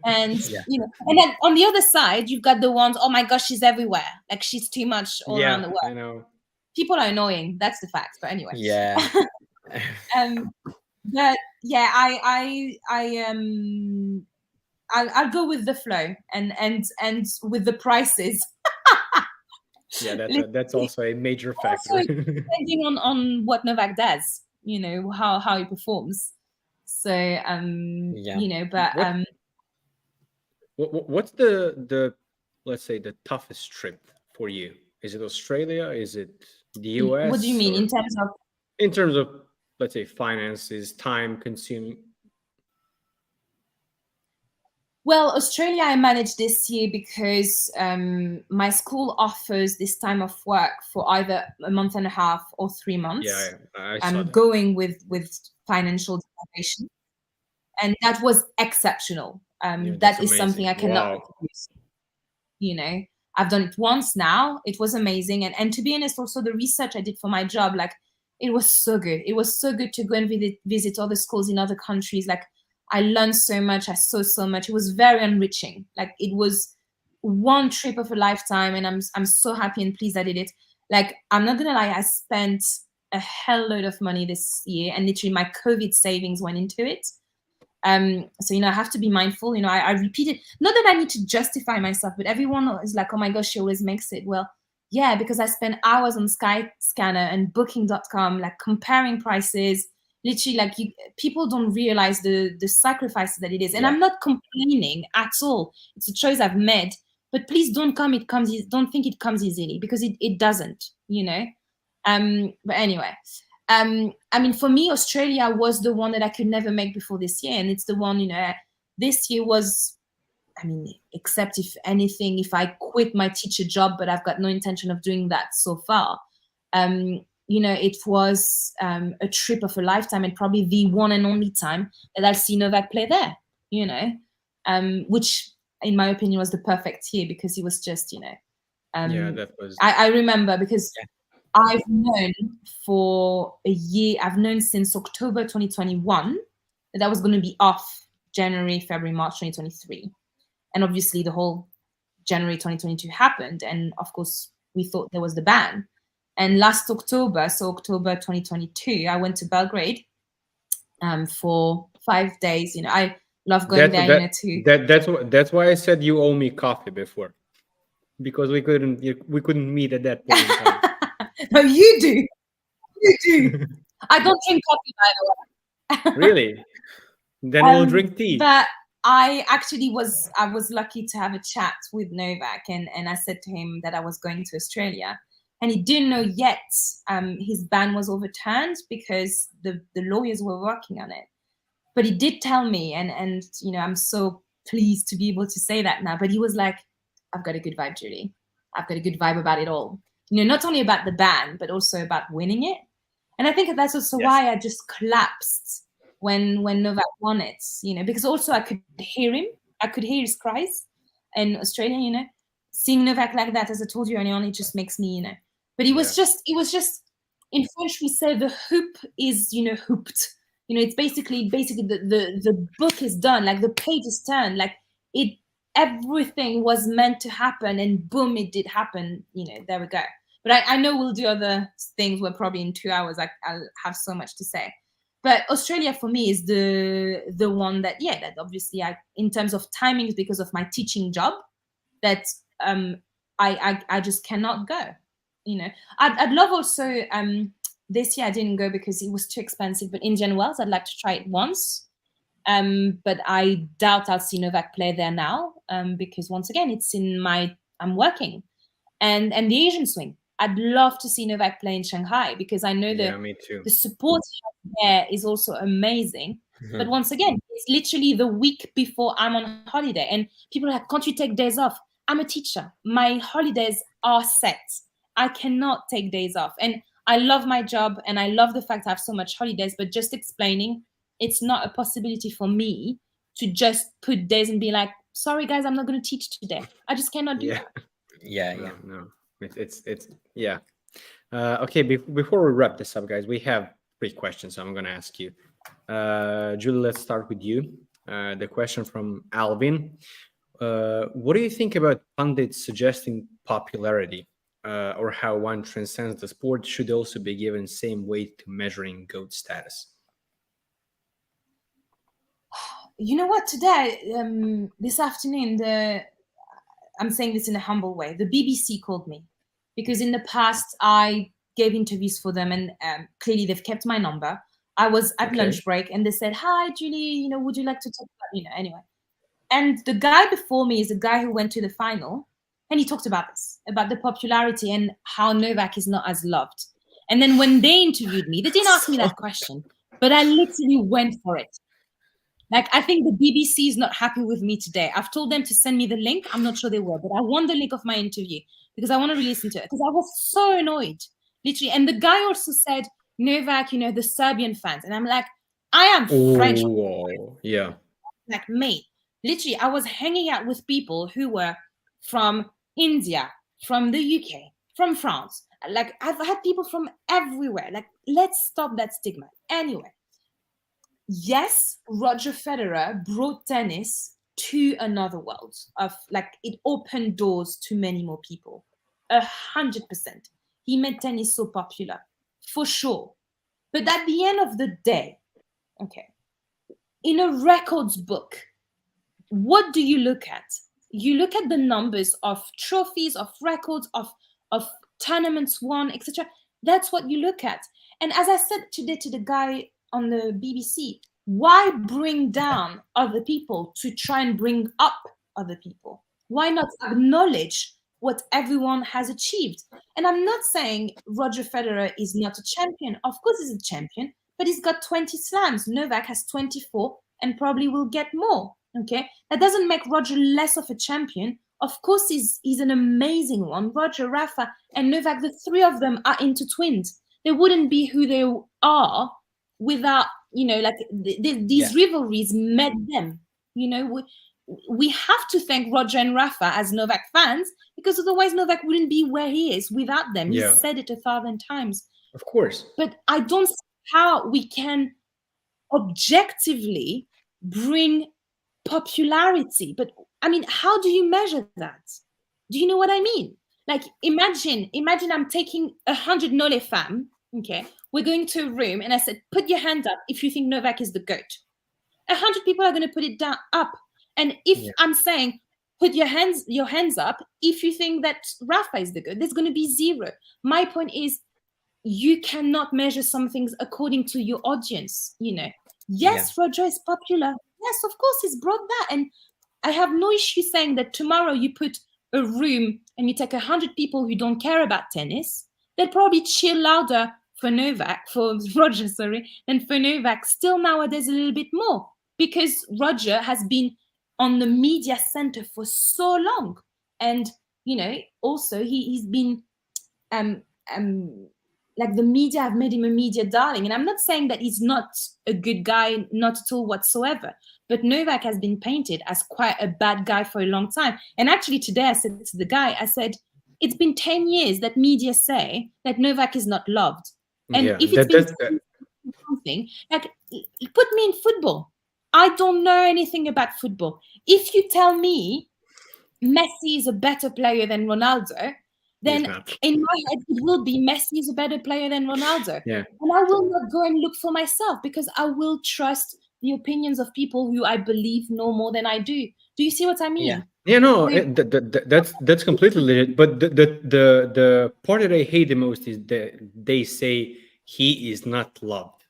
S3: And and then on the other side, you've got the ones, oh my gosh, she's everywhere, like she's too much all around the world.
S1: I know.
S3: People are annoying, that's the fact. But anyway, but yeah, I'll go with the flow and with the prices.
S1: That's also a major factor.
S3: Also, depending on what Novak does, how he performs. So
S1: what's the let's say the toughest trip for you? Is it Australia? Is it the US?
S3: What do you mean in terms of let's say finances, time consuming? Well, Australia I managed this year because my school offers this time of work for either a month and a half or 3 months. I'm going with financial deprivation, and that was exceptional. That is amazing. Something I cannot refuse. I've done it once now. It was amazing, and to be honest, also the research I did for my job, like, it was so good. It was so good to go and visit other schools in other countries. Like, I learned so much. I saw so much. It was very enriching. Like, it was one trip of a lifetime, and I'm so happy and pleased I did it. Like, I'm not gonna lie, I spent a hell load of money this year, and literally my COVID savings went into it. So I have to be mindful. I repeat it. Not that I need to justify myself, but everyone is like, oh my gosh, she always makes it. Well, yeah, because I spent hours on Skyscanner and Booking.com, like comparing prices. Literally, like, people don't realize the sacrifices that it is. And I'm not complaining at all. It's a choice I've made. But please don't don't think it comes easily, because it doesn't, But anyway, for me, Australia was the one that I could never make before this year. And it's the one, this year was, except if anything, if I quit my teacher job, but I've got no intention of doing that so far. It was a trip of a lifetime, and probably the one and only time that I'll see Novak play there, which in my opinion was the perfect year, because he was just,
S1: that was.
S3: I remember, because I've known for a year, I've known since October 2021 that I was going to be off January, February, March 2023. And obviously the whole January 2022 happened. And of course, we thought there was the ban. And last October, so October 2022, I went to Belgrade for 5 days. I love going there.
S1: That's why I said you owe me coffee before, because we couldn't meet at that point in time.
S3: No, you do. You do. I don't drink coffee, by the way.
S1: Really? Then we'll drink tea.
S3: But I actually was lucky to have a chat with Novak, and I said to him that I was going to Australia. And he didn't know yet his ban was overturned, because the lawyers were working on it. But he did tell me, and I'm so pleased to be able to say that now. But he was like, I've got a good vibe, Julie. I've got a good vibe about it all. Not only about the ban, but also about winning it. And I think that's also why I just collapsed when Novak won it, because also I could hear him. I could hear his cries in Australia, seeing Novak like that, as I told you earlier on, it just makes me, But it was just in French we say the hoop is, hooped. It's basically the book is done, like the page is turned, like everything was meant to happen, and boom, it did happen. There we go. But I know we'll do other things where probably in 2 hours I'll have so much to say. But Australia for me is the one that obviously in terms of timings, because of my teaching job, that I just cannot go. I'd love also this year I didn't go because it was too expensive, but Indian Wells I'd like to try it once. But I doubt I'll see Novak play there now, because once again it's I'm working, and the Asian swing. I'd love to see Novak play in Shanghai, because I know
S1: me too.
S3: the support there is also amazing. Mm-hmm. But once again, it's literally the week before I'm on holiday, and people are like, can't you take days off? I'm a teacher. My holidays are set. I cannot take days off. And I love my job, and I love the fact I have so much holidays, but just explaining, it's not a possibility for me to just put days and be like, sorry guys, I'm not going to teach today. I just cannot do that.
S1: No. It's okay. Before we wrap this up, guys, we have 3 questions I'm going to ask you. Julie, let's start with you. The question from Alvin. What do you think about pundits suggesting popularity, or how one transcends the sport should also be given same weight to measuring GOAT status?
S3: You know what? Today, this afternoon, I'm saying this in a humble way, the BBC called me, because in the past I gave interviews for them, and clearly they've kept my number. I was at lunch break, and they said, "Hi, Julie, would you like to talk about, anyway." And the guy before me is a guy who went to the final, and he talked about this, about the popularity and how Novak is not as loved. And then when they interviewed me, they didn't ask me that question, but I literally went for it. Like, I think the BBC is not happy with me today. I've told them to send me the link. I'm not sure they will, but I want the link of my interview because I want to re-listen to it, because I was so annoyed, literally. And the guy also said, Novak, the Serbian fans. And I'm like, I am French.
S1: Yeah.
S3: Like, mate, literally, I was hanging out with people who were from India, from the UK, from France. Like, I've had people from everywhere. Like, let's stop that stigma. Anyway. Yes, Roger Federer brought tennis to another world of, like, it opened doors to many more people. 100%. He made tennis so popular, for sure. But at the end of the day, in a records book, what do you look at? You look at the numbers of trophies, of records, of tournaments won, etc. That's what you look at. And as I said today to the guy on the BBC, why bring down other people to try and bring up other people? Why not acknowledge what everyone has achieved? And I'm not saying Roger Federer is not a champion. Of course he's a champion, but he's got 20 slams. Novak has 24 and probably will get more. Okay, that doesn't make Roger less of a champion. Of course he's an amazing one. Roger, Rafa, and Novak, the 3 of them are intertwined. They wouldn't be who they are without, these rivalries made them. We have to thank Roger and Rafa as Novak fans, because otherwise Novak wouldn't be where he is without them. He said it 1,000 times.
S1: Of course.
S3: But I don't see how we can objectively bring popularity. But I mean, how do you measure that? Do you know what I mean? Like, imagine I'm taking 100 Nole fam. Okay, we're going to a room, and I said, put your hand up if you think Novak is the GOAT. 100 people are going to put it down up. And if I'm saying, put your hands up if you think that Rafa is the GOAT, there's going to be 0. My point is, you cannot measure some things according to your audience. Yes, Roger is popular. Yes, of course, he's brought that. And I have no issue saying that tomorrow you put a room and you take 100 people who don't care about tennis, they'll probably cheer louder for Roger, than for Novak. Still nowadays a little bit more, because Roger has been on the media center for so long. And, also he's been, like, the media have made him a media darling. And I'm not saying that he's not a good guy, not at all whatsoever. But Novak has been painted as quite a bad guy for a long time. And actually today I said to the guy, I said, it's been 10 years that media say that Novak is not loved. And if it's been something, like, put me in football. I don't know anything about football. If you tell me Messi is a better player than Ronaldo, then in my head it will be Messi is a better player than Ronaldo.
S1: Yeah.
S3: And I will not go and look for myself, because I will trust the opinions of people who I believe know more than I do. Do you see what I mean?
S1: Yeah, no, that's completely legit. But the part that I hate the most is that they say he is not loved.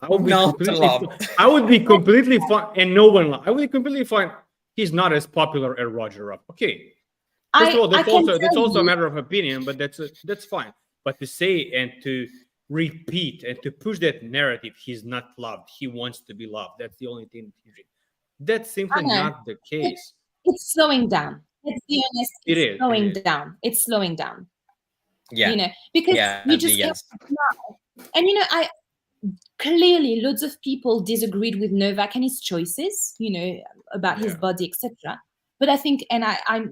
S1: I would be completely fine, and no one loved. I would be completely fine. He's not as popular as Waterdrop. Okay. First of all, that's also a matter of opinion, but that's fine. But to say and to repeat and to push that narrative, he's not loved, he wants to be loved, that's the only thing. That's simply not the case.
S3: It's slowing down. Let's be honest. It's slowing down. It's slowing down.
S2: Yeah.
S3: You know, because you just get now. And, you know, I clearly loads of people disagreed with Novak and his choices, you know, about his body, etc. But I think, and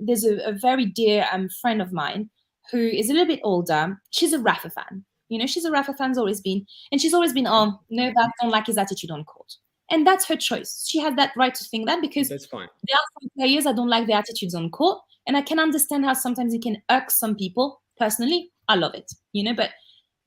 S3: there's a very dear friend of mine who is a little bit older. She's a Rafa fan. You know, she's a Rafa fan's always been. And she's always been, oh, Novak, don't like his attitude on court. And that's her choice. She had that right to think that, because
S1: that's fine.
S3: There are some players I don't like their attitudes on court. And I can understand how sometimes it can irk some people. Personally, I love it, you know.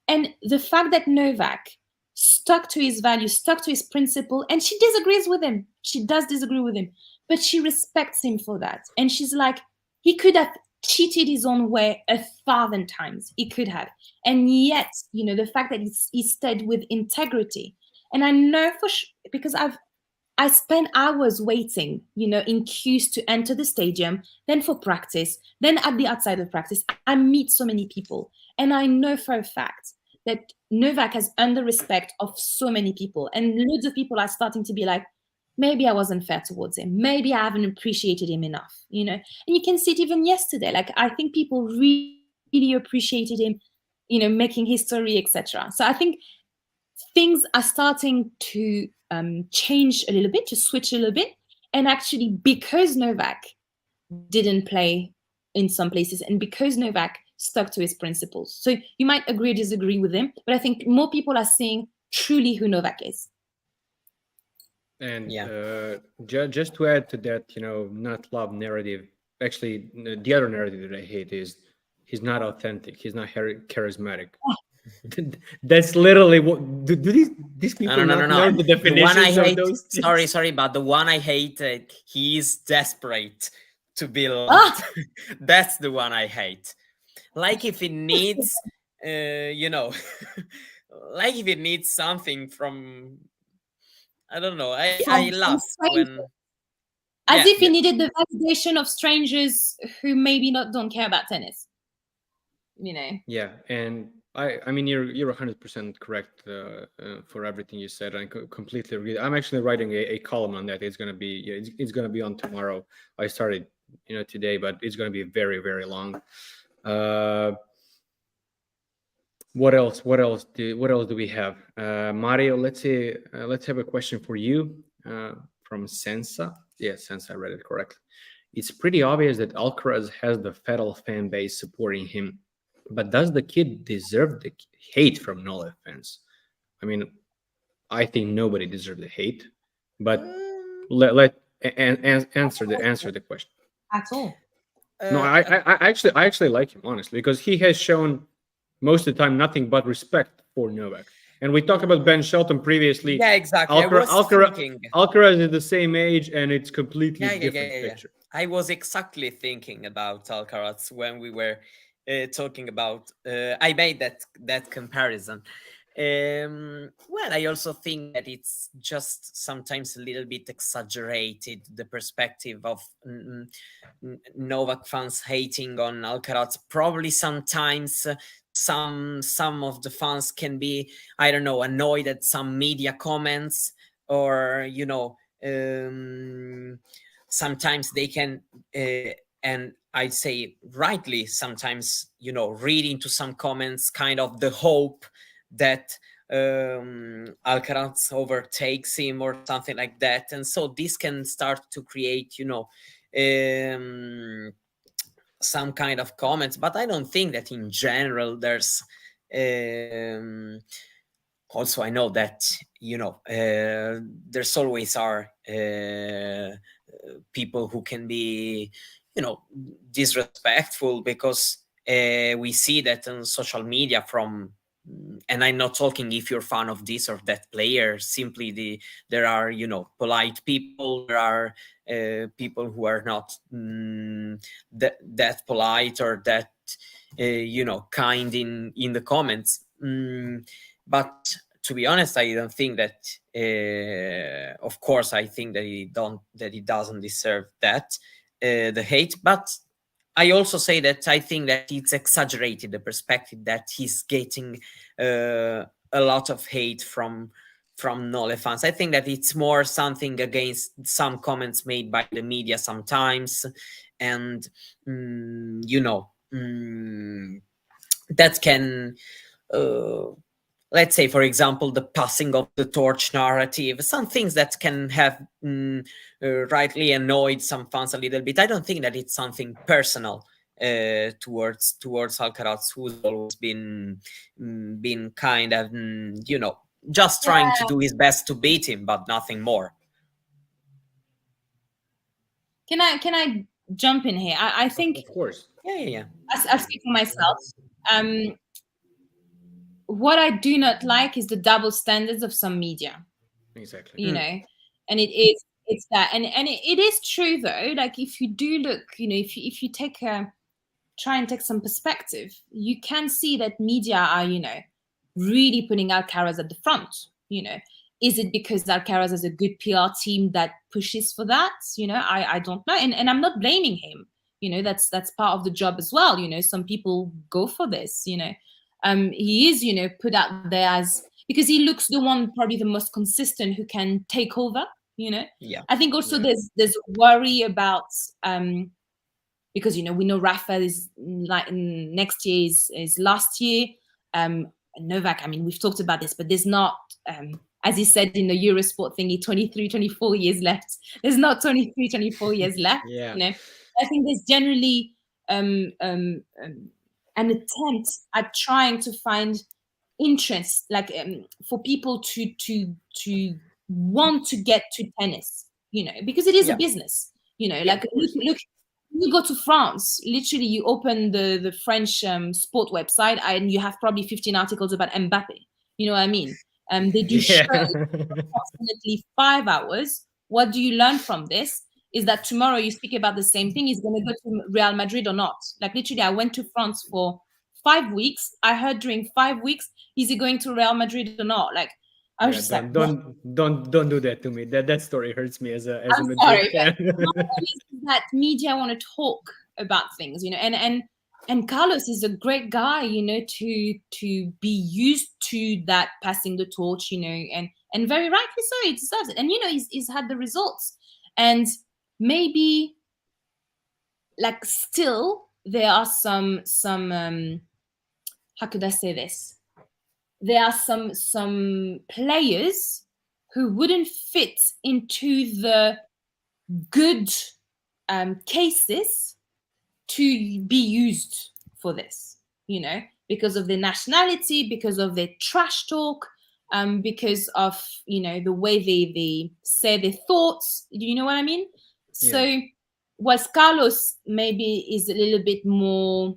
S3: And the fact that Novak stuck to his values, stuck to his principle, and she disagrees with him. She does disagree with him, but she respects him for that. And she's like, he could have cheated his own way 1,000 times. He could have. And yet, you know, the fact that he stayed with integrity. And I know for sure, because I spent hours waiting, you know, in queues to enter the stadium, then for practice, then at the outside of practice. I meet so many people. And I know for a fact that Novak has earned the respect of so many people. And loads of people are starting to be like, maybe I wasn't fair towards him. Maybe I haven't appreciated him enough, you know. And you can see it even yesterday. Like, I think people really appreciated him, you know, making history, etc. So I think things are starting to change a little bit, to switch a little bit. And actually, because Novak didn't play in some places, and because Novak stuck to his principles. So you might agree or disagree with him, but I think more people are seeing truly who Novak is.
S1: And just to add to that, you know, not love narrative, actually, the other narrative that I hate is he's not authentic. He's not charismatic. That's literally what do these people know the definitions of those things?
S2: Sorry, but the one I hate, he is desperate to be loved. That's the one I hate. Like, if it needs, you know, like if it needs something from, I don't know. I laugh when,
S3: as if he needed the validation of strangers who maybe don't care about tennis. You know. Yeah,
S1: and I mean, you're 100% correct for everything you said. I completely agree. I'm actually writing a column on that. It's gonna be it's gonna be on tomorrow. I started, you know, today, but it's gonna be very, very long. What else do we have? Mario, let's have a question for you from Sensa. Yeah, Sensa, I read it correctly. It's pretty obvious that Alcaraz has the fatal fan base supporting him, but does the kid deserve the hate from Nola fans? I mean, I think nobody deserves the hate, but answer the question.
S3: At all.
S1: No, I actually like him, honestly, because he has shown most of the time nothing but respect for Novak. And we talked about Ben Shelton previously.
S2: Yeah, exactly.
S1: Alcaraz is the same age, and it's completely different picture.
S2: I was exactly thinking about Alcaraz when we were talking about. I made that comparison. Well, I also think that it's just sometimes a little bit exaggerated, the perspective of Novak fans hating on Alcaraz. Probably sometimes some of the fans can be, I don't know, annoyed at some media comments, or, you know, sometimes they can, and I'd say rightly, sometimes, you know, read into some comments kind of the hope that Alcaraz overtakes him or something like that. And so this can start to create, you know, some kind of comments, but I don't think that in general there's also, I know that, there's always are people who can be, disrespectful, because we see that on social media and I'm not talking if you're a fan of this or that player, simply there are, polite people, there are people who are not that polite or that, kind in the comments. But to be honest, I don't think that, of course, I think that he doesn't deserve that, the hate, but I also say that I think that it's exaggerated, the perspective that he's getting a lot of hate from Nole fans. I think that it's more something against some comments made by the media sometimes, and that can, let's say, for example, the passing of the torch narrative, some things that can have rightly annoyed some fans a little bit. I don't think that it's something personal towards Alcaraz, who's always been kind of, just trying to do his best to beat him, but nothing more.
S3: Can I jump in here? I think,
S1: of course,
S2: yeah.
S3: I speak for myself. What I do not like is the double standards of some media.
S1: Exactly.
S3: And it's that, and it is true though. Like, if you do look, if you try and take some perspective, you can see that media are, really putting Alcaraz at the front. Is it because Alcaraz has a good PR team that pushes for that? I don't know, and I'm not blaming him. That's part of the job as well. Some people go for this. He is, put out there as, because he looks the one probably the most consistent who can take over.
S2: Yeah.
S3: I think also there's worry about because we know Rafa is like next year is last year. Novak, I mean, we've talked about this, but there's not, as he said in the Eurosport thingy, 23, 24 years left. There's not 23, 24 years left.
S1: Yeah.
S3: I think there's generally an attempt at trying to find interest, like for people to want to get to tennis, because it is a business. Like look, you go to France, literally you open the French sport website and you have probably 15 articles about Mbappe. You know what I mean? They do show approximately 5 hours. What do you learn from this? Is that tomorrow you speak about the same thing, is going to go to Real Madrid or not? Like, literally, I went to France for 5 weeks. I heard during 5 weeks, is he going to Real Madrid or not? Like, I was just like,
S1: don't do that to me. That story hurts me as a Madrid
S3: sorry,
S1: fan.
S3: that media want to talk about things, and Carlos is a great guy, to be used to that, passing the torch, and very rightly so, he deserves it. And he's had the results, and maybe like still there are some how could I say this? There are some players who wouldn't fit into the good cases to be used for this, because of their nationality, because of their trash talk, because of the way they say their thoughts. Do you know what I mean? Yeah. So, whilst Carlos maybe is a little bit more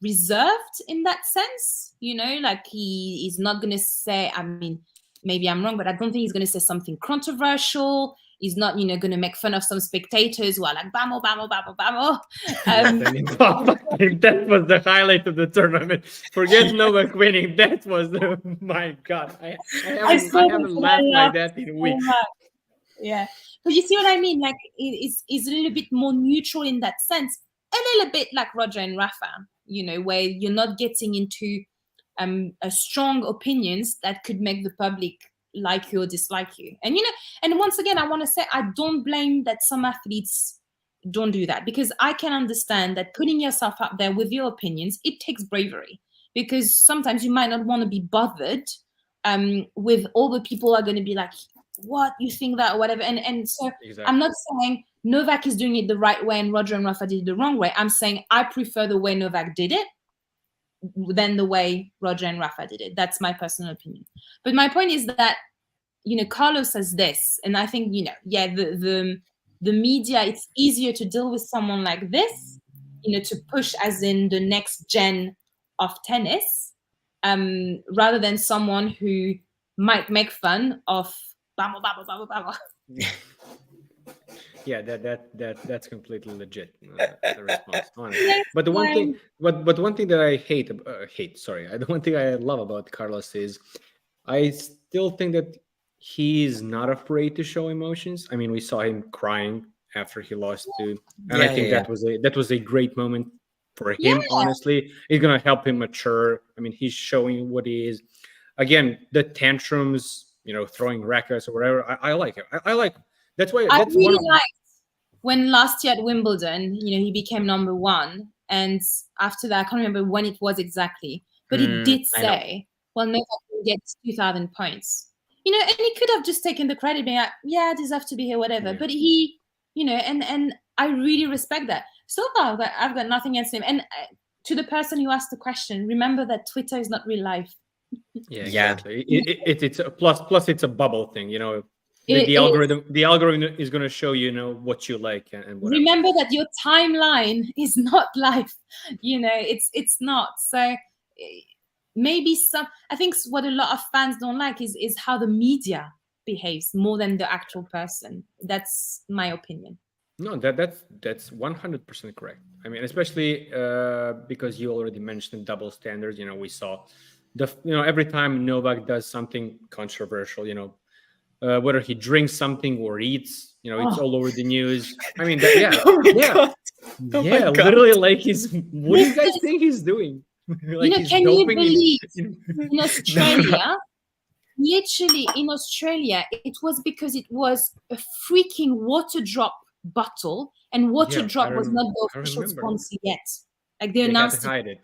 S3: reserved in that sense, like he is not going to say, I mean, maybe I'm wrong, but I don't think he's going to say something controversial. He's not, going to make fun of some spectators who are like, bamo, bamo, bamo, bamo.
S1: That was the highlight of the tournament. Forget Novak winning. That was my God. I haven't laughed like that in weeks.
S3: Yeah. But you see what I mean? Like, it's a little bit more neutral in that sense. A little bit like Roger and Rafa, where you're not getting into a strong opinions that could make the public like you or dislike you. And and once again, I want to say, I don't blame that some athletes don't do that, because I can understand that putting yourself out there with your opinions, it takes bravery, because sometimes you might not want to be bothered with all the people are going to be like, what, you think that, or whatever. And so exactly. I'm not saying Novak is doing it the right way and Roger and Rafa did it the wrong way. I'm saying I prefer the way Novak did it than the way Roger and Rafa did it. That's my personal opinion. But my point is that, Carlos says this, and I think, the media, it's easier to deal with someone like this, to push as in the next gen of tennis, rather than someone who might make fun of blah, blah, blah, blah, blah.
S1: Yeah, that's completely legit. The response, honestly. But the one thing, but one thing that I the one thing I love about Carlos is, I still think that he's not afraid to show emotions. I mean, we saw him crying after he lost to, and I think that was a great moment for him. Honestly, it's gonna help him mature. I mean, he's showing what he is. Again, the tantrums, throwing rackets or whatever. I like it. I like. That's why.
S3: I
S1: That's
S3: really liked when last year at Wimbledon, he became number 1, and after that, I can't remember when it was exactly, but he did say, "Well, Novak gets 2,000 points." And he could have just taken the credit, being like, "Yeah, I deserve to be here, whatever." But he, and I really respect that. So far, I've got nothing against him. And to the person who asked the question, remember that Twitter is not real life.
S1: Yeah, exactly. It's a plus. It's a bubble thing, The algorithm is going to show what you like and whatever.
S3: Remember that your timeline is not life. It's not. So maybe I think what a lot of fans don't like is how the media behaves more than the actual person. That's my opinion.
S1: No, that's 100% correct. I mean, especially because you already mentioned double standards. We saw every time Novak does something controversial, whether he drinks something or eats, it's all over the news. I mean, literally, like what do you guys think he's doing? Like,
S3: can you believe in Australia? Literally, in Australia, it was because it was a freaking Waterdrop bottle, and Waterdrop was not the official sponsor yet. Like they announced
S1: to hide it.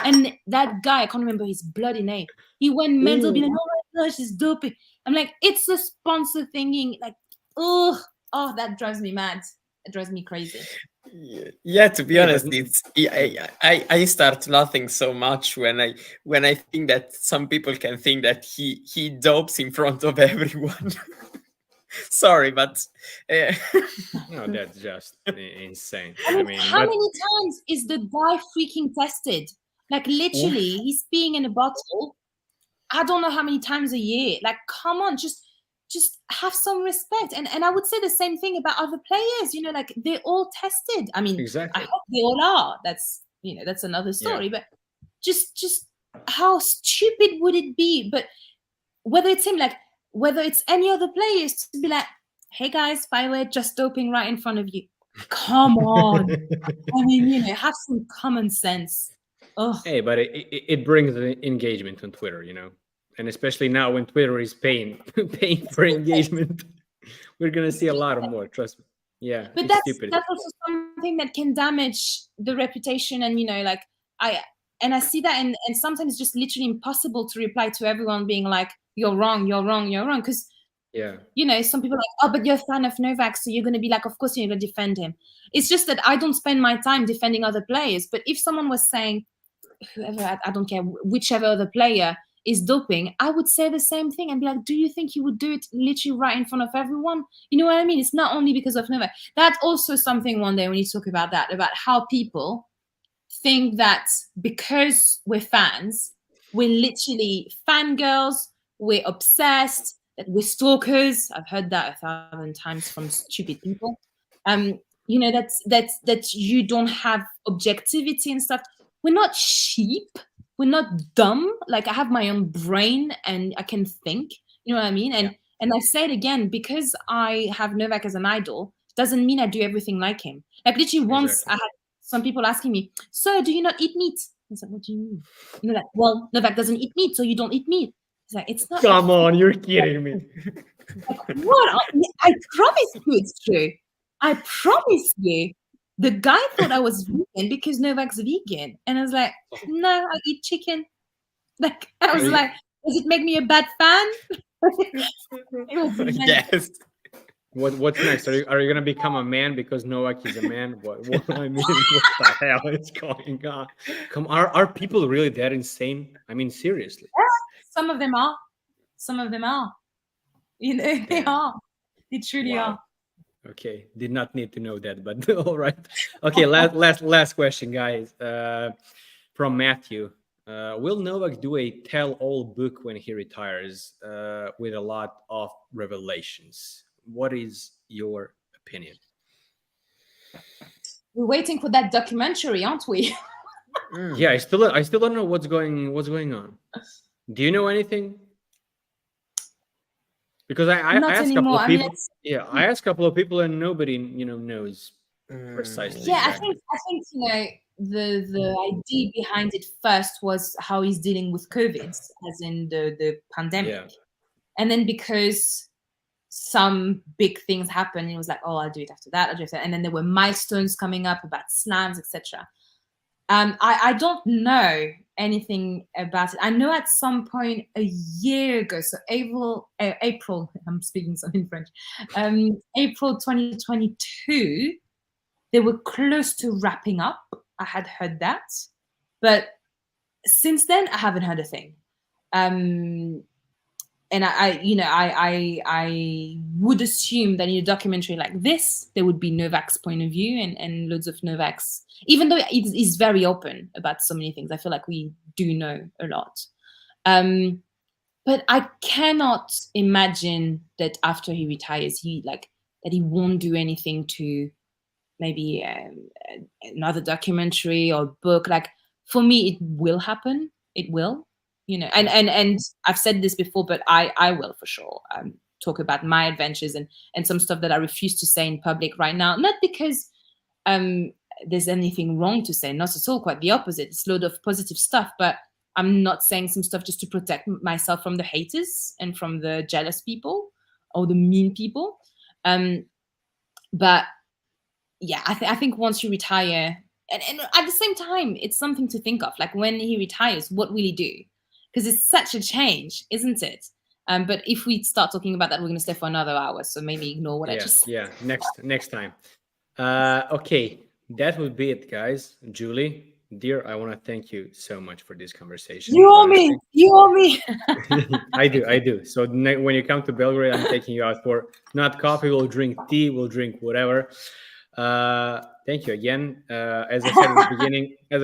S3: And that guy, I can't remember his bloody name. He went mental, being like, "Oh my gosh, it's doping." I'm like, it's a sponsor thinking. Like, that drives me mad. It drives me crazy.
S2: Yeah, to be honest, I start laughing so much when I think that some people can think that he dopes in front of everyone. Sorry, but
S1: no, that's just insane.
S3: I mean, how many times is the guy freaking tested? Like literally, he's peeing in a bottle. I don't know how many times a year. Like, come on, just have some respect. And I would say the same thing about other players. Like they're all tested. I mean,
S1: exactly.
S3: I hope they all are. That's that's another story. Yeah. But just how stupid would it be? But whether it's him, like whether it's any other players, to be like, "Hey guys, by the way, just doping right in front of you." Come on. I mean, have some common sense. Ugh.
S1: Hey, but it brings engagement on Twitter, and especially now when Twitter is paying for engagement, we're gonna see a lot of more. Trust me. Yeah,
S3: but that's also something that can damage the reputation, and I see that, and sometimes it's just literally impossible to reply to everyone being like, "You're wrong, you're wrong, you're wrong," because some people are like, "Oh, but you're a fan of Novak, so you're gonna be like, of course you're gonna defend him." It's just that I don't spend my time defending other players, but if someone was saying, whoever, I don't care, whichever other player is doping, I would say the same thing and be like, "Do you think you would do it literally right in front of everyone?" You know what I mean? It's not only because of Novak. That's also something one day we need to talk about that, about how people think that because we're fans, we're literally fangirls, we're obsessed, that we're stalkers. I've heard that 1,000 times from stupid people. That you don't have objectivity and stuff. We're not sheep. We're not dumb. Like, I have my own brain and I can think. You know what I mean? And I say it again, because I have Novak as an idol, doesn't mean I do everything like him. Like literally once I had some people asking me, "So do you not eat meat?" I was like, "What do you mean?" Like, "Well, Novak doesn't eat meat, so you don't eat meat." It's like, it's not.
S1: Come on, you're kidding me.
S3: Like, what? I promise you it's true. I promise you. The guy thought I was vegan because Novak's vegan. And I was like, "No, I eat chicken." Like, I was like, does it make me a bad fan?
S2: Yes.
S1: What's next? Are you going to become a man because Novak is a man? What I mean, what the hell is going on? Are people really that insane? I mean, seriously.
S3: Yeah, some of them are. Some of them are. You know, they are. They truly are.
S1: Okay, did not need to know that, but all right. Okay, last question, guys. From Matthew. Will Novak do a tell-all book when he retires with a lot of revelations? What is your opinion?
S3: We're waiting for that documentary, aren't we?
S1: Yeah, I still don't know what's going on. Do you know anything? Because I asked a couple of people. I asked a couple of people and nobody knows precisely.
S3: Yeah, exactly. I think the idea behind it first was how he's dealing with COVID, as in the pandemic, and then because some big things happened, it was like, oh, I'll do it after that, I'll do it after that. And then there were milestones coming up about slams, etc. I don't know anything about it. I know at some point a year ago, so April, I'm speaking something in French, April 2022, they were close to wrapping up. I had heard that, but since then I haven't heard a thing. And I would assume that in a documentary like this, there would be Novak's point of view and loads of Novak's, even though it is very open about so many things. I feel like we do know a lot. But I cannot imagine that after he retires, that he won't do anything to maybe another documentary or book. Like, for me, it will happen. It will. And I've said this before, but I will for sure talk about my adventures and some stuff that I refuse to say in public right now. Not because there's anything wrong to say, not at all, quite the opposite. It's a load of positive stuff, but I'm not saying some stuff just to protect myself from the haters and from the jealous people or the mean people. But yeah, I think once you retire, and at the same time, it's something to think of. Like, when he retires, what will he do? Because it's such a change, isn't it? But if we start talking about that, we're going to stay for another hour. So maybe ignore what I just said.
S1: Yeah, next time. Okay, that would be it, guys. Julie, dear, I want to thank you so much for this conversation.
S3: You owe me. You owe me.
S1: I do. So when you come to Belgrade, I'm taking you out for not coffee. We'll drink tea. We'll drink whatever. Thank you again. As I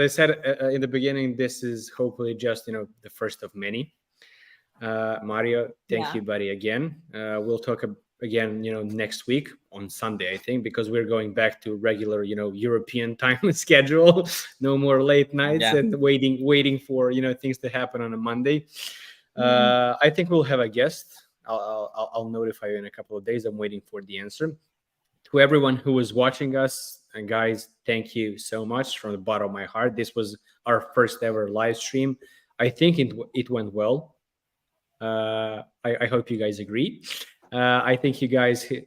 S1: said in the beginning, this is hopefully just the first of many. Mario, thank you, buddy, again. We'll talk again next week on Sunday, I think, because we're going back to regular European time schedule. No more late nights and waiting for things to happen on a Monday. I think we'll have a guest. I'll notify you in a couple of days. I'm waiting for the answer. To everyone who was watching us, and guys, thank you so much from the bottom of my heart. This was our first ever live stream. I think it went well. I hope you guys agree. I think you guys, who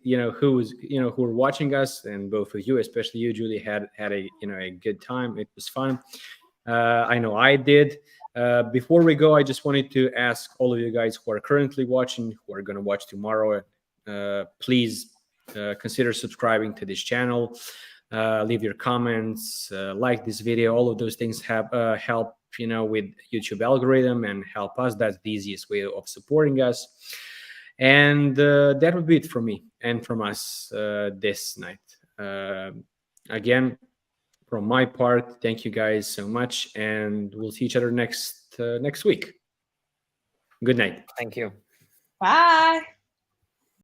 S1: were watching us, and both of you, especially you, Julie, had a good time. It was fun. I know I did. Before we go, I just wanted to ask all of you guys who are currently watching, who are going to watch tomorrow, please consider subscribing to this channel. Leave your comments, like this video. All of those things have help with YouTube algorithm and help us. That's the easiest way of supporting us. And that would be it from me and from us this night. Again, from my part, thank you guys so much, and we'll see each other next week. Good night.
S2: Thank you.
S3: Bye.